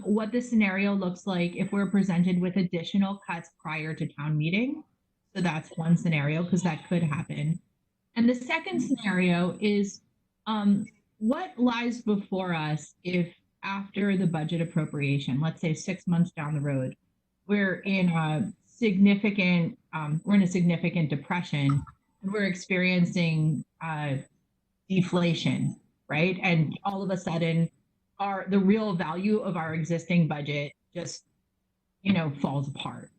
what the scenario looks like if we're presented with additional cuts prior to town meeting. So that's one scenario, because that could happen. And the second scenario is, what lies before us if after the budget appropriation, let's say 6 months down the road, we're in a significant depression, and we're experiencing deflation, right? And all of a sudden, the real value of our existing budget just, falls apart.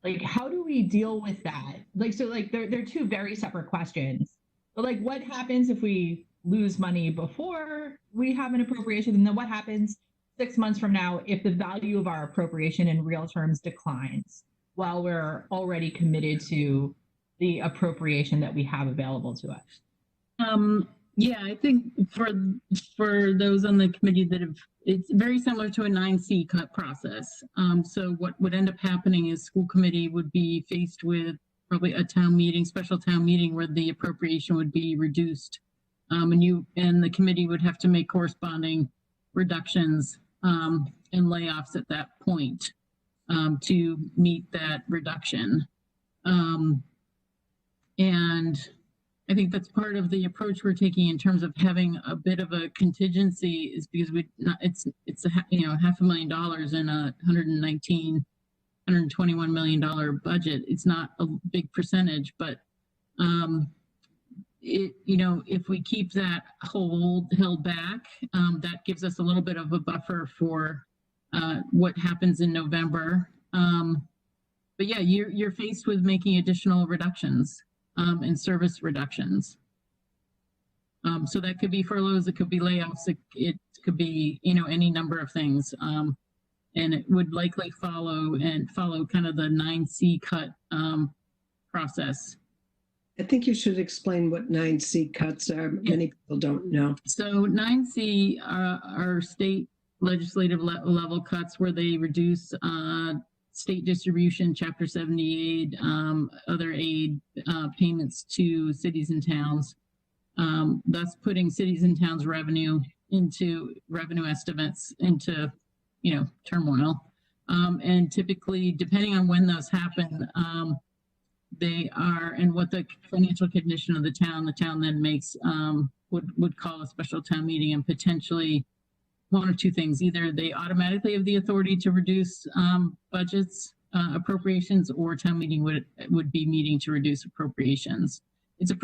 Like, how do we deal with that? Like, so like they're two very separate questions. But like, what happens if we lose money before we have an appropriation? And then what happens 6 months from now if the value of our appropriation in real terms declines while we're already committed to the appropriation that we have available to us? Yeah, I think for those on the committee that it's very similar to a 9C cut process. So what would end up happening is school committee would be faced with probably a special town meeting where the appropriation would be reduced. And the committee would have to make corresponding reductions and layoffs at that point to meet that reduction. And I think that's part of the approach we're taking in terms of having a bit of a contingency, is because it's $500,000 in a $121 million budget. It's not a big percentage, but if we keep that held back, that gives us a little bit of a buffer for what happens in November. But yeah, you're faced with making additional reductions and service reductions. So that could be furloughs, it could be layoffs, it could be any number of things, and it would likely follow kind of the 9C cut process. I think you should explain what 9C cuts are. Many people don't know. So 9C are state legislative level cuts where they reduce state distribution, Chapter 78, other aid payments to cities and towns, thus putting cities and towns' revenue estimates into turmoil. And typically, depending on when those happen, they are, and what the financial condition of the town then makes, would call a special town meeting, and potentially one of two things: either they automatically have the authority to reduce budgets, appropriations, or town meeting would be meeting to reduce appropriations. It's a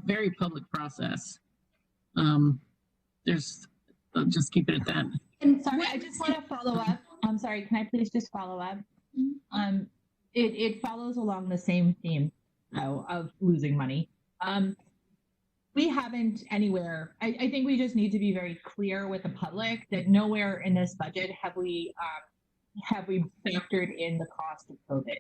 very public process. I'll just keep it at that. And sorry, I just want to follow up. I'm sorry, can I please just follow up? It follows along the same theme of losing money. We haven't anywhere, I think we just need to be very clear with the public that nowhere in this budget have we factored in the cost of COVID,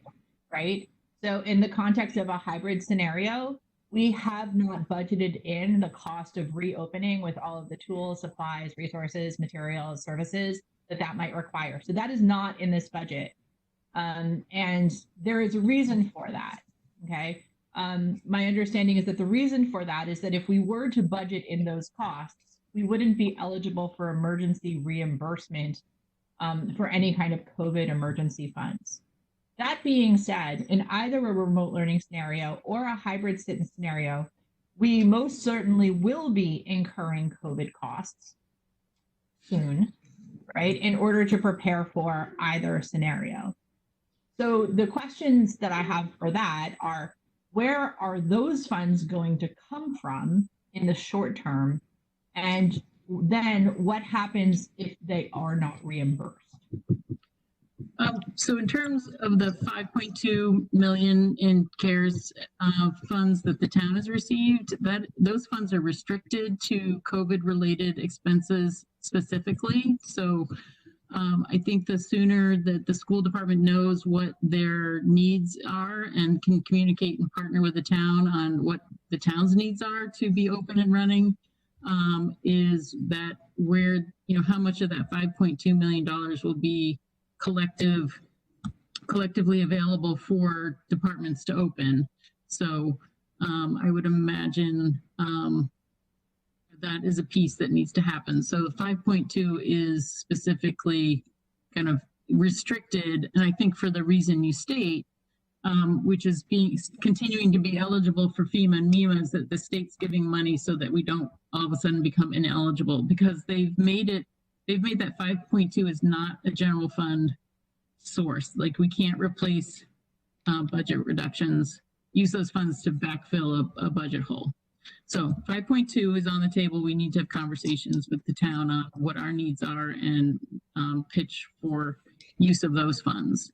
right? So in the context of a hybrid scenario, we have not budgeted in the cost of reopening with all of the tools, supplies, resources, materials, services that might require. So that is not in this budget. And there is a reason for that, okay? My understanding is that the reason for that is that if we were to budget in those costs, we wouldn't be eligible for emergency reimbursement for any kind of COVID emergency funds. That being said, in either a remote learning scenario or a hybrid scenario, we most certainly will be incurring COVID costs soon, right, in order to prepare for either scenario. So the questions that I have for that are, where are those funds going to come from in the short term? And then what happens if they are not reimbursed? So in terms of the 5.2 million in CARES funds that the town has received, that those funds are restricted to COVID-related expenses specifically. So I think the sooner that the school department knows what their needs are and can communicate and partner with the town on what the town's needs are to be open and running, is that where, you know, how much of that $5.2 million will be collectively available for departments to open. So I would imagine that is a piece that needs to happen. So 5.2 is specifically kind of restricted, and I think for the reason you state, which is continuing to be eligible for FEMA and MEMA, is that the state's giving money so that we don't all of a sudden become ineligible, because they've made that 5.2 is not a general fund source. Like, we can't replace budget reductions, use those funds to backfill a budget hole. So 5.2 is on the table. We need to have conversations with the town on what our needs are and pitch for use of those funds.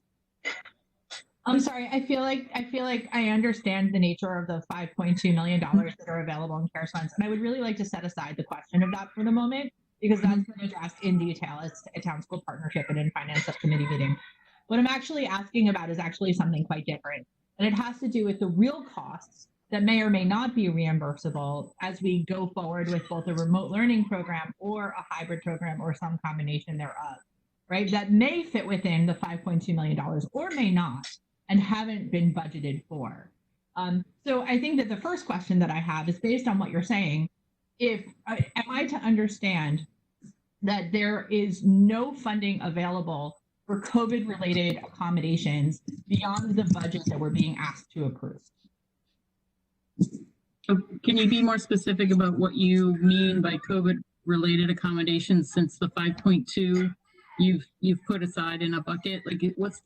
I'm sorry. I feel like I understand the nature of the $5.2 million that are available in CARES funds, and I would really like to set aside the question of that for the moment, because that's been addressed in detail as a town school partnership and in finance subcommittee meeting. What I'm actually asking about is actually something quite different, and it has to do with the real costs that may or may not be reimbursable as we go forward with both a remote learning program or a hybrid program or some combination thereof, right? That may fit within the $5.2 million or may not, and haven't been budgeted for. So I think that the first question that I have is, based on what you're saying, am I to understand that there is no funding available for COVID-related accommodations beyond the budget that we're being asked to approve? Can you be more specific about what you mean by COVID-related accommodations, since the 5.2 you've put aside in a bucket? Like, what's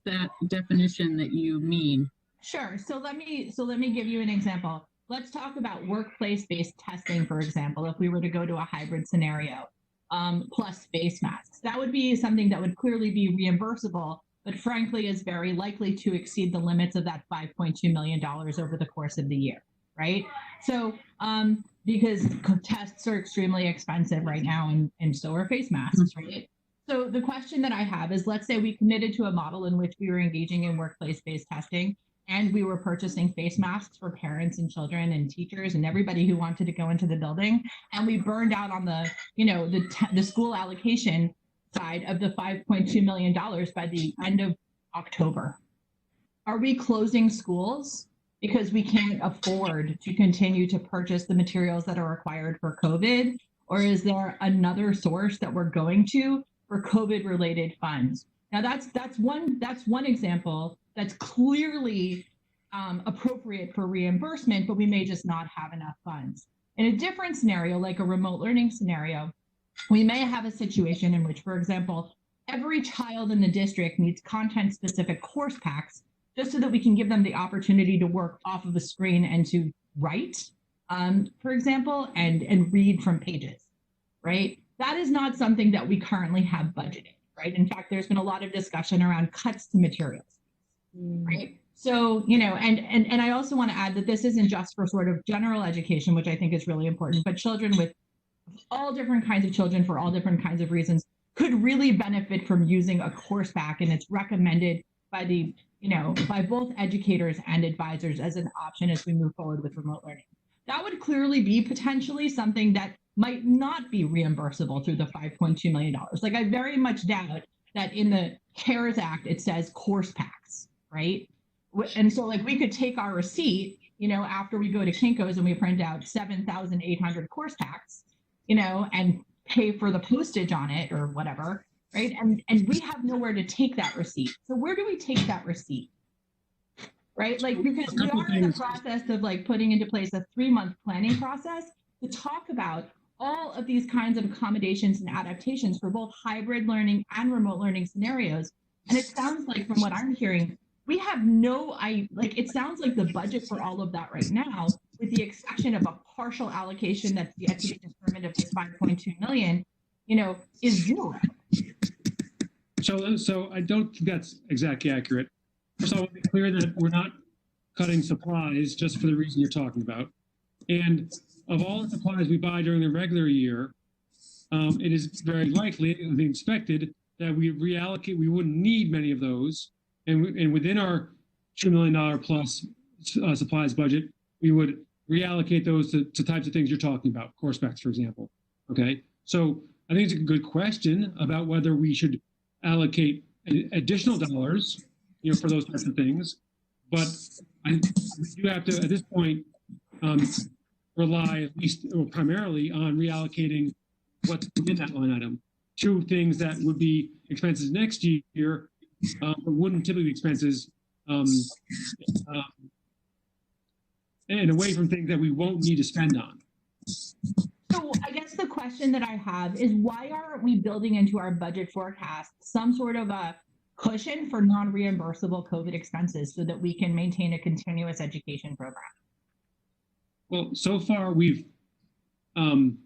that definition that you mean? Sure. So let me give you an example. Let's talk about workplace-based testing, for example. If we were to go to a hybrid scenario, plus face masks, that would be something that would clearly be reimbursable, but frankly is very likely to exceed the limits of that $5.2 million over the course of the year, right? So because tests are extremely expensive right now, and so are face masks, right? So the question that I have is, let's say we committed to a model in which we were engaging in workplace-based testing, and we were purchasing face masks for parents and children and teachers and everybody who wanted to go into the building, and we burned out on the, the school allocation side of the $5.2 million by the end of October. Are we closing schools because we can't afford to continue to purchase the materials that are required for COVID? Or is there another source that we're going to for COVID-related funds? Now that's one example that's clearly appropriate for reimbursement, but we may just not have enough funds. In a different scenario, like a remote learning scenario, we may have a situation in which, for example, every child in the district needs content-specific course packs, just so that we can give them the opportunity to work off of a screen and to write, for example, and read from pages, right? That is not something that we currently have budgeted, right? In fact, there's been a lot of discussion around cuts to materials, right? So, and I also want to add that this isn't just for sort of general education, which I think is really important, but children with all different kinds of children for all different kinds of reasons could really benefit from using a course pack, and it's recommended by the, by both educators and advisors as an option as we move forward with remote learning. That would clearly be potentially something that might not be reimbursable through the $5.2 million. Like, I very much doubt that in the CARES Act it says course packs, right? And so, like, we could take our receipt, after we go to Kinko's and we print out 7,800 course packs, and pay for the postage on it or whatever, right? And we have nowhere to take that receipt. So where do we take that receipt? Right? Like, because we are in the process of like putting into place a 3-month planning process to talk about all of these kinds of accommodations and adaptations for both hybrid learning and remote learning scenarios. And it sounds like, from what I'm hearing, we have it sounds like the budget for all of that right now with the exception of a partial allocation that's yet to be determined of this 5.2 million, is zero. So I don't think that's exactly accurate. First of all, I want to be clear that we're not cutting supplies just for the reason you're talking about. And of all the supplies we buy during the regular year, it is very likely and expected that we reallocate. We wouldn't need many of those, and within our $2 million plus supplies budget, we would reallocate those to types of things you're talking about, core specs, for example. Okay, so I think it's a good question about whether we should allocate additional dollars, for those types of things. But we do have to, at this point, rely at least or primarily on reallocating what's in that line item to things that would be expenses next year, but wouldn't typically be expenses, and away from things that we won't need to spend on. So I guess the question that I have is, why aren't we building into our budget forecast some sort of a cushion for non-reimbursable COVID expenses so that we can maintain a continuous education program? Well, so far we've, in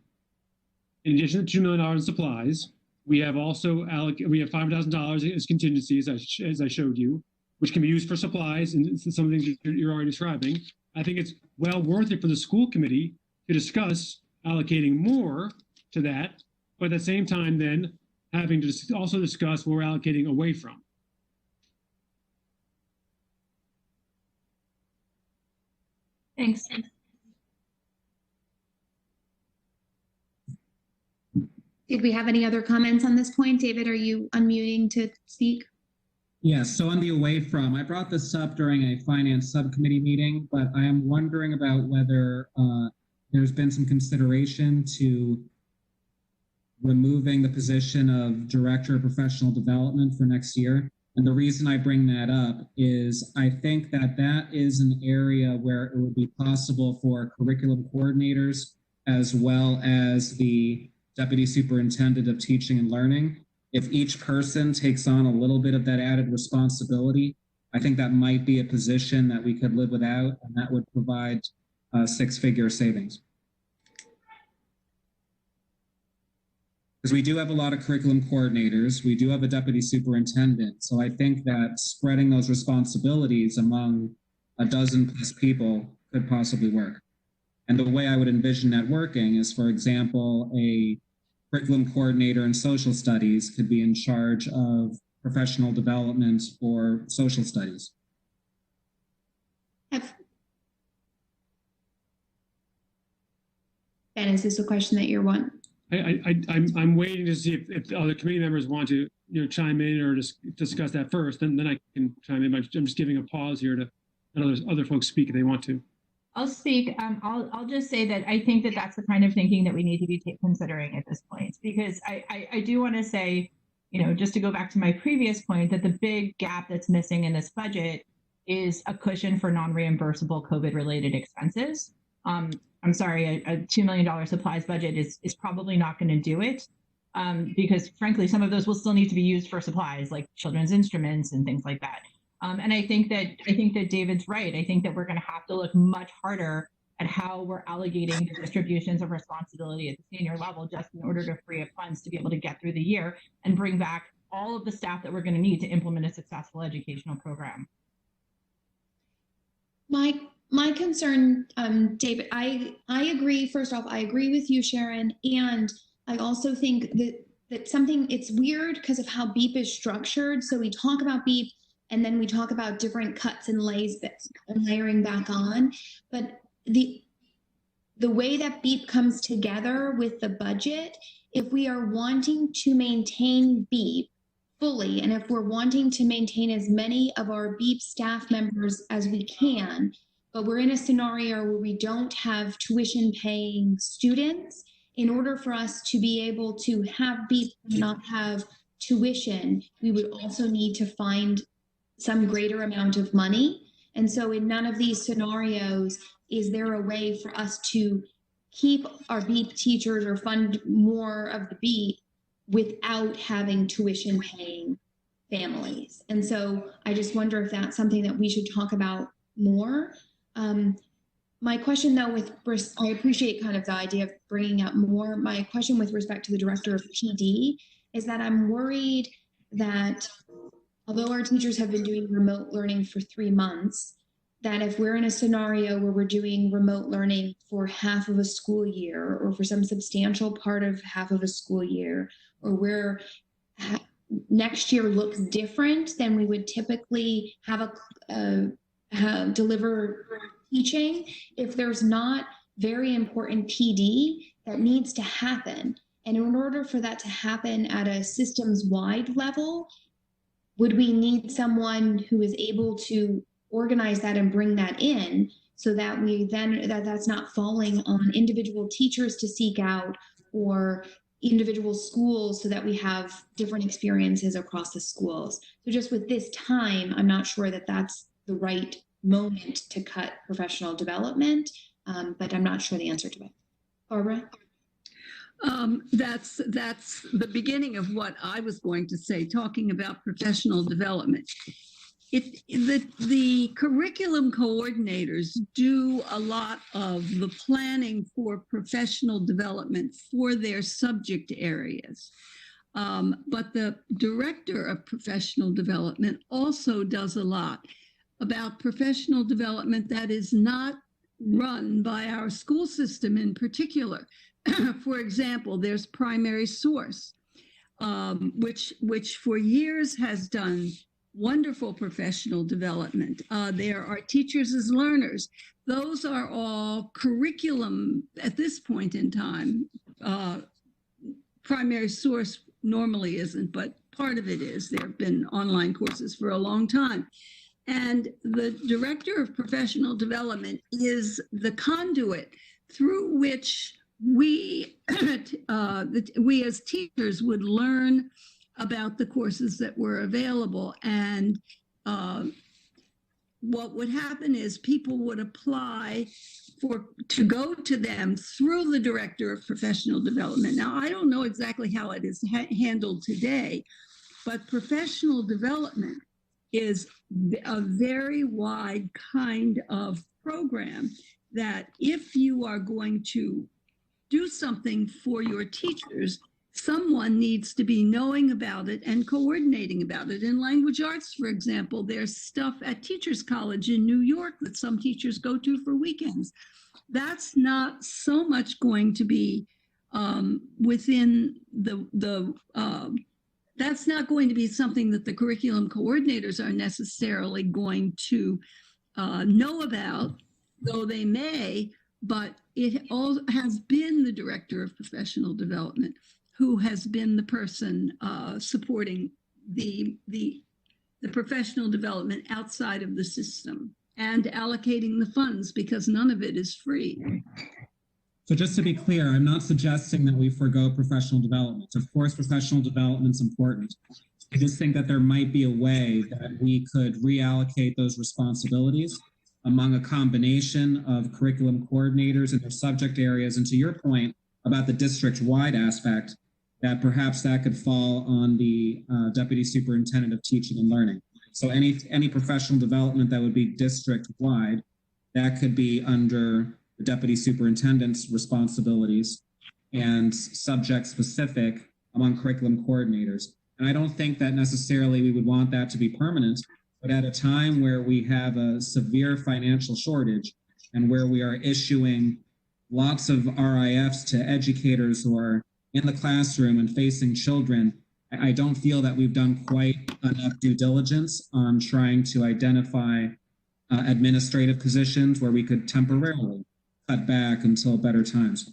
addition to $2 million in supplies, we have also we have $5,000 as contingency, as I showed you, which can be used for supplies and some of the things you're already describing. I think it's well worth it for the school committee to discuss allocating more to that, but at the same time then having to also discuss what we're allocating away from. Thanks. Did we have any other comments on this point? David, are you unmuting to speak? Yes, so on the away from, I brought this up during a finance subcommittee meeting, but I am wondering about whether there's been some consideration to removing the position of Director of Professional Development for next year. And the reason I bring that up is I think that that is an area where it would be possible for curriculum coordinators as well as the Deputy Superintendent of Teaching and Learning. If each person takes on a little bit of that added responsibility, I think that might be a position that we could live without, and that would provide six-figure savings. Because we do have a lot of curriculum coordinators, we do have a deputy superintendent, so I think that spreading those responsibilities among a dozen plus people could possibly work. And the way I would envision that working is, for example, a curriculum coordinator in social studies could be in charge of professional development or social studies. Ben, is this a question that you're wanting? I'm waiting to see if the other committee members want to chime in or just discuss that first, and then I can chime in. I'm just giving a pause here to let other folks speak if they want to. I'll speak. I'll just say that I think that that's the kind of thinking that we need to be considering at this point, because I do want to say, just to go back to my previous point, that the big gap that's missing in this budget is a cushion for non-reimbursable COVID-related expenses. I'm sorry, a $2 million supplies budget is probably not going to do it, because frankly, some of those will still need to be used for supplies like children's instruments and things like that. And I think that David's right. I think that we're going to have to look much harder at how we're allocating the distributions of responsibility at the senior level, just in order to free up funds to be able to get through the year and bring back all of the staff that we're going to need to implement a successful educational program. My concern, David, I agree. First off, I agree with you, Sharon. And I also think that it's weird because of how BEEP is structured. So we talk about BEEP and then we talk about different cuts and layering back on. But the way that BEEP comes together with the budget, if we are wanting to maintain BEEP fully, and if we're wanting to maintain as many of our BEEP staff members as we can, but we're in a scenario where we don't have tuition paying students, in order for us to be able to have BEEP and not have tuition, we would also need to find some greater amount of money. And so in none of these scenarios, is there a way for us to keep our BEEP teachers or fund more of the BEEP without having tuition paying families? And so I just wonder if that's something that we should talk about more. My question though, I appreciate kind of the idea of bringing up more. My question with respect to the director of PD is that I'm worried that although our teachers have been doing remote learning for 3 months, that if we're in a scenario where we're doing remote learning for half of a school year or for some substantial part of half of a school year, or where next year looks different than we would typically have deliver teaching, if there's not very important PD that needs to happen. And in order for that to happen at a systems-wide level, would we need someone who is able to organize that and bring that in so that we then, that's not falling on individual teachers to seek out or individual schools so that we have different experiences across the schools. So just with this time, I'm not sure that that's the right moment to cut professional development, but I'm not sure the answer to it. Barbara? That's the beginning of what I was going to say, talking about professional development. The curriculum coordinators do a lot of the planning for professional development for their subject areas. But the director of professional development also does a lot about professional development that is not run by our school system in particular. For example, there's Primary Source, which for years has done wonderful professional development. There are Teachers as Learners. Those are all curriculum at this point in time. Primary Source normally isn't, but part of it is. There have been online courses for a long time. And the director of professional development is the conduit through which we as teachers would learn about the courses that were available. And what would happen is people would apply to go to them through the director of professional development. Now, I don't know exactly how it is handled today, but professional development is a very wide kind of program that if you are going to do something for your teachers, someone needs to be knowing about it and coordinating about it. In language arts, for example, there's stuff at Teachers College in New York that some teachers go to for weekends. That's not so much going to be within that's not going to be something that the curriculum coordinators are necessarily going to know about, though they may, but it all has been the director of professional development who has been the person supporting the professional development outside of the system and allocating the funds, because none of it is free. So just to be clear, I'm not suggesting that we forego professional development. Of course, professional development is important. I just think that there might be a way that we could reallocate those responsibilities among a combination of curriculum coordinators and their subject areas. And to your point about the district-wide aspect, that perhaps that could fall on the Deputy Superintendent of Teaching and Learning. So any professional development that would be district-wide, that could be under the Deputy Superintendent's responsibilities and subject-specific among curriculum coordinators. And I don't think that necessarily we would want that to be permanent, but at a time where we have a severe financial shortage and where we are issuing lots of RIFs to educators who are in the classroom and facing children, I don't feel that we've done quite enough due diligence on trying to identify administrative positions where we could temporarily cut back until better times.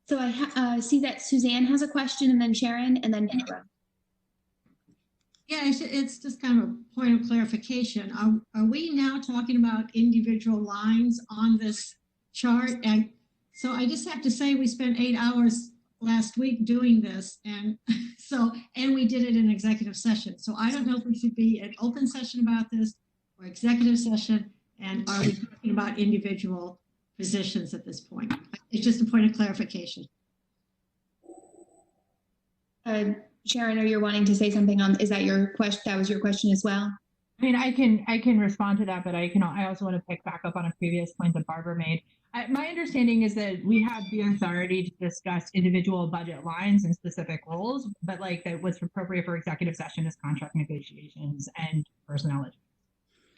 So I see that Suzanne has a question, and then Sharon, and then Deborah. Yeah, it's just kind of a point of clarification. Are we now talking about individual lines on this chart? And so I just have to say we spent 8 hours last week doing this, and we did it in executive session. So I don't know if we should be an open session about this or executive session, and are we talking about individual positions at this point? It's just a point of clarification. Sharon, are you wanting to say something on, is that your question? That was your question as well? I mean, I can respond to that, but I also want to pick back up on a previous point that Barbara made. My understanding is that we have the authority to discuss individual budget lines and specific roles, but like that what's appropriate for executive session is contract negotiations and personnel.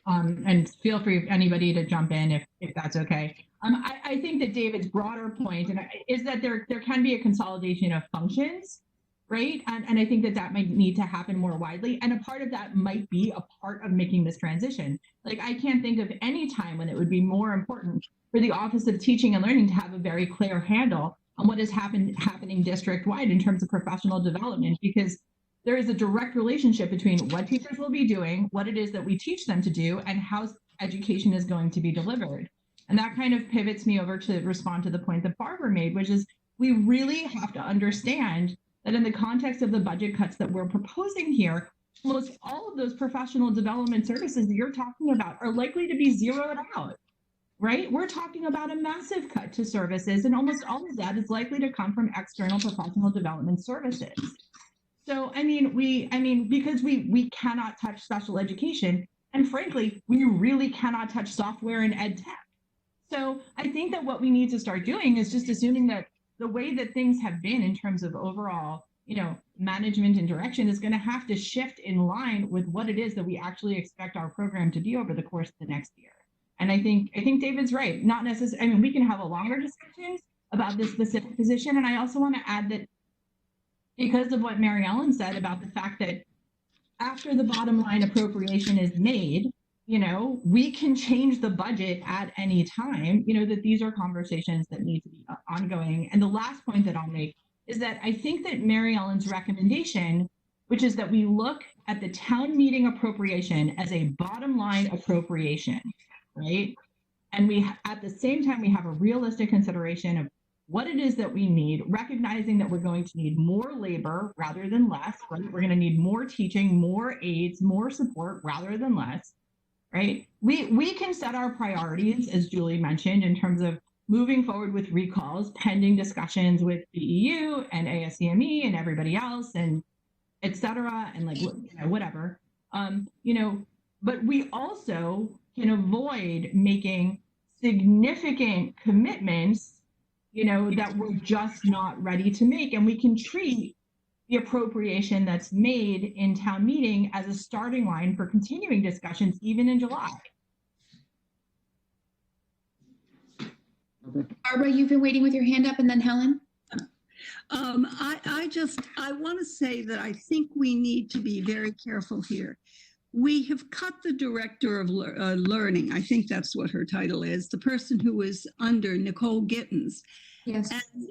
And feel free anybody to jump in if that's okay. I think that David's broader point is that there can be a consolidation of functions, right? And I think that might need to happen more widely. And a part of that might be a part of making this transition. Like I can't think of any time when it would be more important for the Office of Teaching and Learning to have a very clear handle on what is happening district-wide in terms of professional development, because there is a direct relationship between what teachers will be doing, what it is that we teach them to do, and how education is going to be delivered. And that kind of pivots me over to respond to the point that Barbara made, which is we really have to understand that in the context of the budget cuts that we're proposing here, almost all of those professional development services that you're talking about are likely to be zeroed out, right? We're talking about a massive cut to services, and almost all of that is likely to come from external professional development services. So, because we cannot touch special education, and frankly, we really cannot touch software and ed tech. So I think that what we need to start doing is just assuming that the way that things have been in terms of overall, management and direction is going to have to shift in line with what it is that we actually expect our program to be over the course of the next year. And I think David's right. Not necessarily, we can have a longer discussion about this specific position. And I also want to add that because of what Mary Ellen said about the fact that after the bottom line appropriation is made, we can change the budget at any time, that these are conversations that need to be ongoing. And the last point that I'll make is that I think that Mary Ellen's recommendation, which is that we look at the town meeting appropriation as a bottom line appropriation, right? And at the same time, we have a realistic consideration of what it is that we need, recognizing that we're going to need more labor rather than less, right? We're going to need more teaching, more aides, more support rather than less, right? We can set our priorities, as Julie mentioned, in terms of moving forward with recalls, pending discussions with the EU and ASCME and everybody else, and et cetera, and whatever. But we also can avoid making significant commitments that we're just not ready to make. And we can treat the appropriation that's made in town meeting as a starting line for continuing discussions, even in July. Barbara, you've been waiting with your hand up, and then Helen. I want to say that I think we need to be very careful here. We have cut the director of learning. I think that's what her title is, the person who is under Nicole Gittens. Yes. And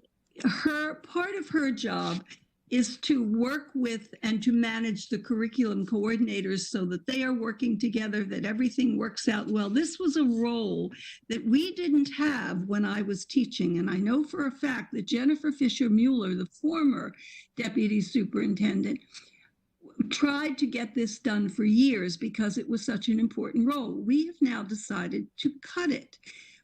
part of her job is to work with and to manage the curriculum coordinators so that they are working together, that everything works out well. This was a role that we didn't have when I was teaching. And I know for a fact that Jennifer Fisher-Mueller, the former deputy superintendent, tried to get this done for years because it was such an important role. We have now decided to cut it,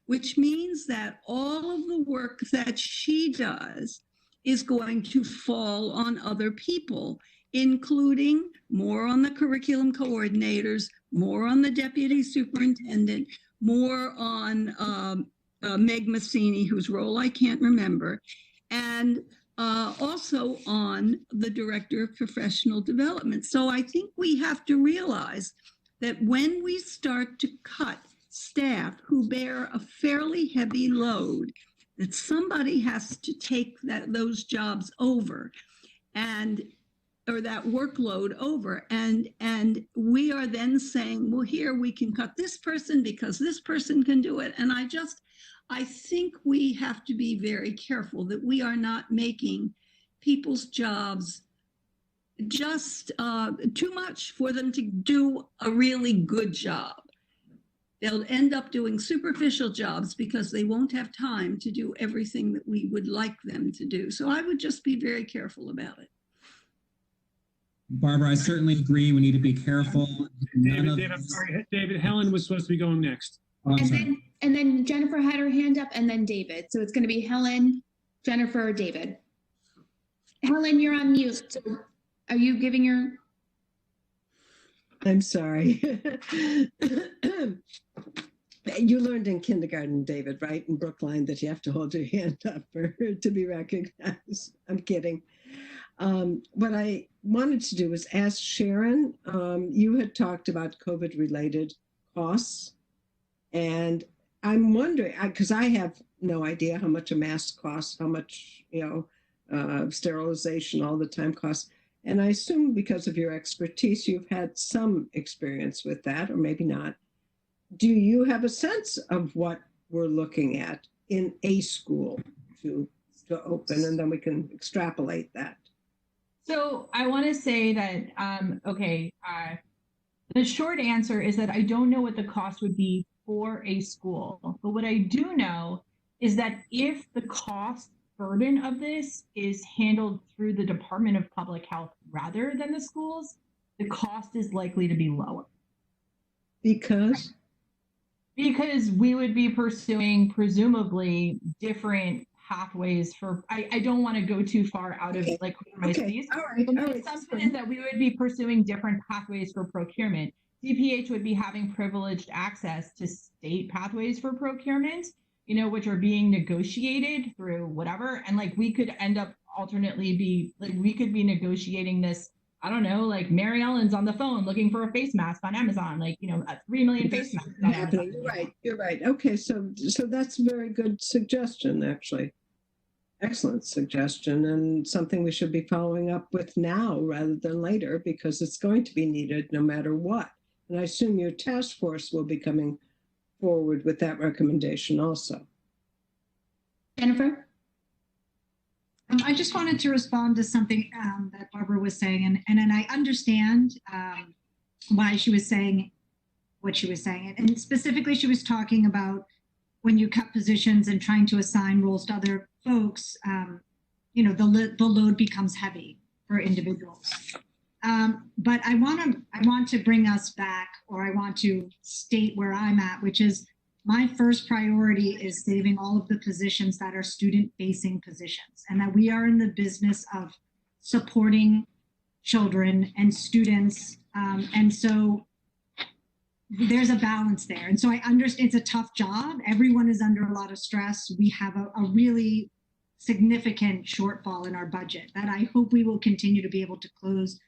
which means that all of the work that she does is going to fall on other people, including more on the curriculum coordinators, more on the deputy superintendent, more on Meg Massini, whose role I can't remember, and also on the director of professional development. So I think we have to realize that when we start to cut staff who bear a fairly heavy load, that somebody has to take those jobs over or that workload over. And we are then saying, well, here we can cut this person because this person can do it. And I think we have to be very careful that we are not making people's jobs just too much for them to do a really good job. They'll end up doing superficial jobs because they won't have time to do everything that we would like them to do. So I would just be very careful about it. Barbara, I certainly agree. We need to be careful. David, I'm sorry. David, Helen was supposed to be going next. Oh, And then Jennifer had her hand up, and then David. So it's going to be Helen, Jennifer, David. Helen, you're on mute. So are you giving your... I'm sorry. You learned in kindergarten, David, right, in Brookline, that you have to hold your hand up to be recognized. I'm kidding. What I wanted to do was ask Sharon. You had talked about COVID-related costs, and I'm wondering, because I have no idea how much a mask costs, how much, sterilization all the time costs. And I assume because of your expertise, you've had some experience with that, or maybe not. Do you have a sense of what we're looking at in a school to open, and then we can extrapolate that? So I want to say that, the short answer is that I don't know what the cost would be for a school. But what I do know is that if the cost burden of this is handled through the Department of Public Health rather than the schools, the cost is likely to be lower. Because we would be pursuing presumably different pathways for, I don't want to go too far out of like my space. All right. But the assumption is that we would be pursuing different pathways for procurement. DPH would be having privileged access to state pathways for procurement, which are being negotiated through whatever. And like we could end up alternately we could be negotiating this, I don't know, like Mary Ellen's on the phone looking for a face mask on Amazon, 3 million face masks. Happening. You're right. Okay, so that's a very good suggestion, actually. Excellent suggestion, and something we should be following up with now rather than later, because it's going to be needed no matter what. And I assume your task force will be coming forward with that recommendation also. Jennifer? I just wanted to respond to something that Barbara was saying, and I understand why she was saying what she was saying. And specifically, she was talking about when you cut positions and trying to assign roles to other folks, the load becomes heavy for individuals. But I want to bring us back, or I want to state where I'm at, which is my first priority is saving all of the positions that are student-facing positions, and that we are in the business of supporting children and students. And so there's a balance there. And so I understand it's a tough job. Everyone is under a lot of stress. We have a really significant shortfall in our budget that I hope we will continue to be able to close.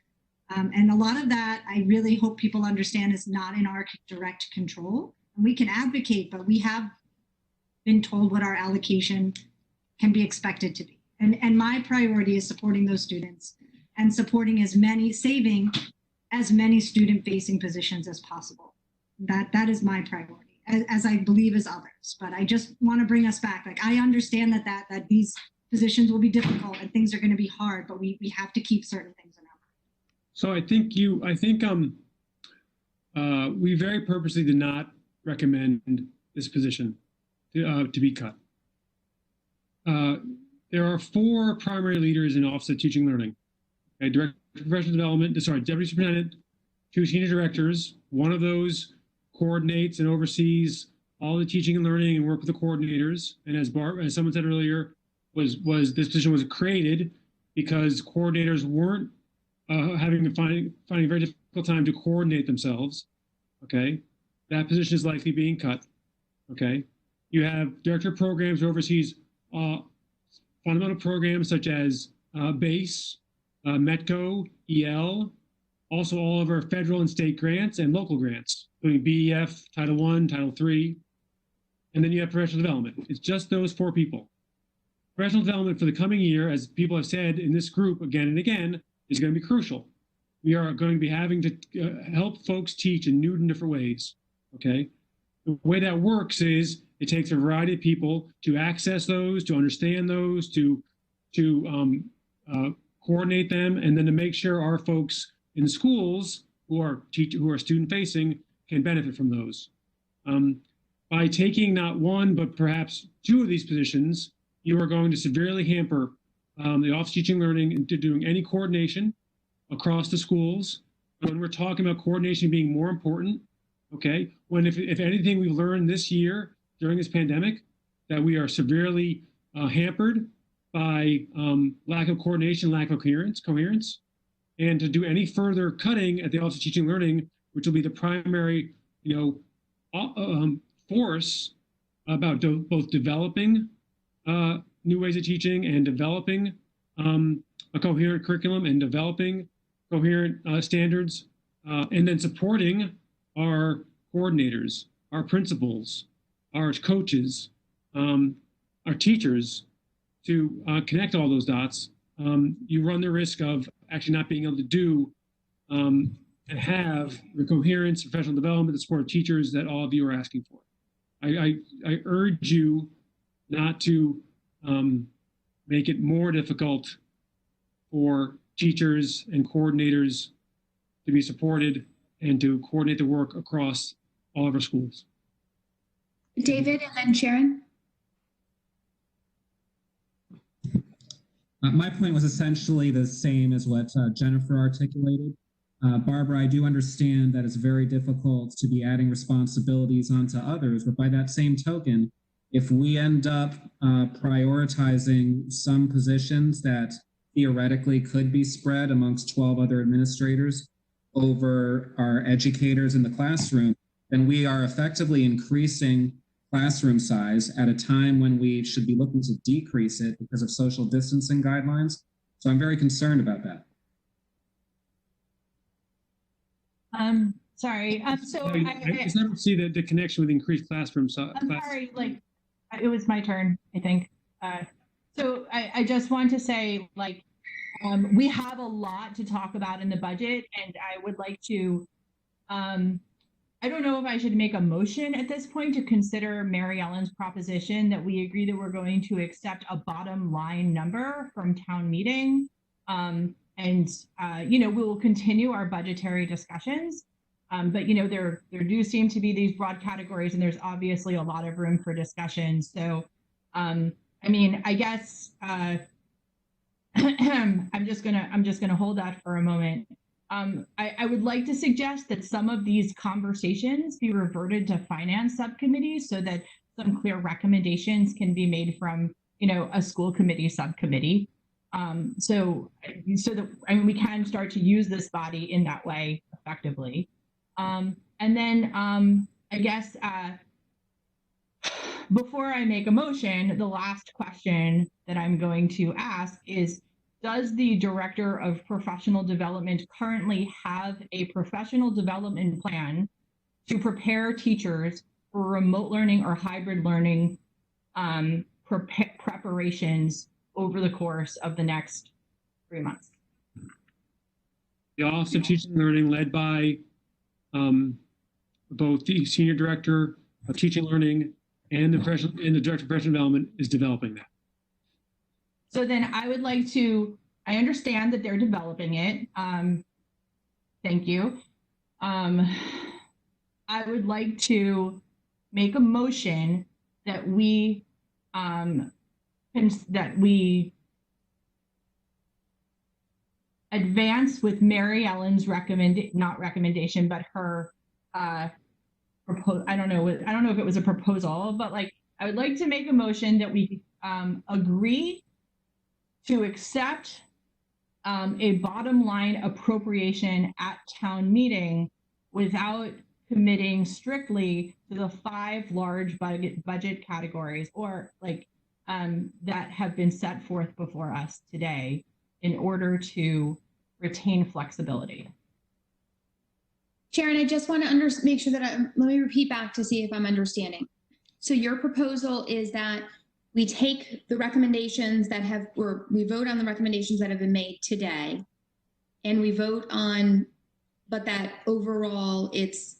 And a lot of that, I really hope people understand, is not in our direct control. And we can advocate, but we have been told what our allocation can be expected to be. And my priority is supporting those students and supporting saving as many student-facing positions as possible. That is my priority, as I believe is others. But I just want to bring us back. Like, I understand that these positions will be difficult and things are going to be hard, but we have to keep certain things in our mind. So I think we very purposely did not recommend this position to be cut. There are 4 primary leaders in Office of Teaching and Learning. Okay, Director of Professional Development, Deputy Superintendent, 2 senior directors. One of those coordinates and oversees all the teaching and learning and work with the coordinators. And as someone said earlier, was this position was created because coordinators weren't finding a very difficult time to coordinate themselves. Okay, that position is likely being cut. Okay, you have Director of Programs who oversees fundamental programs such as BASE, METCO, EL, also all of our federal and state grants and local grants, including BEF, Title I, Title III. And then you have professional development. It's just those 4 people. Professional development for the coming year, as people have said in this group again and again, is going to be crucial. We are going to be having to help folks teach in new and different ways. Okay, the way that works is it takes a variety of people to access those, to understand those, to coordinate them, and then to make sure our folks in the schools who are student facing can benefit from those. By taking not 1 but perhaps 2 of these positions, you are going to severely hamper the Office of Teaching and Learning into doing any coordination across the schools. When we're talking about coordination being more important, okay, when if anything we've learned this year during this pandemic, that we are severely hampered by lack of coordination, lack of coherence, and to do any further cutting at the Office of Teaching and Learning which will be the primary, force about both developing new ways of teaching and developing a coherent curriculum and developing coherent standards, and then supporting our coordinators, our principals, our coaches, our teachers to connect all those dots. You run the risk of actually not being able to do and have the coherence, professional development, the support of teachers that all of you are asking for. I urge you not to make it more difficult for teachers and coordinators to be supported and to coordinate the work across all of our schools. David and then Sharon. My point was essentially the same as what Jennifer articulated. Barbara, I do understand that it's very difficult to be adding responsibilities onto others, but by that same token, if we end up prioritizing some positions that theoretically could be spread amongst 12 other administrators over our educators in the classroom, then we are effectively increasing classroom size at a time when we should be looking to decrease it because of social distancing guidelines. So I'm very concerned about that. Sorry. So I just don't see the connection with increased classroom size. I'm sorry, like it was my turn, I think. So I just want to say, like, we have a lot to talk about in the budget, and I would like to, I don't know if I should make a motion at this point to consider Mary Ellen's proposition that we agree that we're going to accept a bottom line number from town meeting. We will continue our budgetary discussions. But there do seem to be these broad categories, and there's obviously a lot of room for discussion. So, I guess I'm just gonna hold that for a moment. I would like to suggest that some of these conversations be reverted to finance subcommittees so that some clear recommendations can be made from a school committee subcommittee. So that we can start to use this body in that way effectively. And then I guess before I make a motion, the last question that I'm going to ask is, does the Director of Professional Development currently have a professional development plan to prepare teachers for remote learning or hybrid learning preparations over the course of the next 3 months? The Office of Teaching and Learning, led by both the Senior Director of Teaching and Learning and the Director of Professional Development, is developing that. So then I would like to, I understand that they're developing it. Thank you. I would like to make a motion that we advance with Mary Ellen's not recommendation, but her I don't know if it was a proposal, but like I would like to make a motion that we agree to accept a bottom line appropriation at town meeting without committing strictly to the 5 large budget categories or like that have been set forth before us today in order to retain flexibility. Sharon, I just want to make sure that let me repeat back to see if I'm understanding. So your proposal is that we take the recommendations that we vote on the recommendations that have been made today, and we vote on, but that overall it's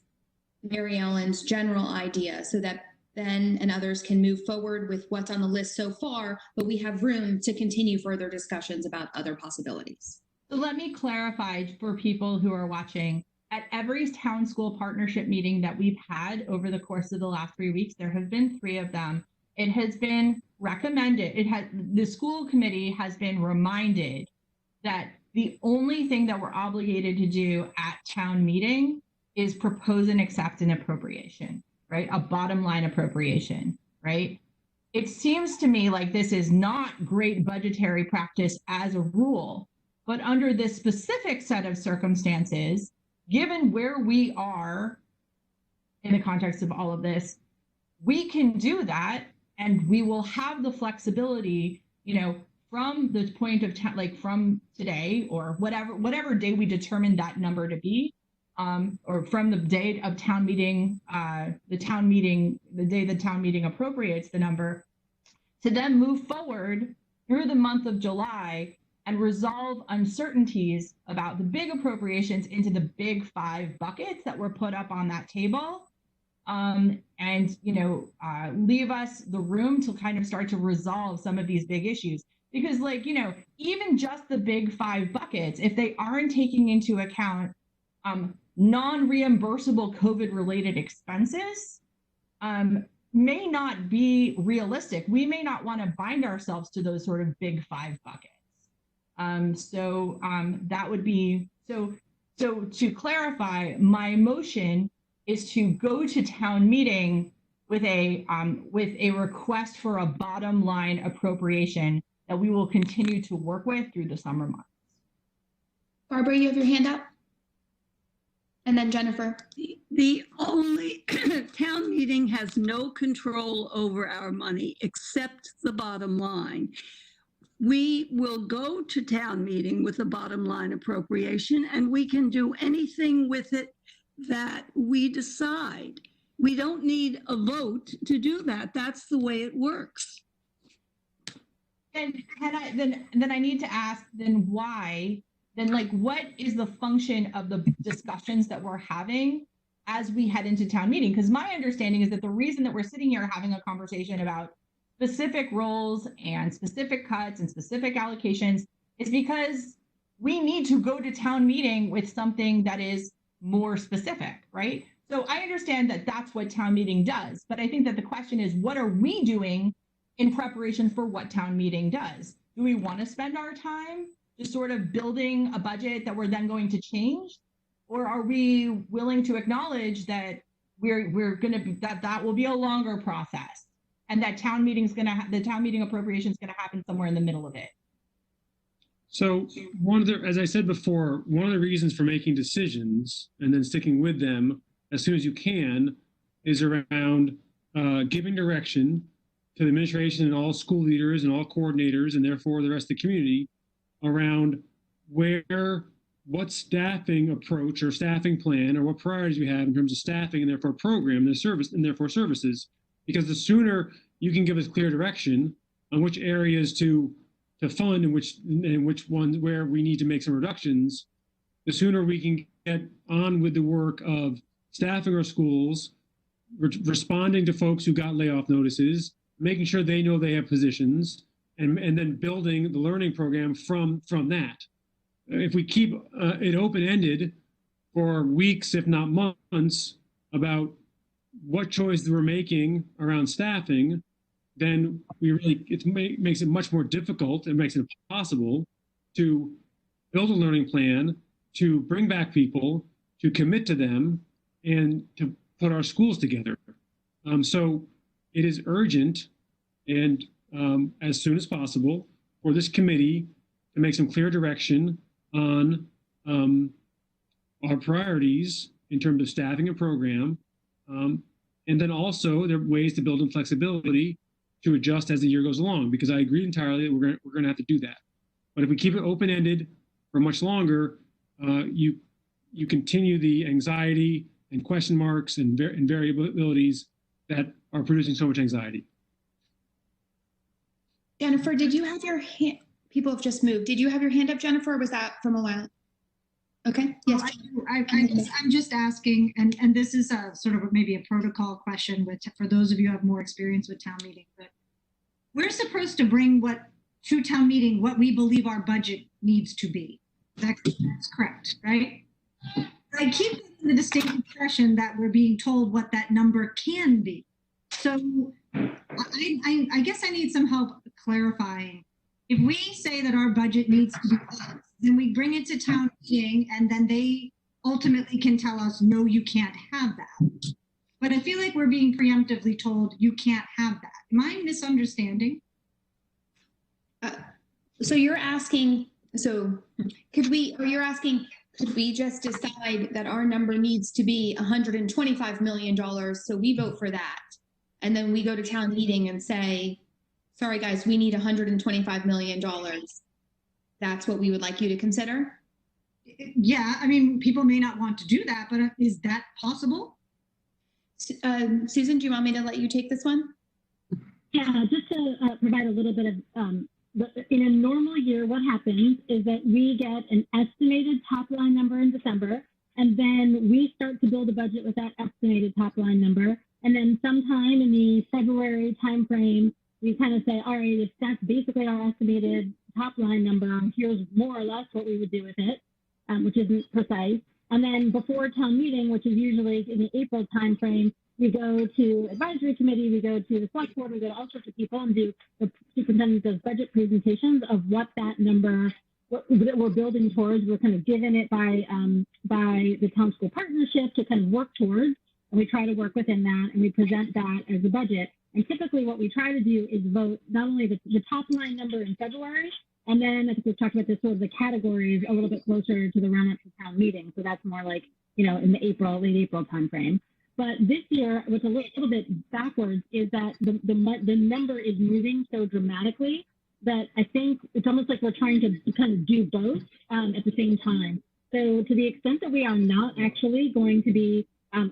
Mary Ellen's general idea, so that Ben and others can move forward with what's on the list so far, but we have room to continue further discussions about other possibilities. So let me clarify for people who are watching. At every town school partnership meeting that we've had over the course of the last 3 weeks, there have been 3 of them. It has been recommended, the school committee has been reminded that the only thing that we're obligated to do at town meeting is propose and accept an appropriation, right? A bottom line appropriation, right? It seems to me like this is not great budgetary practice as a rule, but under this specific set of circumstances, given where we are in the context of all of this, we can do that, and we will have the flexibility, from the point of time, like from today or whatever day we determine that number to be, or from the date of town meeting, the day the town meeting appropriates the number, to then move forward through the month of July and resolve uncertainties about the big appropriations into the big 5 buckets that were put up on that table. And leave us the room to kind of start to resolve some of these big issues. Because even just the big 5 buckets, if they aren't taking into account non-reimbursable COVID-related expenses, may not be realistic. We may not want to bind ourselves to those sort of big 5 buckets. That would be, so to clarify, my motion is to go to town meeting with a request for a bottom line appropriation that we will continue to work with through the summer months. Barbara, you have your hand up? And then Jennifer. The only town meeting has no control over our money except the bottom line. We will go to town meeting with a bottom line appropriation, and we can do anything with it that we decide. We don't need a vote to do that. That's the way it works. And then I need to ask, then why? Then what is the function of the discussions that we're having as we head into town meeting? Because my understanding is that the reason that we're sitting here having a conversation about specific roles and specific cuts and specific allocations is because we need to go to town meeting with something that is more specific, right? So I understand that that's what town meeting does, but I think that the question is, what are we doing in preparation for what town meeting does? Do we want to spend our time just sort of building a budget that we're then going to change? Or are we willing to acknowledge that we're going to be, that will be a longer process, and that town meeting's going to the town meeting appropriation is going to happen somewhere in the middle of it? So as I said before, one of the reasons for making decisions and then sticking with them as soon as you can is around giving direction to the administration and all school leaders and all coordinators, and therefore the rest of the community, around what staffing approach or staffing plan or what priorities we have in terms of staffing and therefore program and service and therefore services. Because the sooner you can give us clear direction on which areas to fund and which ones where we need to make some reductions, the sooner we can get on with the work of staffing our schools, responding to folks who got layoff notices, making sure they know they have positions, and then building the learning program from that. If we keep it open-ended for weeks, if not months, about what choices we're making around staffing, then it makes it much more difficult. It makes it impossible to build a learning plan, to bring back people, to commit to them, and to put our schools together. So it is urgent, and as soon as possible, for this committee to make some clear direction on our priorities in terms of staffing a program. And then also there are ways to build in flexibility to adjust as the year goes along, because I agree entirely that we're going to have to do that. But if we keep it open-ended for much longer, you continue the anxiety and question marks and variabilities that are producing so much anxiety. Jennifer, did you have your hand? People have just moved. Did you have your hand up, Jennifer, or was that from a while? Okay. Yes. I'm just asking, and this is a sort of maybe a protocol question for those of you who have more experience with town meeting, but we're supposed to bring to town meeting what we believe our budget needs to be. That's correct, right? I keep getting the distinct impression that we're being told what that number can be. So I guess I need some help clarifying. If we say that our budget needs to be X, then we bring it to town meeting, and then they ultimately can tell us, no, you can't have that. But I feel like we're being preemptively told you can't have that. Am I misunderstanding? So you're asking, you're asking, Could we just decide that our number needs to be $125 million, so we vote for that? And then we go to town meeting and say, sorry, guys, we need $125 million. That's what we would like you to consider? Yeah, I mean, people may not want to do that, but is that possible? Susan, do you want me to let you take this one? Yeah, just to provide a little bit of, in a normal year, what happens is that we get an estimated top line number in December, and then we start to build a budget with that estimated top line number. And then sometime in the February timeframe, we kind of say, all right, if that's basically our estimated top line number, here's more or less what we would do with it, which isn't precise. And then before town meeting, which is usually in the April timeframe, we go to advisory committee, we go to the select board, we go to all sorts of people and do the superintendent does budget presentations of what that number that we're building towards. We're kind of given it by the town school partnership to kind of work towards, and we try to work within that, and we present that as a budget. And typically what we try to do is vote not only the top line number in February, and then I think we've talked about this sort of the categories a little bit closer to the run up to town meeting. So that's more like, you know, in the late April timeframe. But this year, what's a little bit backwards is that the number is moving so dramatically that I think it's almost like we're trying to kind of do both at the same time. So to the extent that we are not actually going to be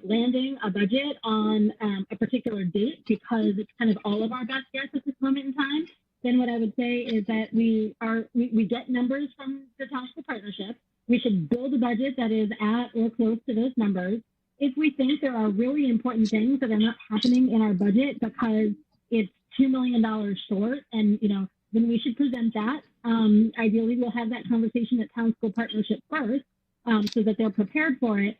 landing a budget on a particular date because it's kind of all of our best guess at this moment in time, then what I would say is that we get numbers from the town school partnership. We should build a budget that is at or close to those numbers. If we think there are really important things that are not happening in our budget because it's $2 million short, and then we should present that. Ideally, we'll have that conversation at town school partnership first, so that they're prepared for it.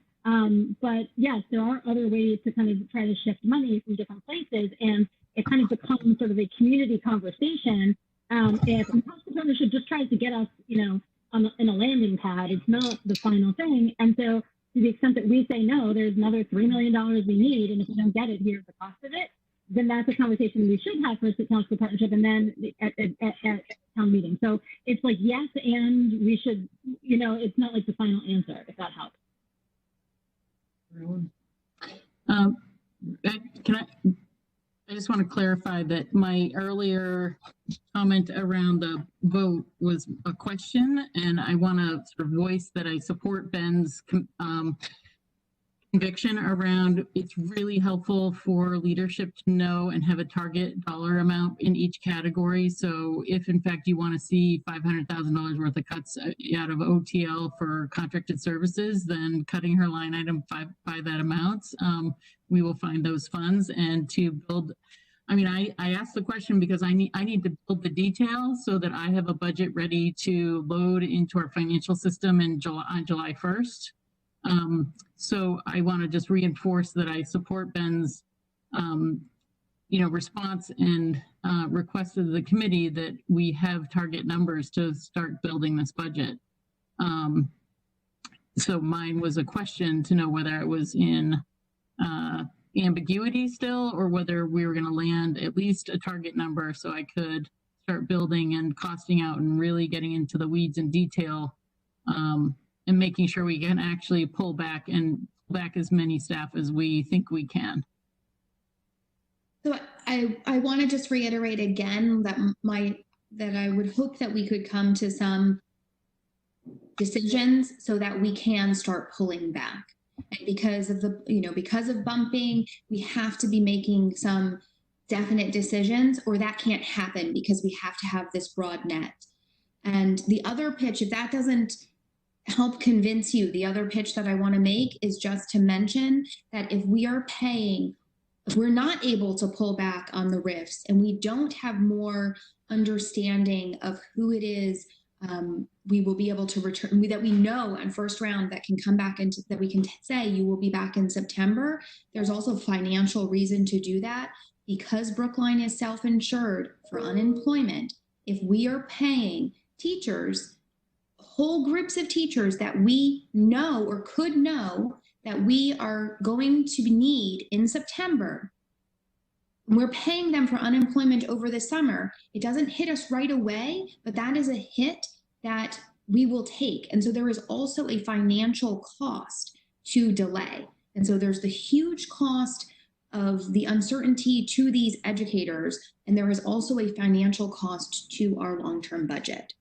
But yes, there are other ways to kind of try to shift money from different places, and it kind of becomes sort of a community conversation. If the town school partnership just tries to get us, in a landing pad, it's not the final thing. And so, to the extent that we say no, there's another $3 million we need, and if we don't get it, here's the cost of it. Then that's a conversation we should have first at town school partnership, and then at town meeting. So it's like yes, and we should, it's not like the final answer, if that helps. I just want to clarify that my earlier comment around the vote was a question, and I want to sort of voice that I support Ben's conviction around it's really helpful for leadership to know and have a target dollar amount in each category. So if in fact you want to see $500,000 worth of cuts out of OTL for contracted services, then cutting her line item by that amount, we will find those funds. And to build, I asked the question because I need to build the details so that I have a budget ready to load into our financial system on July 1st. So I want to just reinforce that I support Ben's, response and request of the committee that we have target numbers to start building this budget. So mine was a question to know whether it was in ambiguity still, or whether we were going to land at least a target number so I could start building and costing out and really getting into the weeds and detail. And making sure we can actually pull back as many staff as we think we can. So I want to just reiterate again that I would hope that we could come to some decisions so that we can start pulling back. And because of bumping, we have to be making some definite decisions, or that can't happen because we have to have this broad net. And the other pitch, if that doesn't help convince you, the other pitch that I want to make is just to mention that if we're not able to pull back on the RIFs, and we don't have more understanding of who it is we will be able to return, that we know on first round that can come back into, that we can say you will be back in September. There's also financial reason to do that because Brookline is self-insured for unemployment. If we are paying teachers, whole groups of teachers that we know or could know that we are going to need in September, we're paying them for unemployment over the summer. It doesn't hit us right away, but that is a hit that we will take. And so there is also a financial cost to delay. And so there's the huge cost of the uncertainty to these educators, and there is also a financial cost to our long-term budget.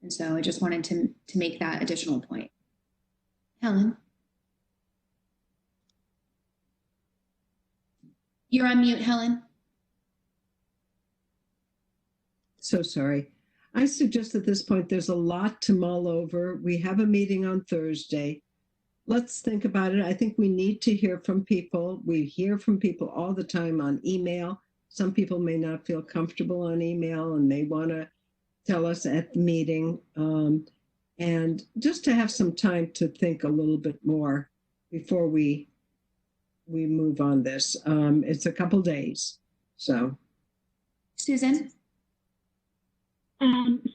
And so I just wanted to make that additional point. Helen? You're on mute, Helen. So sorry. I suggest at this point there's a lot to mull over. We have a meeting on Thursday. Let's think about it. I think we need to hear from people. We hear from people all the time on email. Some people may not feel comfortable on email and may want to tell us at the meeting. And just to have some time to think a little bit more before we move on this. It's a couple days, so. Susan?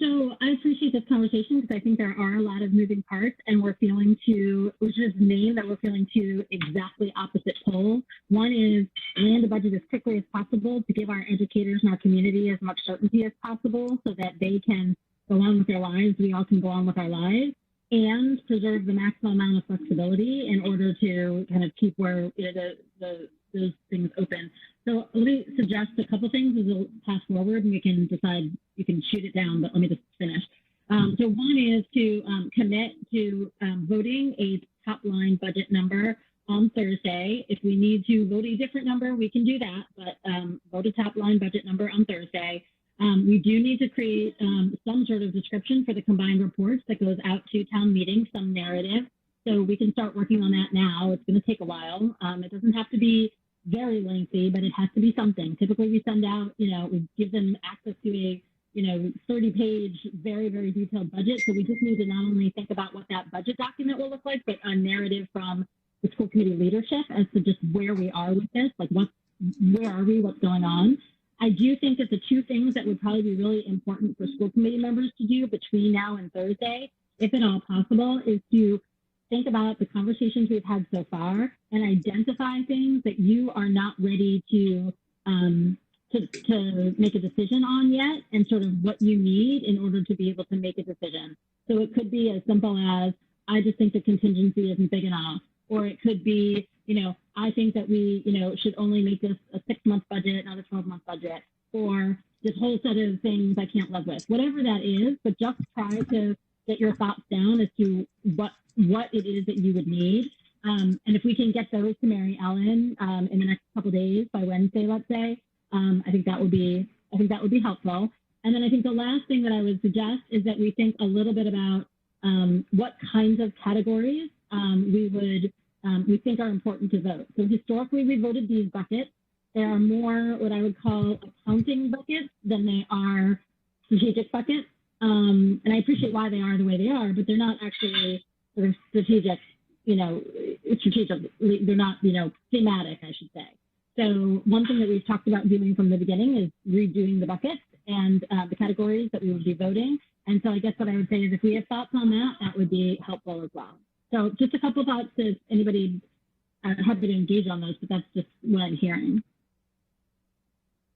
So I appreciate this conversation because I think there are a lot of moving parts, and we're feeling to, which is name that we're feeling to exactly opposite poles. One is land the budget as quickly as possible to give our educators and our community as much certainty as possible so that they can go on with their lives, we all can go on with our lives, and preserve the maximum amount of flexibility in order to kind of keep where those things open. So let me suggest a couple things as a path forward, and we can decide, you can shoot it down, but let me just finish. So one is to commit to voting a top line budget number on Thursday. If we need to vote a different number, we can do that, but vote a top line budget number on Thursday. We do need to create some sort of description for the combined reports that goes out to town meetings, some narrative. So we can start working on that now. It's going to take a while. It doesn't have to be very lengthy, but it has to be something. Typically we send out, we give them access to a, 30-page, very, very detailed budget. So we just need to not only think about what that budget document will look like, but a narrative from the school committee leadership as to just where we are with this, like where are we, what's going on. I do think that the two things that would probably be really important for school committee members to do between now and Thursday, if at all possible, is to think about the conversations we've had so far and identify things that you are not ready to make a decision on yet, and sort of what you need in order to be able to make a decision. So it could be as simple as, I just think the contingency isn't big enough, or it could be, I think that we, should only make this a 6-month budget, not a 12-month budget, or this whole set of things I can't live with. Whatever that is, but just try to get your thoughts down as to what it is that you would need. And if we can get those to Mary Ellen in the next couple of days, by Wednesday, let's say, I think that would be helpful. And then I think the last thing that I would suggest is that we think a little bit about what kinds of categories we think are important to vote. So historically, we voted these buckets. They are more what I would call accounting buckets than they are strategic buckets. And I appreciate why they are the way they are, but they're not actually sort of strategic, they're not, thematic, I should say. So one thing that we've talked about doing from the beginning is redoing the buckets and the categories that we would be voting. And so I guess what I would say is if we have thoughts on that, that would be helpful as well. So just a couple thoughts if anybody happy to engage on those, but that's just what I'm hearing.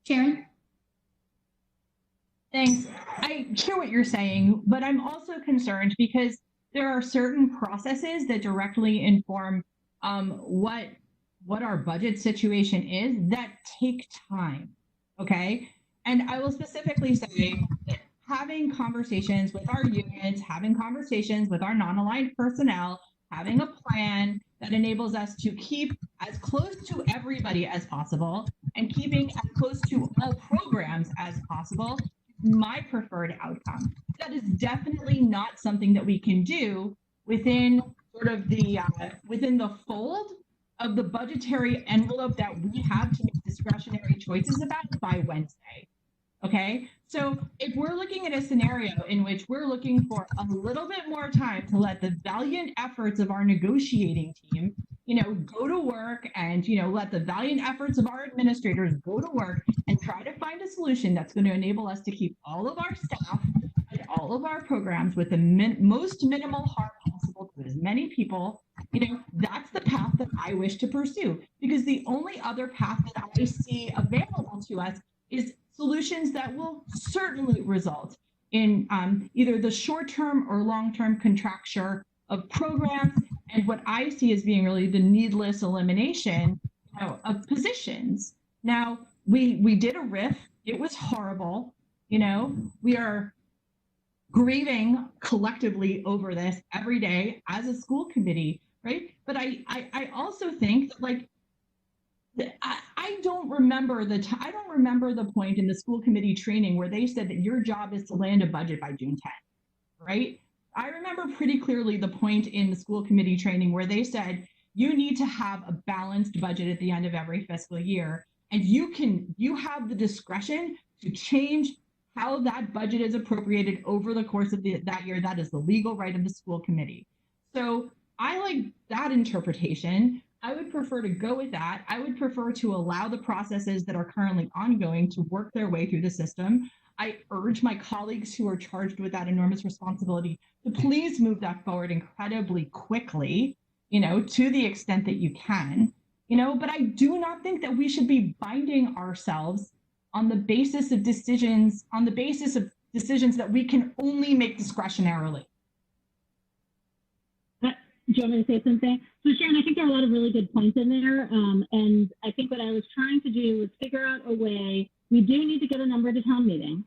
Sharon? Thanks. I hear what you're saying, but I'm also concerned because there are certain processes that directly inform what our budget situation is that take time, okay? And I will specifically say that having conversations with our unions, having conversations with our non-aligned personnel, having a plan that enables us to keep as close to everybody as possible and keeping as close to all programs as possible, my preferred outcome. That is definitely not something that we can do within sort of the within the fold of the budgetary envelope that we have to make discretionary choices about by Wednesday. Okay, so if we're looking at a scenario in which we're looking for a little bit more time to let the valiant efforts of our negotiating team, go to work and, let the valiant efforts of our administrators go to work and try to find a solution that's going to enable us to keep all of our staff and all of our programs with the most minimal harm possible to as many people, that's the path that I wish to pursue, because the only other path that I see available to us is solutions that will certainly result in either the short-term or long-term contracture of programs, and what I see as being really the needless elimination, you know, of positions. Now, we did a RIF. It was horrible. You know, we are grieving collectively over this every day as a school committee, right? But I also think that, like, I don't remember I don't remember the point in the school committee training where they said that your job is to land a budget by June 10th, right? I remember pretty clearly the point in the school committee training where they said you need to have a balanced budget at the end of every fiscal year, and you have the discretion to change how that budget is appropriated over the course of that year. That is the legal right of the school committee. So I like that interpretation. I would prefer to go with that. I would prefer to allow the processes that are currently ongoing to work their way through the system. I urge my colleagues who are charged with that enormous responsibility to please move that forward incredibly quickly, you know, to the extent that you can, you know, but I do not think that we should be binding ourselves on the basis of decisions, that we can only make discretionarily. Do you want me to say something? So Sharon, I think there are a lot of really good points in there. And I think what I was trying to do was figure out a way. We do need to get a number to town meeting.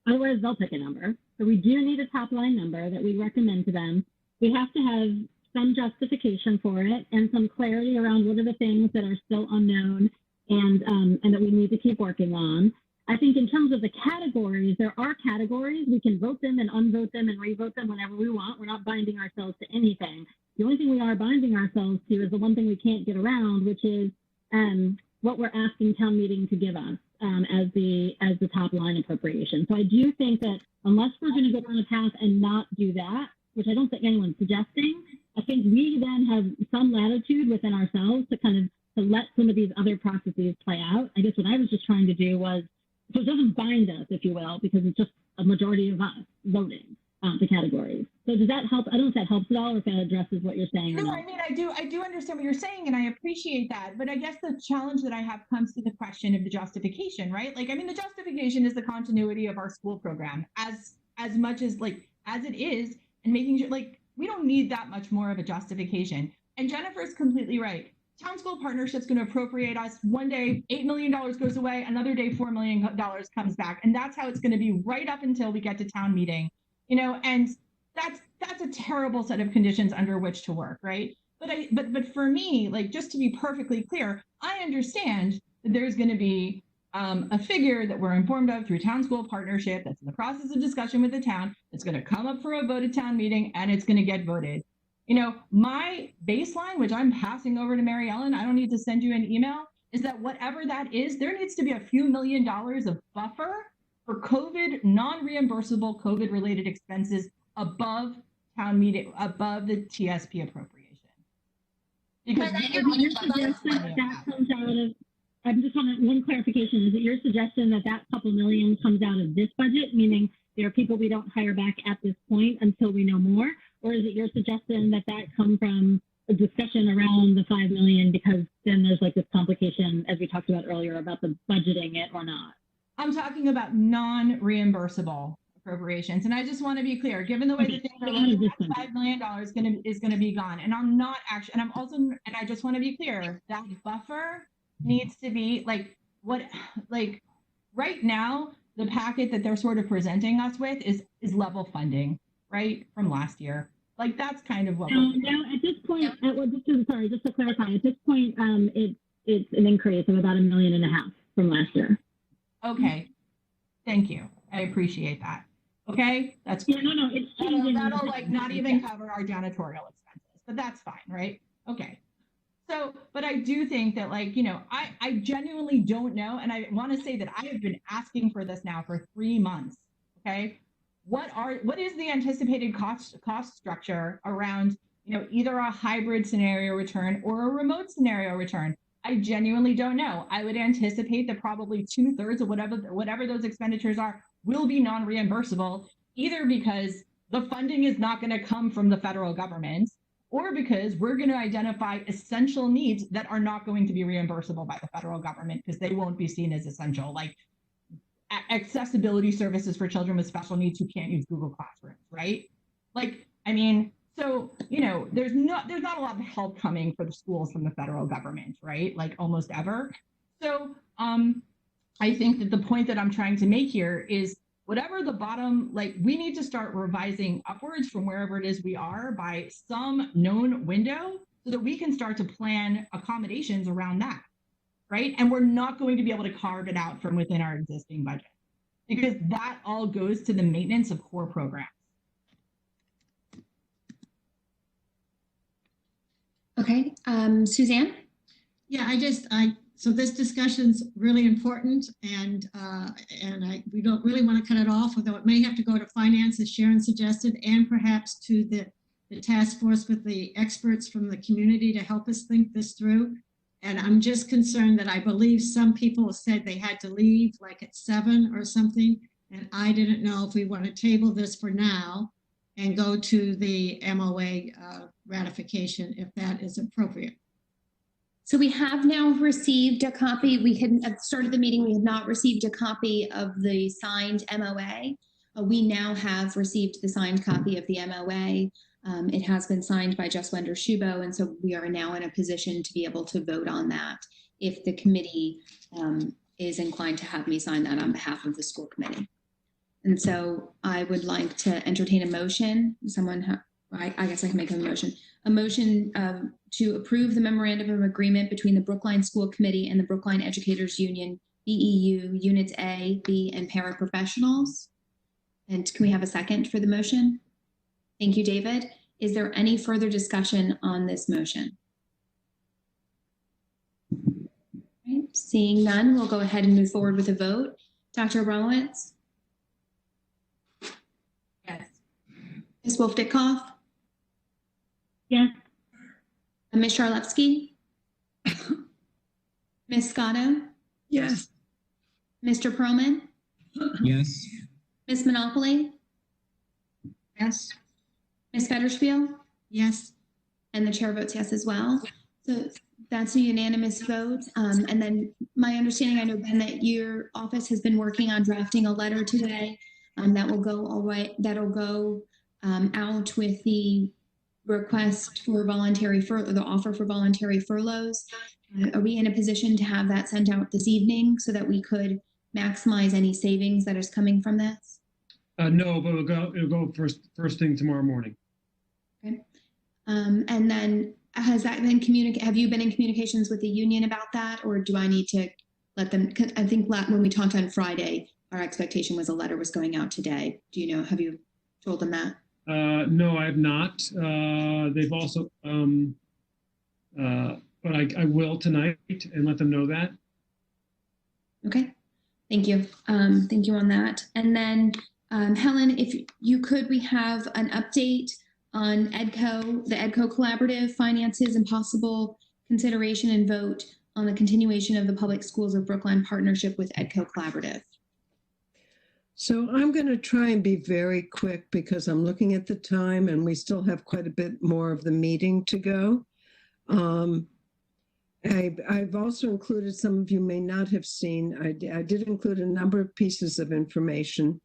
Otherwise, they'll pick a number. So we do need a top line number that we recommend to them. We have to have some justification for it and some clarity around what are the things that are still unknown and that we need to keep working on. I think in terms of the categories, there are categories. We can vote them and unvote them and revote them whenever we want. We're not binding ourselves to anything. The only thing we are binding ourselves to is the one thing we can't get around, which is what we're asking town meeting to give us as the top line appropriation. So I do think that unless we're going to go down a path and not do that, which I don't think anyone's suggesting, I think we then have some latitude within ourselves to kind of to let some of these other processes play out. I guess what I was just trying to do was, so it doesn't bind us, if you will, because it's just a majority of us voting the categories. So does that help? I don't know if that helps at all or if that addresses what you're saying. No, I mean, I do understand what you're saying, and I appreciate that. But I guess the challenge that I have comes to the question of the justification, right? Like, I mean, the justification is the continuity of our school program as much as, like, as it is, and making sure, like, we don't need that much more of a justification. And Jennifer's completely right. Town school partnership's going to appropriate us. One day, $8 million goes away. Another day, $4 million comes back. And that's how it's going to be right up until we get to town meeting, you know, and that's a terrible set of conditions under which to work, right? But for me, like, just to be perfectly clear, I understand that there's going to be a figure that we're informed of through town school partnership that's in the process of discussion with the town. It's going to come up for a vote at town meeting, and it's going to get voted. You know, my baseline, which I'm passing over to Mary Ellen, I don't need to send you an email, is that whatever that is, there needs to be a few $1 million of buffer for COVID, non-reimbursable COVID-related expenses above town meeting, above the TSP appropriation. Because that comes out of, I just want one clarification. Is it your suggestion that that couple million comes out of this budget, meaning there are people we don't hire back at this point until we know more? Or is it your suggestion that that come from a discussion around the 5 million, because then there's like this complication, as we talked about earlier, about the budgeting it or not? I'm talking about non-reimbursable appropriations. And I just want to be clear, given the way that things are looking, $5 million is going to be gone. And I'm not actually, and I'm also, and I just want to be clear, that buffer needs to be like right now, the packet that they're sort of presenting us with is level funding, right, from last year. Like, that's kind of what now at this point, just to clarify, at this point, it's an increase of about $1.5 million from last year. Okay, thank you. I appreciate that. Okay, that's great. Yeah, no, it's changing. That'll like not even cover our janitorial expenses, but that's fine, right? Okay. So, but I do think that, like, you know, I genuinely don't know, and I want to say that I have been asking for this now for 3 months. Okay, what is the anticipated cost structure around, you know, either a hybrid scenario return or a remote scenario return? I genuinely don't know. I would anticipate that probably 2/3 of whatever those expenditures are will be non-reimbursable, either because the funding is not going to come from the federal government, or because we're going to identify essential needs that are not going to be reimbursable by the federal government because they won't be seen as essential. Like, accessibility services for children with special needs who can't use Google Classrooms, right? Like, I mean, so, you know, there's not a lot of help coming for the schools from the federal government, right? Like almost ever. So I think that the point that I'm trying to make here is whatever the bottom, like we need to start revising upwards from wherever it is we are by some known window so that we can start to plan accommodations around that, right? And we're not going to be able to carve it out from within our existing budget because that all goes to the maintenance of core programs. Okay, Suzanne? Yeah, so this discussion's really important and we don't really want to cut it off, although it may have to go to finance as Sharon suggested, and perhaps to the task force with the experts from the community to help us think this through. And I'm just concerned that I believe some people said they had to leave like at 7 or something. And I didn't know if we want to table this for now and go to the MOA ratification if that is appropriate. So we have now received a copy. We had at the start of the meeting, we had not received a copy of the signed MOA. We now have received the signed copy of the MOA. It has been signed by Jess Wender-Shubo, and so we are now in a position to be able to vote on that if the committee is inclined to have me sign that on behalf of the school committee. And so I would like to entertain a motion. I guess I can make a motion. A motion to approve the memorandum of agreement between the Brookline School Committee and the Brookline Educators Union, BEU, Units A, B, and paraprofessionals. And can we have a second for the motion? Thank you, David. Is there any further discussion on this motion? Right. Seeing none, we'll go ahead and move forward with a vote. Dr. Abramowitz? Yes. Ms. Wolf-Dickoff? Yes. Ms. Charlevsky? Ms. Scotto? Yes. Mr. Perlman? Yes. Ms. Monopoly? Yes. Ms. Federspiel? Yes. And the chair votes yes as well. So that's a unanimous vote. And then my understanding, I know, Ben, that your office has been working on drafting a letter today that will go that'll go out with the request for voluntary furlough, the offer for voluntary furloughs. Are we in a position to have that sent out this evening so that we could maximize any savings that is coming from this? No, but it'll go first thing tomorrow morning. Okay. And then has that been have you been in communications with the union about that, or do I need to let them? Cause I think when we talked on Friday, our expectation was a letter was going out today. Do you know, have you told them that? No, I have not. They've also, but I will tonight and let them know that. Okay, thank you. Thank you on that. And then Helen, if you could, we have an update on Edco, the Edco Collaborative finances and possible consideration and vote on the continuation of the Public Schools of Brookline partnership with Edco Collaborative. So I'm going to try and be very quick because I'm looking at the time and we still have quite a bit more of the meeting to go. I've also included, some of you may not have seen, I did include a number of pieces of information,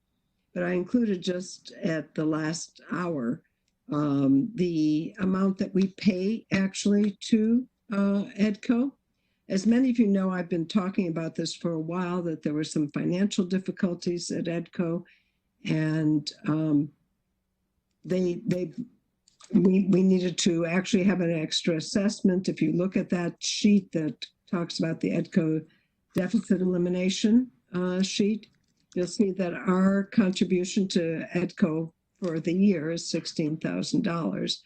but I included just at the last hour the amount that we pay actually to Edco. As many of you know, I've been talking about this for a while, that there were some financial difficulties at Edco, and we needed to actually have an extra assessment. If you look at that sheet that talks about the Edco deficit elimination sheet, you'll see that our contribution to Edco for the year is $16,000,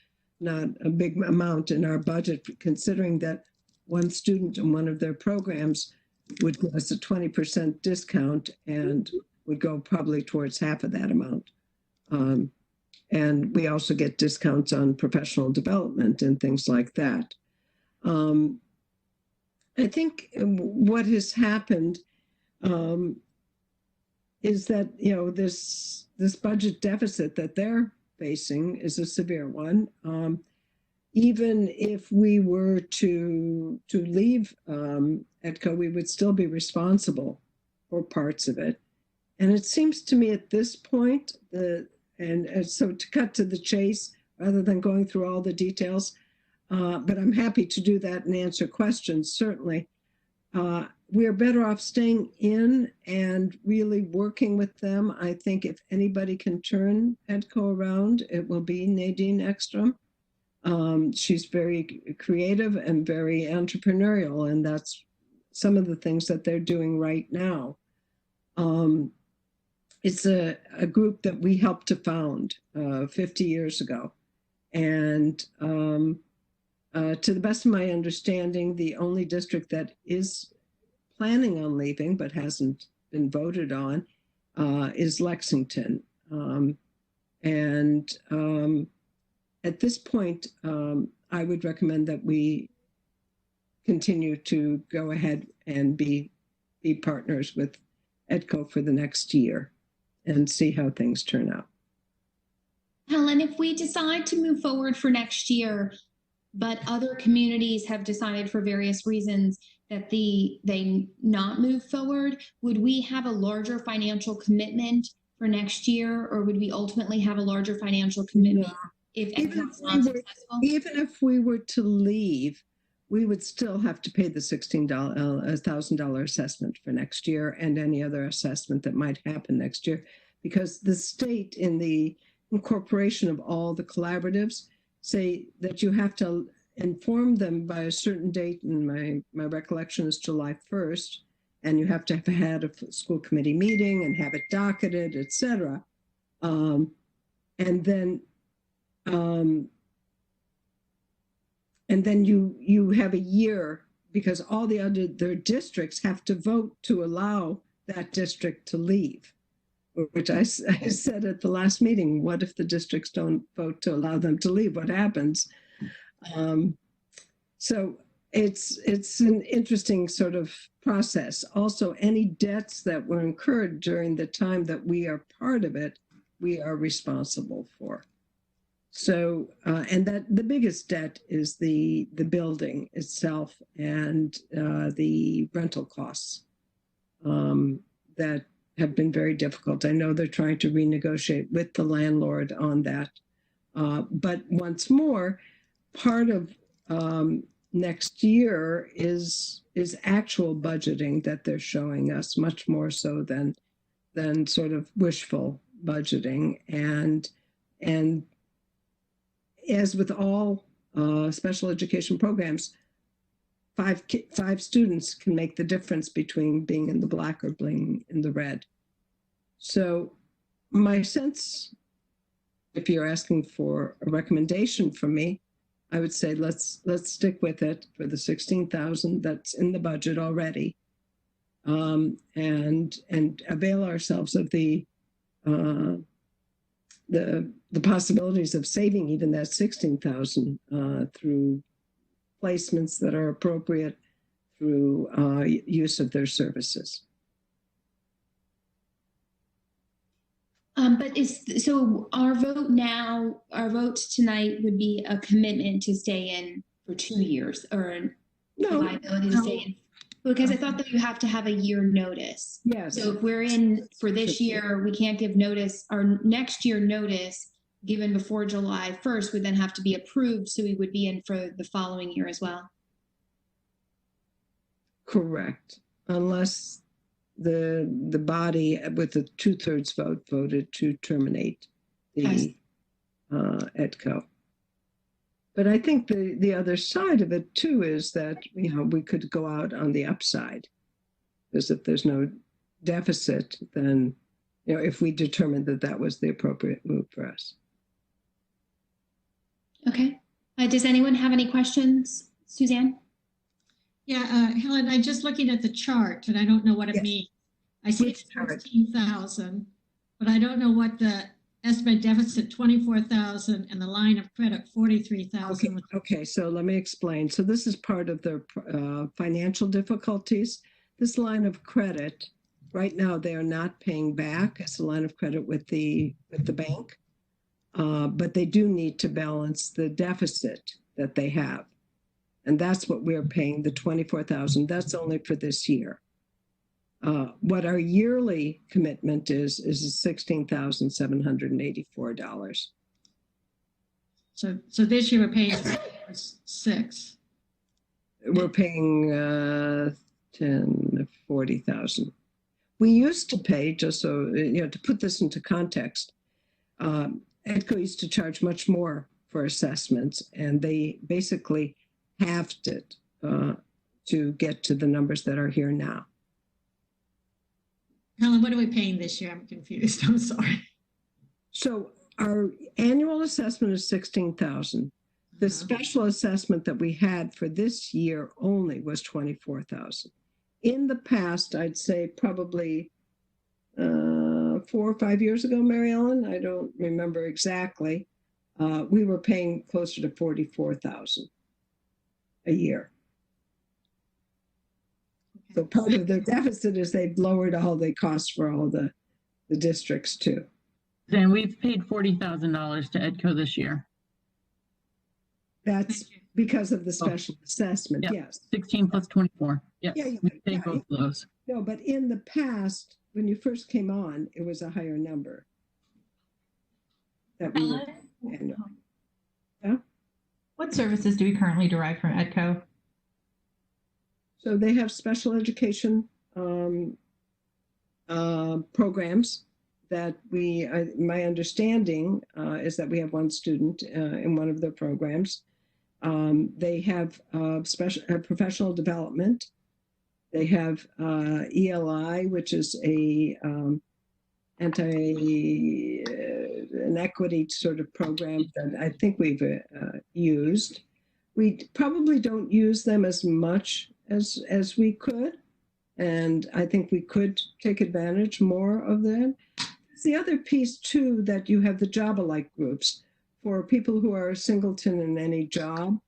not a big amount in our budget, considering that one student in one of their programs would give us a 20% discount and would go probably towards half of that amount. And we also get discounts on professional development and things like that. I think what has happened is that, you know, this budget deficit that they're facing is a severe one. Even if we were to leave Edco, we would still be responsible for parts of it. And it seems to me at this point, and so to cut to the chase, rather than going through all the details, but I'm happy to do that and answer questions, certainly. We are better off staying in and really working with them. I think if anybody can turn Edco around, it will be Nadine Ekstrom. She's very creative and very entrepreneurial, and that's some of the things that they're doing right now. It's a group that we helped to found 50 years ago. And to the best of my understanding, the only district that is planning on leaving but hasn't been voted on is Lexington. At this point, I would recommend that we continue to go ahead and be partners with Edco for the next year and see how things turn out. Helen, if we decide to move forward for next year, but other communities have decided for various reasons that they not move forward, would we have a larger financial commitment for next year, or would we ultimately have a larger financial commitment if Edco's not successful? Even if we were to leave, we would still have to pay the $1,000 assessment for next year and any other assessment that might happen next year, because the state in the incorporation of all the collaboratives say that you have to inform them by a certain date, and my recollection is July 1st, and you have to have had a school committee meeting and have it docketed, etc. And then you have a year, because all the other their districts have to vote to allow that district to leave, which I said at the last meeting, what if the districts don't vote to allow them to leave? What happens? So it's an interesting sort of process. Also, any debts that were incurred during the time that we are part of it, we are responsible for. So, and that the biggest debt is the building itself and the rental costs that have been very difficult. I know they're trying to renegotiate with the landlord on that. But once more, part of next year is actual budgeting that they're showing us, much more so than sort of wishful budgeting. And as with all special education programs, five students can make the difference between being in the black or being in the red. So my sense, if you're asking for a recommendation from me, I would say let's stick with it for the 16,000 that's in the budget already, and avail ourselves of the possibilities of saving even that 16,000 through placements that are appropriate, through use of their services. So our vote tonight would be a commitment to stay in for 2 years, or No, liability to stay in, because I thought that you have to have a year notice. yes. So if we're in for this year, we can't give notice. Our next year notice given before July 1st would then have to be approved, so we would be in for the following year as well. Correct, unless the body with a 2/3 vote voted to terminate the Edco. But I think the other side of it too is that we could go out on the upside, because if there's no deficit, then if we determined that was the appropriate move for us. Okay. Does anyone have any questions, Suzanne? Yeah, Helen, I'm just looking at the chart and I don't know what it Yes. means. I see it's 16,000, but I don't know what the estimate deficit 24,000 and the line of credit 43,000. Okay, so let me explain. So this is part of their financial difficulties. This line of credit, right now, they are not paying back as a line of credit with the bank, but they do need to balance the deficit that they have. And that's what we're paying, the 24,000. That's only for this year. What our yearly commitment is $16,784. So this year we're paying 6. We're paying 40,000. We used to pay, just so to put this into context, Edco used to charge much more for assessments, and they basically halved it to get to the numbers that are here now. Helen, what are we paying this year? I'm confused. I'm sorry. So our annual assessment is 16,000. The special assessment that we had for this year only was 24,000. In the past, I'd say probably 4 or 5 years ago, Mary Ellen, I don't remember exactly, we were paying closer to 44,000 a year. So part of the deficit is they've lowered all the costs for all the districts too. Then we've paid $40,000 to Edco this year. That's because of the special assessment, Yep. yes. 16 plus 24. Yes, Yeah, we paid both of those. No, but in the past, when you first came on, it was a higher number. That we were, What services do we currently derive from Edco? so they have special education programs that my understanding is that we have one student in one of their programs. They have professional development. They have ELI, which is an equity sort of program that I think we've used. We probably don't use them as much as we could, and I think we could take advantage more of that. It's the other piece too, that you have the job-alike groups for people who are a singleton in any job.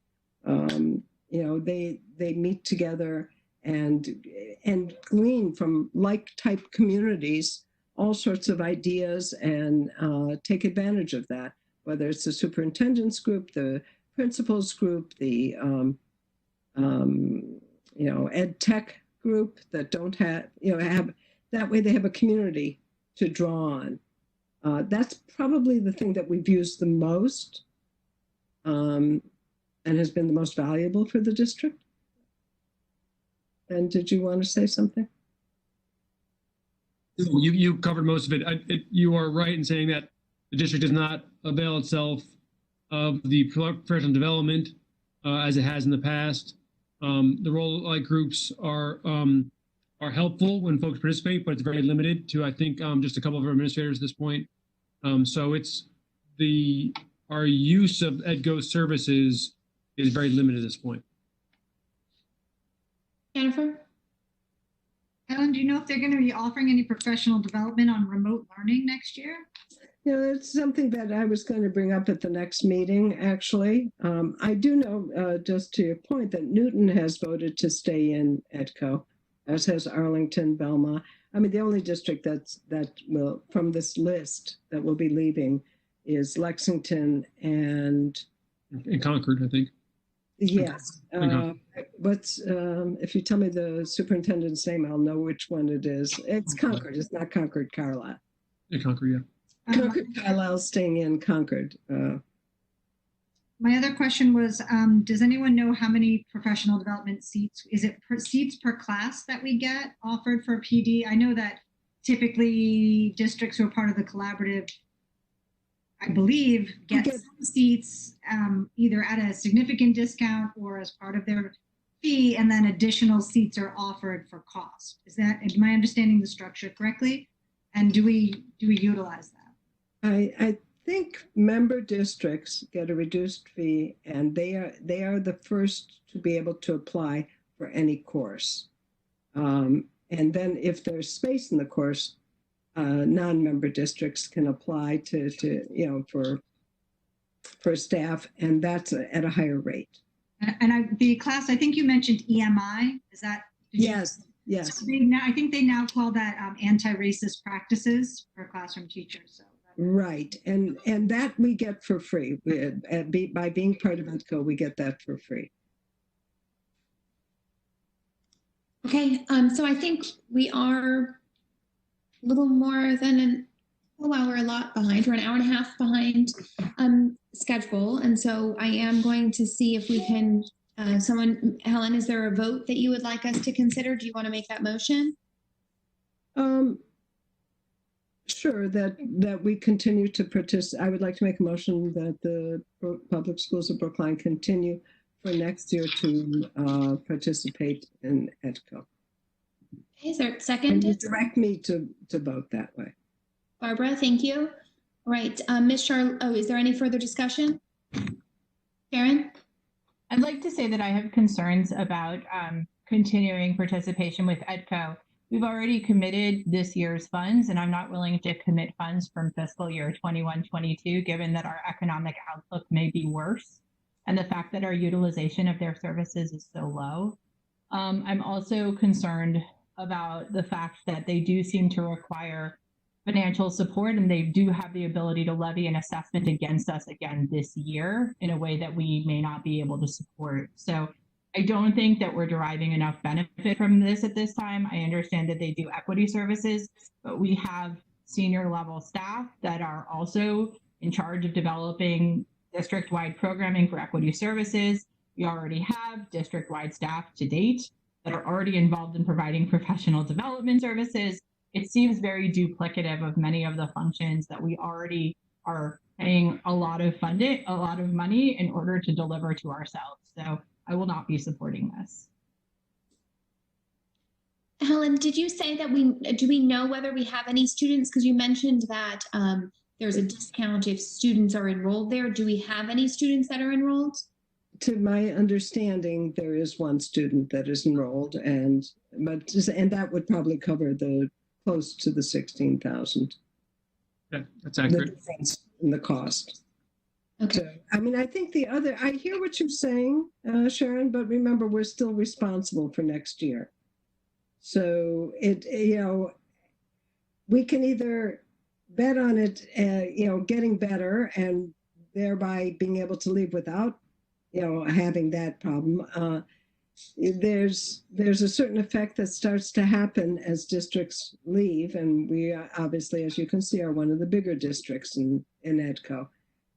They meet together and glean from like type communities all sorts of ideas and take advantage of that, whether it's the superintendent's group, the principals group, the ed tech group that don't have that way they have a community to draw on. That's probably the thing that we've used the most and has been the most valuable for the district. And did you want to say something? You covered most of it. You are right in saying that the district does not avail itself of the professional development as it has in the past. The role-like groups are helpful when folks participate, but it's very limited to, I think, just a couple of our administrators at this point. So our use of Edco services is very limited at this point. Jennifer? Ellen, do you know if they're going to be offering any professional development on remote learning next year? It's something that I was going to bring up at the next meeting, actually. I do know, just to your point, that Newton has voted to stay in Edco, as has Arlington, Belmont. I mean, the only district that will, from this list, that will be leaving is Lexington and Concord, I think. Yes. If you tell me the superintendent's name, I'll know which one it is. It's Concord. It's not Concord Carlisle. Yeah, Concord, yeah. Concord Carlisle staying in Concord. My other question was, does anyone know how many professional development seats, is it seats per class that we get offered for PD? I know that typically districts who are part of the collaborative, I believe, get some seats either at a significant discount or as part of their fee, and then additional seats are offered for cost. Am I understanding the structure correctly? And do we utilize that? I think member districts get a reduced fee, and they are the first to be able to apply for any course. And then if there's space in the course, non-member districts can apply for staff, and that's at a higher rate. And the class, I think you mentioned EMI. Is that? Yes. So I think they now call that anti-racist practices for classroom teachers. So. Right, and that we get for free. By being part of Edco, we get that for free. Okay, so I think we are a little more than we're a lot behind. We're an hour and a half behind schedule. And so I am going to see if we can, Helen, is there a vote that you would like us to consider? Do you want to make that motion? Sure, that we continue to participate. I would like to make a motion that the public schools of Brookline continue for next year to participate in Edco. Okay, is there a And second? you direct me to vote that way. Barbara, thank you. All right, Ms. Charlotte, is there any further discussion? Sharon? I'd like to say that I have concerns about continuing participation with Edco. We've already committed this year's funds, and I'm not willing to commit funds from fiscal year 21-22, given that our economic outlook may be worse and the fact that our utilization of their services is so low. I'm also concerned about the fact that they do seem to require financial support, and they do have the ability to levy an assessment against us again this year in a way that we may not be able to support. So I don't think that we're deriving enough benefit from this at this time. I understand that they do equity services, but we have senior level staff that are also in charge of developing district-wide programming for equity services. We already have district-wide staff to date that are already involved in providing professional development services. It seems very duplicative of many of the functions that we already are paying a lot of money in order to deliver to ourselves. So I will not be supporting this. Helen, did you say that do we know whether we have any students? Because you mentioned that there's a discount if students are enrolled there. Do we have any students that are enrolled? To my understanding, there is one student that is enrolled, and that would probably cover the close to the 16,000. That's accurate. The difference in the cost. Okay. So, I mean, I think I hear what you're saying, Sharon, but remember, we're still responsible for next year. So we can either bet on it, getting better and thereby being able to leave without, having that problem. There's a certain effect that starts to happen as districts leave. And we obviously, as you can see, are one of the bigger districts in Edco.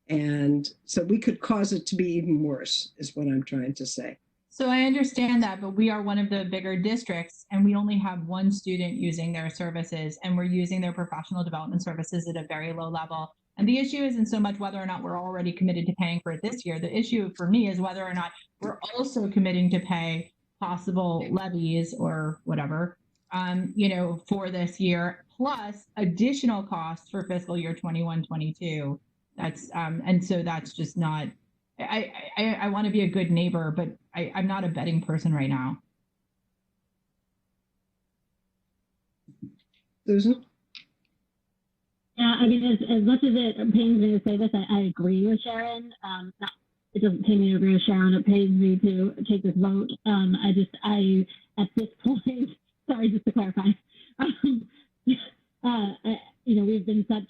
And so we could cause it to be even worse, is what I'm trying to say. So I understand that, but we are one of the bigger districts, and we only have one student using their services, and we're using their professional development services at a very low level. And the issue isn't so much whether or not we're already committed to paying for it this year. The issue for me is whether or not we're also committing to pay possible levies or whatever, for this year, plus additional costs for fiscal year 21-22. And so that's just not, I want to be a good neighbor, but I'm not a betting person right now. Susan? Yeah, I mean, as much as it pains me to say this, I agree with Sharon. It doesn't pay me to agree with Sharon. It pays me to take this vote. At this point, sorry, just to clarify, we've been such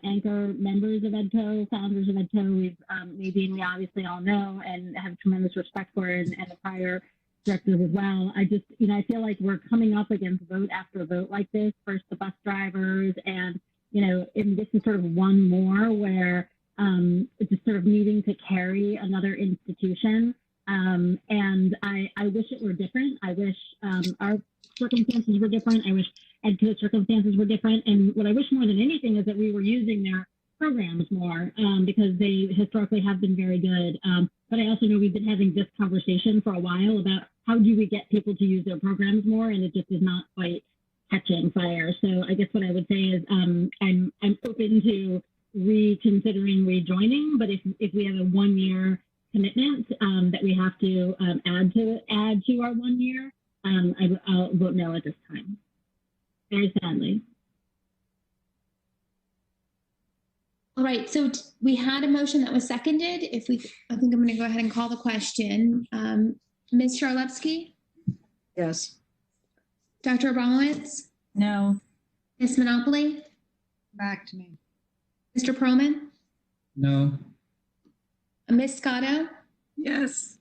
anchor members of Edco, founders of Edco. We've Nadine, we obviously all know and have tremendous respect for, and the prior directors as well. I feel like we're coming up against vote after vote like this. First, the bus drivers, and this is sort of one more where it's just sort of needing to carry another institution. And I wish it were different. I wish our circumstances were different. I wish Edco's circumstances were different. And what I wish more than anything is that we were using their programs more because they historically have been very good. But I also know we've been having this conversation for a while about how do we get people to use their programs more, and it just is not quite catching fire. So I guess what I would say is I'm open to reconsidering rejoining, but if we have a 1 year commitment that we have to add to our 1 year, I'll vote no at this time. Very sadly. All right, so we had a motion that was seconded. I think I'm going to go ahead and call the question. Ms. Charlevsky? Yes. Dr. Abramowitz? No. Ms. Monopoly? Back to me. Mr. Perlman? No. Ms. Scotto? Yes.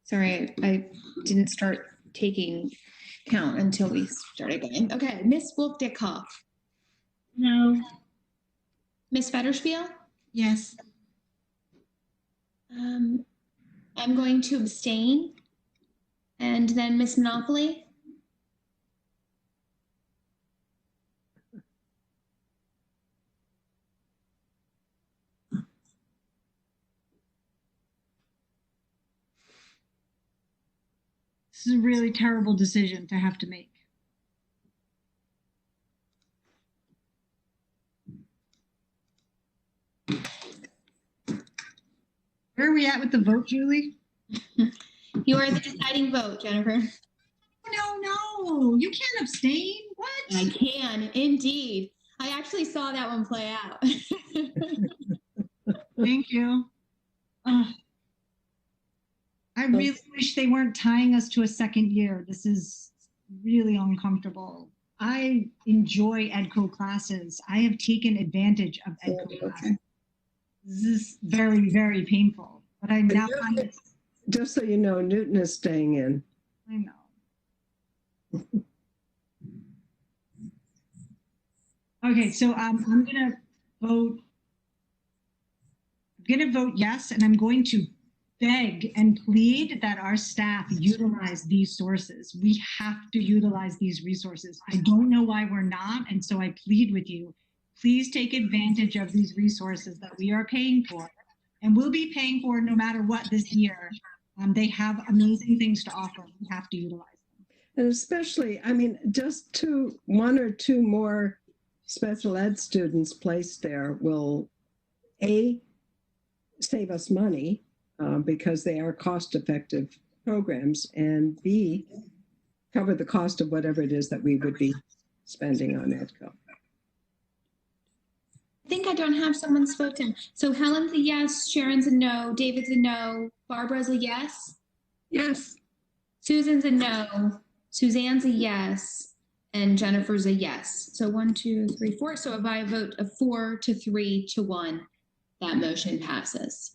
Sorry, I didn't start taking count until we start again. Okay, Miss Wolf Dickhoff. No. Miss Fetterspiel? Yes. I'm going to abstain. And then Miss Monopoly? This is a really terrible decision to have to make. Where are we at with the vote, Julie? You are the deciding vote, Jennifer. No, you can't abstain. What? I can, indeed. I actually saw that one play out. Thank you. I really wish they weren't tying us to a second year. This is really uncomfortable. I enjoy Edco classes. I have taken advantage of Edco classes. This is very, very painful. But I now find it. Just so you know, Newton is staying in. I know. Okay, so I'm gonna vote. I'm gonna vote yes, and I'm going to beg and plead that our staff utilize these sources. We have to utilize these resources. I don't know why we're not, and so I plead with you. Please take advantage of these resources that we are paying for, and we'll be paying for no matter what this year. They have amazing things to offer. We have to utilize them. And especially, I mean, just one or two more special ed students placed there will A, save us money because they are cost-effective programs, and B, cover the cost of whatever it is that we would be spending on Edco. I think I don't have someone spoken. So Helen's a yes, Sharon's a no, David's a no, Barbara's a yes, Yes. Susan's a no, Suzanne's a yes, and Jennifer's a yes. So 1, 2, 3, 4. So by a vote of 4 to 3 to 1, that motion passes.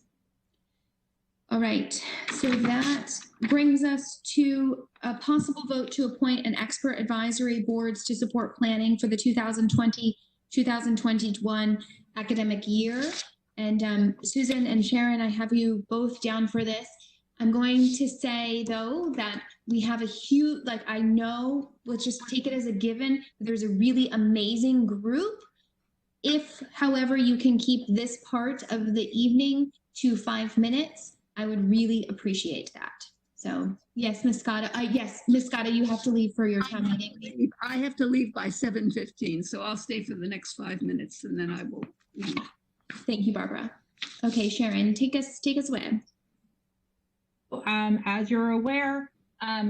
All right, so that brings us to a possible vote to appoint an expert advisory boards to support planning for the 2020-2021 academic year. And Susan and Sharon, I have you both down for this. I'm going to say, though, that we have a huge, like, I know, let's just take it as a given, there's a really amazing group. If, however, you can keep this part of the evening to 5 minutes, I would really appreciate that. So, yes, Ms. Scott, yes, Ms. Scott, you have to leave for your town meeting. I have to leave by 7:15, so I'll stay for the next 5 minutes and then I will leave. Thank you, Barbara. Okay, Sharon, take us away. As you're aware,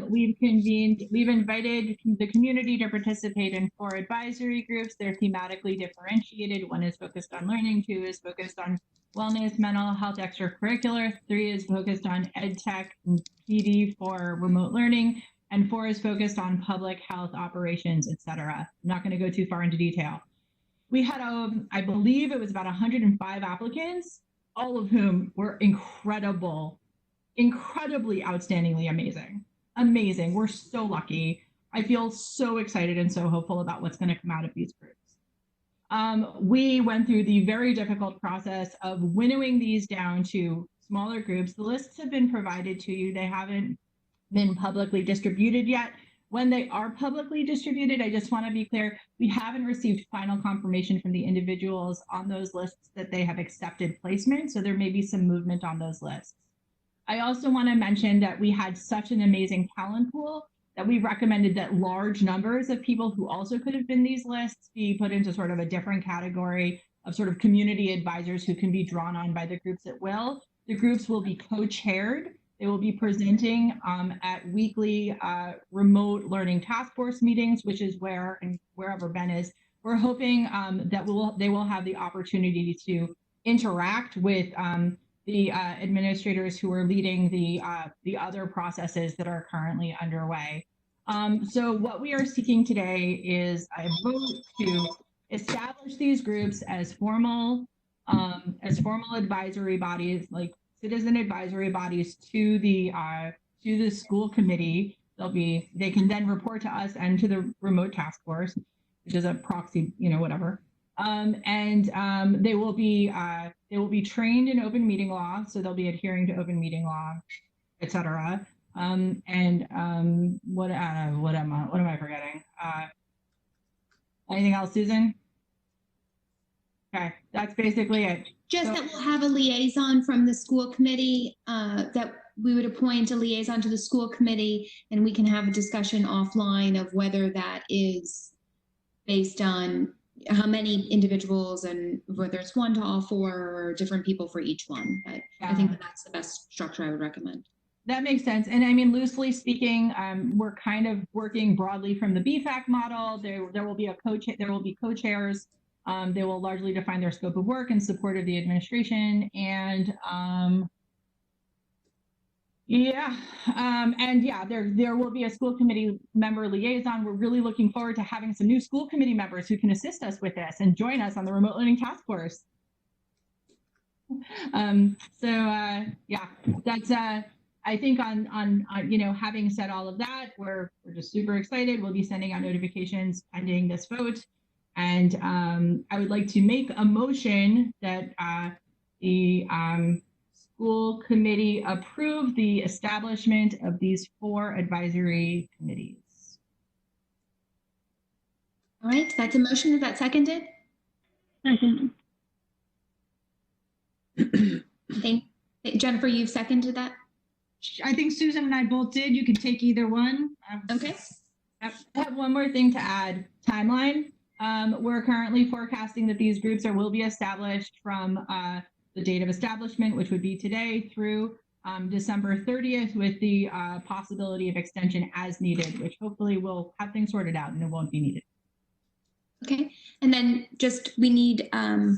we've invited the community to participate in 4 advisory groups. They're thematically differentiated. 1 is focused on learning, 2 is focused on wellness, mental health, extracurricular, 3 is focused on ed tech and PD for remote learning, and 4 is focused on public health operations, etc. I'm not going to go too far into detail. We had, I believe it was about 105 applicants, all of whom were incredibly outstandingly amazing. We're so lucky. I feel so excited and so hopeful about what's going to come out of these groups. We went through the very difficult process of winnowing these down to smaller groups. The lists have been provided to you. They haven't been publicly distributed yet. When they are publicly distributed, I just want to be clear, we haven't received final confirmation from the individuals on those lists that they have accepted placement, so there may be some movement on those lists. I also want to mention that we had such an amazing talent pool that we recommended that large numbers of people who also could have been these lists be put into sort of a different category of sort of community advisors who can be drawn on by the groups at will. The groups will be co-chaired. They will be presenting at weekly remote learning task force meetings, which is where and wherever Ben is. We're hoping that they will have the opportunity to interact with the administrators who are leading the other processes that are currently underway. So what we are seeking today is a vote to establish these groups as formal advisory bodies, like citizen advisory bodies to the school committee they can then report to us and to the remote task force, which is a proxy, whatever. They will be trained in open meeting law, so they'll be adhering to open meeting law, etc. What am I forgetting? Anything else, Susan? Okay, that's basically it. Just that we'll have a liaison from the school committee, that we would appoint a liaison to the school committee, and we can have a discussion offline of whether that is based on how many individuals and whether it's one to all four or different people for each one. But I think that's the best structure I would recommend. That makes sense. And I mean, loosely speaking, we're kind of working broadly from the BFAC model. There will be co-chairs. They will largely define their scope of work in support of the administration. And there will be a school committee member liaison. We're really looking forward to having some new school committee members who can assist us with this and join us on the remote learning task force. That's I think on having said all of that, we're just super excited. We'll be sending out notifications pending this vote. And I would like to make a motion that the school committee approve the establishment of these 4 advisory committees. All right, that's a motion. Is that seconded? Second. Jennifer, you've seconded that? I think Susan and I both did. You can take either one. Okay. I have one more thing to add. Timeline. We're currently forecasting that these groups will be established from the date of establishment, which would be today, through December 30th, with the possibility of extension as needed, which hopefully will have things sorted out and it won't be needed. Okay. And then we need, I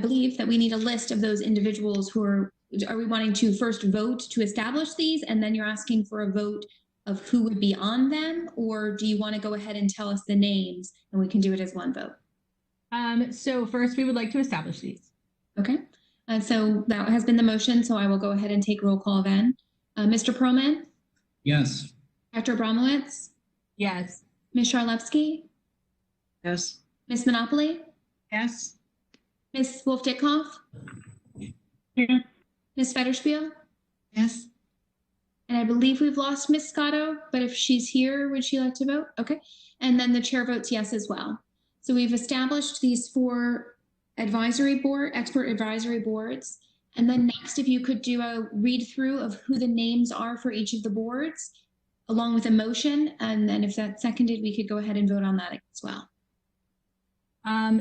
believe that we need a list of those individuals who are we wanting to first vote to establish these, and then you're asking for a vote of who would be on them, or do you want to go ahead and tell us the names and we can do it as one vote? So first we would like to establish these. Okay. So that has been the motion, so I will go ahead and take roll call then. Mr. Perlman? Yes. Dr. Abramowitz? Yes. Ms. Sharlewski? Yes. Ms. Monopoly? Yes. Ms. Wolf-Dickoff? Yes. Ms. Federspiel? Yes. And I believe we've lost Ms. Scotto, but if she's here, would she like to vote? Okay. And then the chair votes yes as well. So we've established these 4 expert advisory boards. And then next, if you could do a read through of who the names are for each of the boards, along with a motion. And then if that's seconded, we could go ahead and vote on that as well.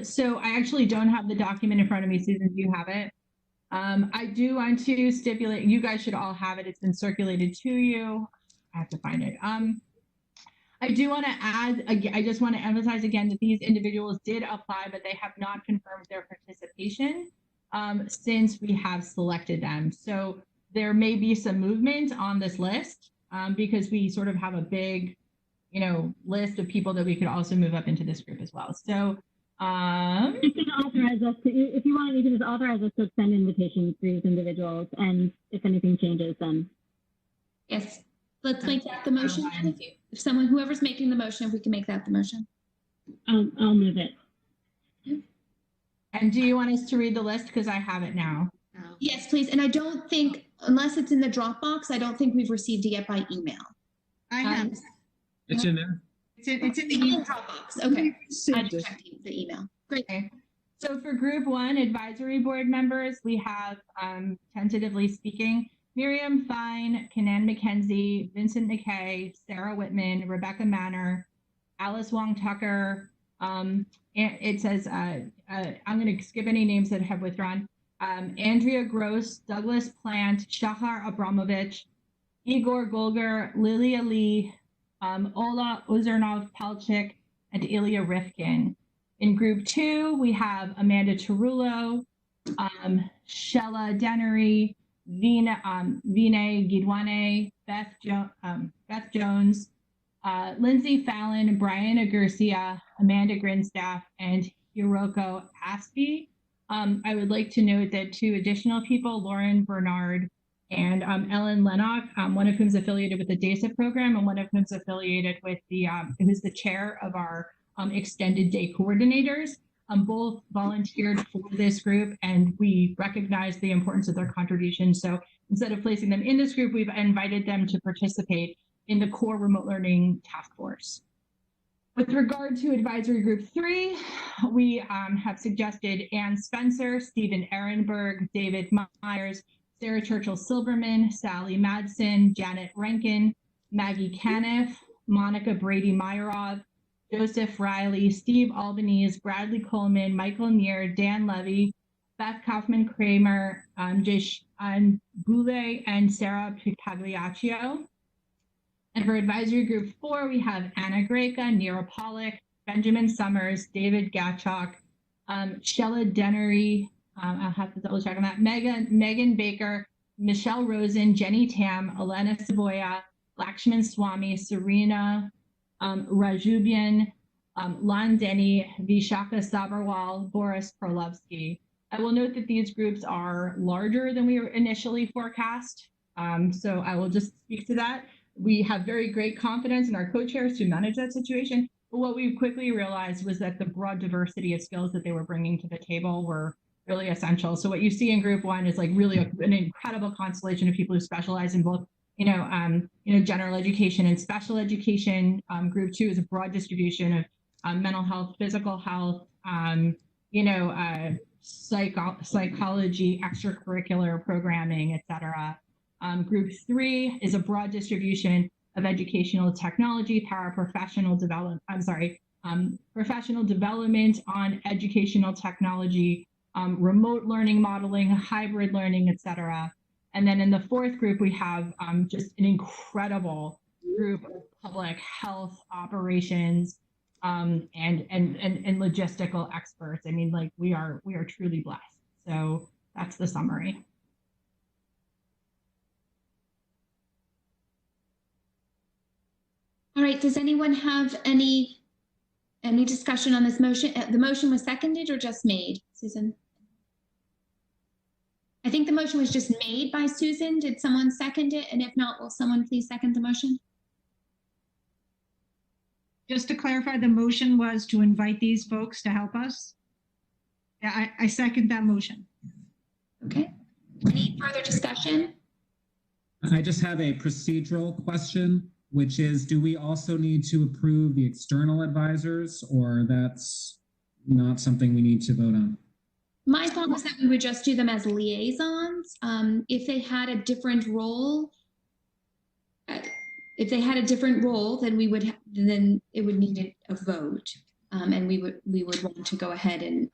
So I actually don't have the document in front of me. Susan, do you have it? I do want to stipulate, you guys should all have it. It's been circulated to you. I have to find it. I do want to add, I just want to emphasize again that these individuals did apply, but they have not confirmed their participation since we have selected them. So there may be some movement on this list because we sort of have a big, list of people that we could also move up into this group as well. So you can authorize us to, if you want, you can just authorize us to send invitations to these individuals, and if anything changes, then. Yes, let's make that the motion. And if someone, whoever's making the motion, if we can make that the motion. I'll move it. And do you want us to read the list? Because I have it now. Yes, please. And I don't think, unless it's in the Dropbox, I don't think we've received it yet by email. I have. It's in there. It's in the email. Dropbox. Okay. I just checked the email. Great. Okay. So for group 1 advisory board members, we have tentatively speaking, Miriam Fine, Kanan McKenzie, Vincent McKay, Sarah Whitman, Rebecca Manor, Alice Wong Tucker. It says, I'm going to skip any names that have withdrawn. Andrea Gross, Douglas Plant, Shahar Abramovich, Igor Golger, Lilia Lee, Ola Ozernov Palchik, and Ilya Rifkin. In group 2, we have Amanda Tarullo, Shella Dennery, Vinay Gidwane, Beth Jones, Lindsay Fallon, Brian Agurcia, Amanda Grinstaff, and Hiroko Aspie. I would like to note that 2 additional people, Lauren Bernard and Ellen Lennox, one of whom is affiliated with the DASA program and one of whom is affiliated with the, who's the chair of our extended day coordinators. Both volunteered for this group, and we recognize the importance of their contribution. So instead of placing them in this group, we've invited them to participate in the core remote learning task force. With regard to advisory group 3, we have suggested Ann Spencer, Stephen Ehrenberg, David Myers, Sarah Churchill-Silverman, Sally Madsen, Janet Rankin, Maggie Caniff, Monica Brady-Meyerov, Joseph Riley, Steve Albanese, Bradley Coleman, Michael Neer, Dan Levy, Beth Kaufman-Kramer, Jishan Boulay, and Sarah Pagliaccio. And for advisory group 4, we have Anna Greca, Neera Pollock, Benjamin Summers, David Gatchok, Shella Dennery, I'll have to double check on that, Megan Baker, Michelle Rosen, Jenny Tam, Elena Savoya, Lakshman Swamy, Serena Rajubian, Lon Denny, Vishaka Sabharwal, Boris Perlovsky. I will note that these groups are larger than we were initially forecast. So I will just speak to that. We have very great confidence in our co-chairs to manage that situation. But what we quickly realized was that the broad diversity of skills that they were bringing to the table were really essential. So what you see in group 1 is like really an incredible constellation of people who specialize in both general education and special education. Group 2 is a broad distribution of mental health, physical health, psychology, extracurricular programming, etc. Group 3 is a broad distribution of educational technology, professional development on educational technology, remote learning modeling, hybrid learning, etc. And then in the 4th group, we have just an incredible group of public health operations and logistical experts. I mean, like we are truly blessed. So that's the summary. All right, does anyone have any discussion on this motion? The motion was seconded or just made, Susan? I think the motion was just made by Susan. Did someone second it? And if not, will someone please second the motion? Just to clarify, the motion was to invite these folks to help us. Yeah, I second that motion. Okay. Any further discussion? I just have a procedural question, which is, do we also need to approve the external advisors, or that's not something we need to vote on? My thought was that we would just do them as liaisons. If they had a different role, then it would need a vote, and we would want to go ahead and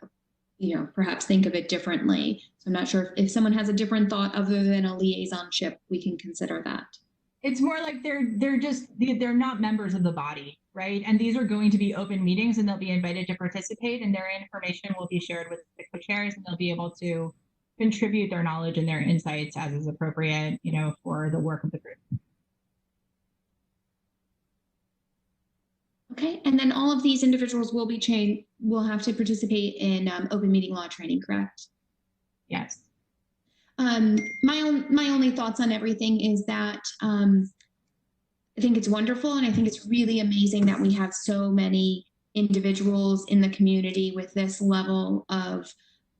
perhaps think of it differently. So I'm not sure if someone has a different thought other than a liaisonship, we can consider that. It's more like they're not members of the body, right? And these are going to be open meetings, and they'll be invited to participate, and their information will be shared with the co-chairs, and they'll be able to contribute their knowledge and their insights as is appropriate, for the work of the group. Okay, and then all of these individuals will have to participate in open meeting law training, correct? Yes. My only thoughts on everything is that I think it's wonderful, and I think it's really amazing that we have so many individuals in the community with this level of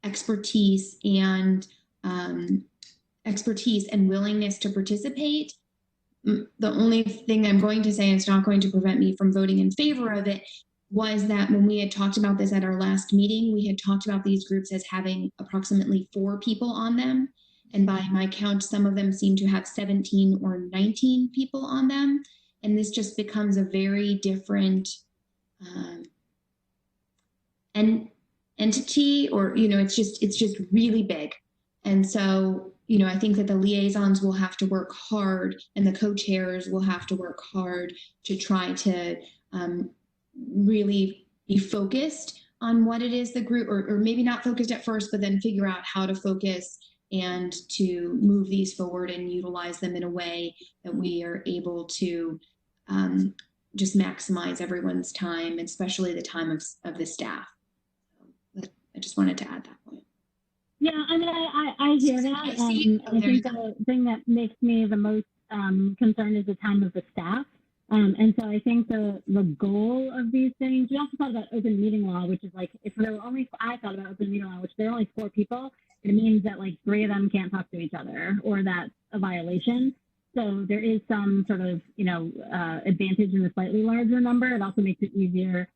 expertise and willingness to participate. The only thing I'm going to say, and it's not going to prevent me from voting in favor of it, was that when we had talked about this at our last meeting, we had talked about these groups as having approximately 4 people on them. And by my count, some of them seem to have 17 or 19 people on them. And this just becomes a very different entity, or, it's just really big. And so, I think that the liaisons will have to work hard, and the co-chairs will have to work hard to try to really be focused on what it is the group, or maybe not focused at first, but then figure out how to focus and to move these forward and utilize them in a way that we are able to just maximize everyone's time, especially the time of the staff. So I just wanted to add that point. Yeah, I mean, I hear that. I see. I think the thing that makes me the most concerned is the time of the staff. And so I think the goal of these things, we also thought about open meeting law, which is like, if there were only, I thought about open meeting law, which there are only 4 people, it means that like 3 of them can't talk to each other, or that's a violation. So there is some sort of, advantage in a slightly larger number. It also makes it easier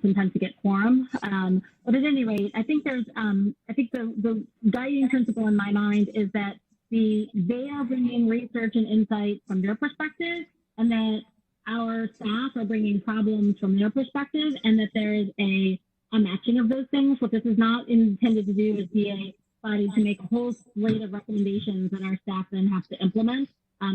sometimes to get quorum. But at any rate, I think there's, I think the guiding principle in my mind is that they are bringing research and insight from their perspective, and that our staff are bringing problems from their perspective, and that there is a matching of those things. What this is not intended to do is be a body to make a whole slate of recommendations that our staff then have to implement.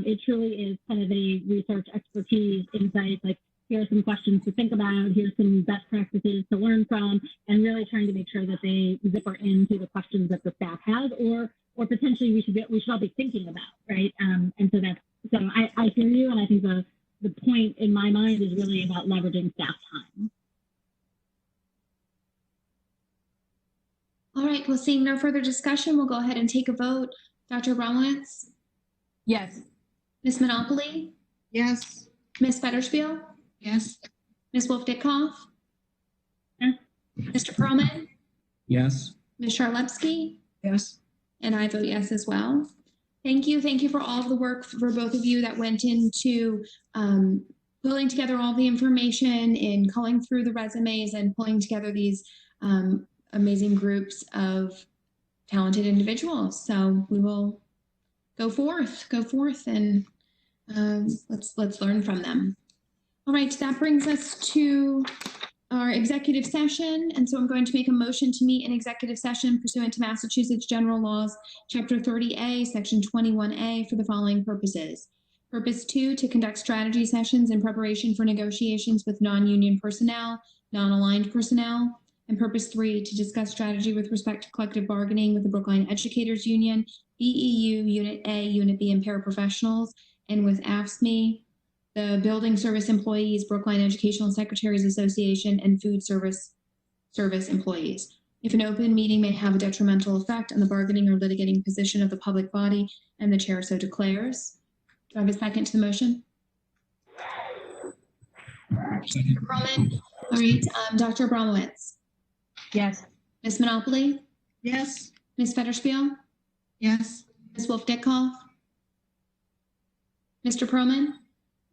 It truly is kind of a research expertise, insights, like here are some questions to think about, here's some best practices to learn from, and really trying to make sure that they zipper into the questions that the staff has, or potentially we should all be thinking about, right? And so I hear you, and I think the point in my mind is really about leveraging staff time. All right, well, seeing no further discussion, we'll go ahead and take a vote. Dr. Abramowitz? Yes. Ms. Monopoly? Yes. Ms. Fetterspiel? Yes. Ms. Wolf-Dickoff? Yes. Mr. Perlman? Yes. Ms. Charlepsky? Yes. And I vote yes as well. Thank you. Thank you for all of the work for both of you that went into pulling together all the information and culling through the resumes and pulling together these amazing groups of talented individuals. So we will go forth and let's learn from them. All right, that brings us to our executive session. And so I'm going to make a motion to meet in executive session pursuant to Massachusetts General Laws, Chapter 30A, Section 21A, for the following purposes. Purpose 2, to conduct strategy sessions in preparation for negotiations with non-union personnel, non-aligned personnel. And purpose 3, to discuss strategy with respect to collective bargaining with the Brookline Educators Union, BEU, Unit A, Unit B, and paraprofessionals, and with AFSCME, the Building Service Employees, Brookline Educational Secretaries Association, and Food Service Employees. If an open meeting may have a detrimental effect on the bargaining or litigating position of the public body, and the chair so declares. Do I have a second to the motion? Second. Perlman? All right, Dr. Abramowitz? Yes. Ms. Monopoly? Yes. Ms. Fetterspiel? Yes. Ms. Wolf-Dickoff? Mr. Perlman?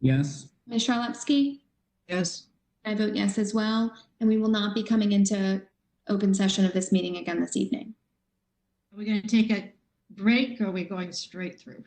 Yes. Ms. Charlepsky? Yes. I vote yes as well, and we will not be coming into open session of this meeting again this evening. Are we going to take a break, or are we going straight through?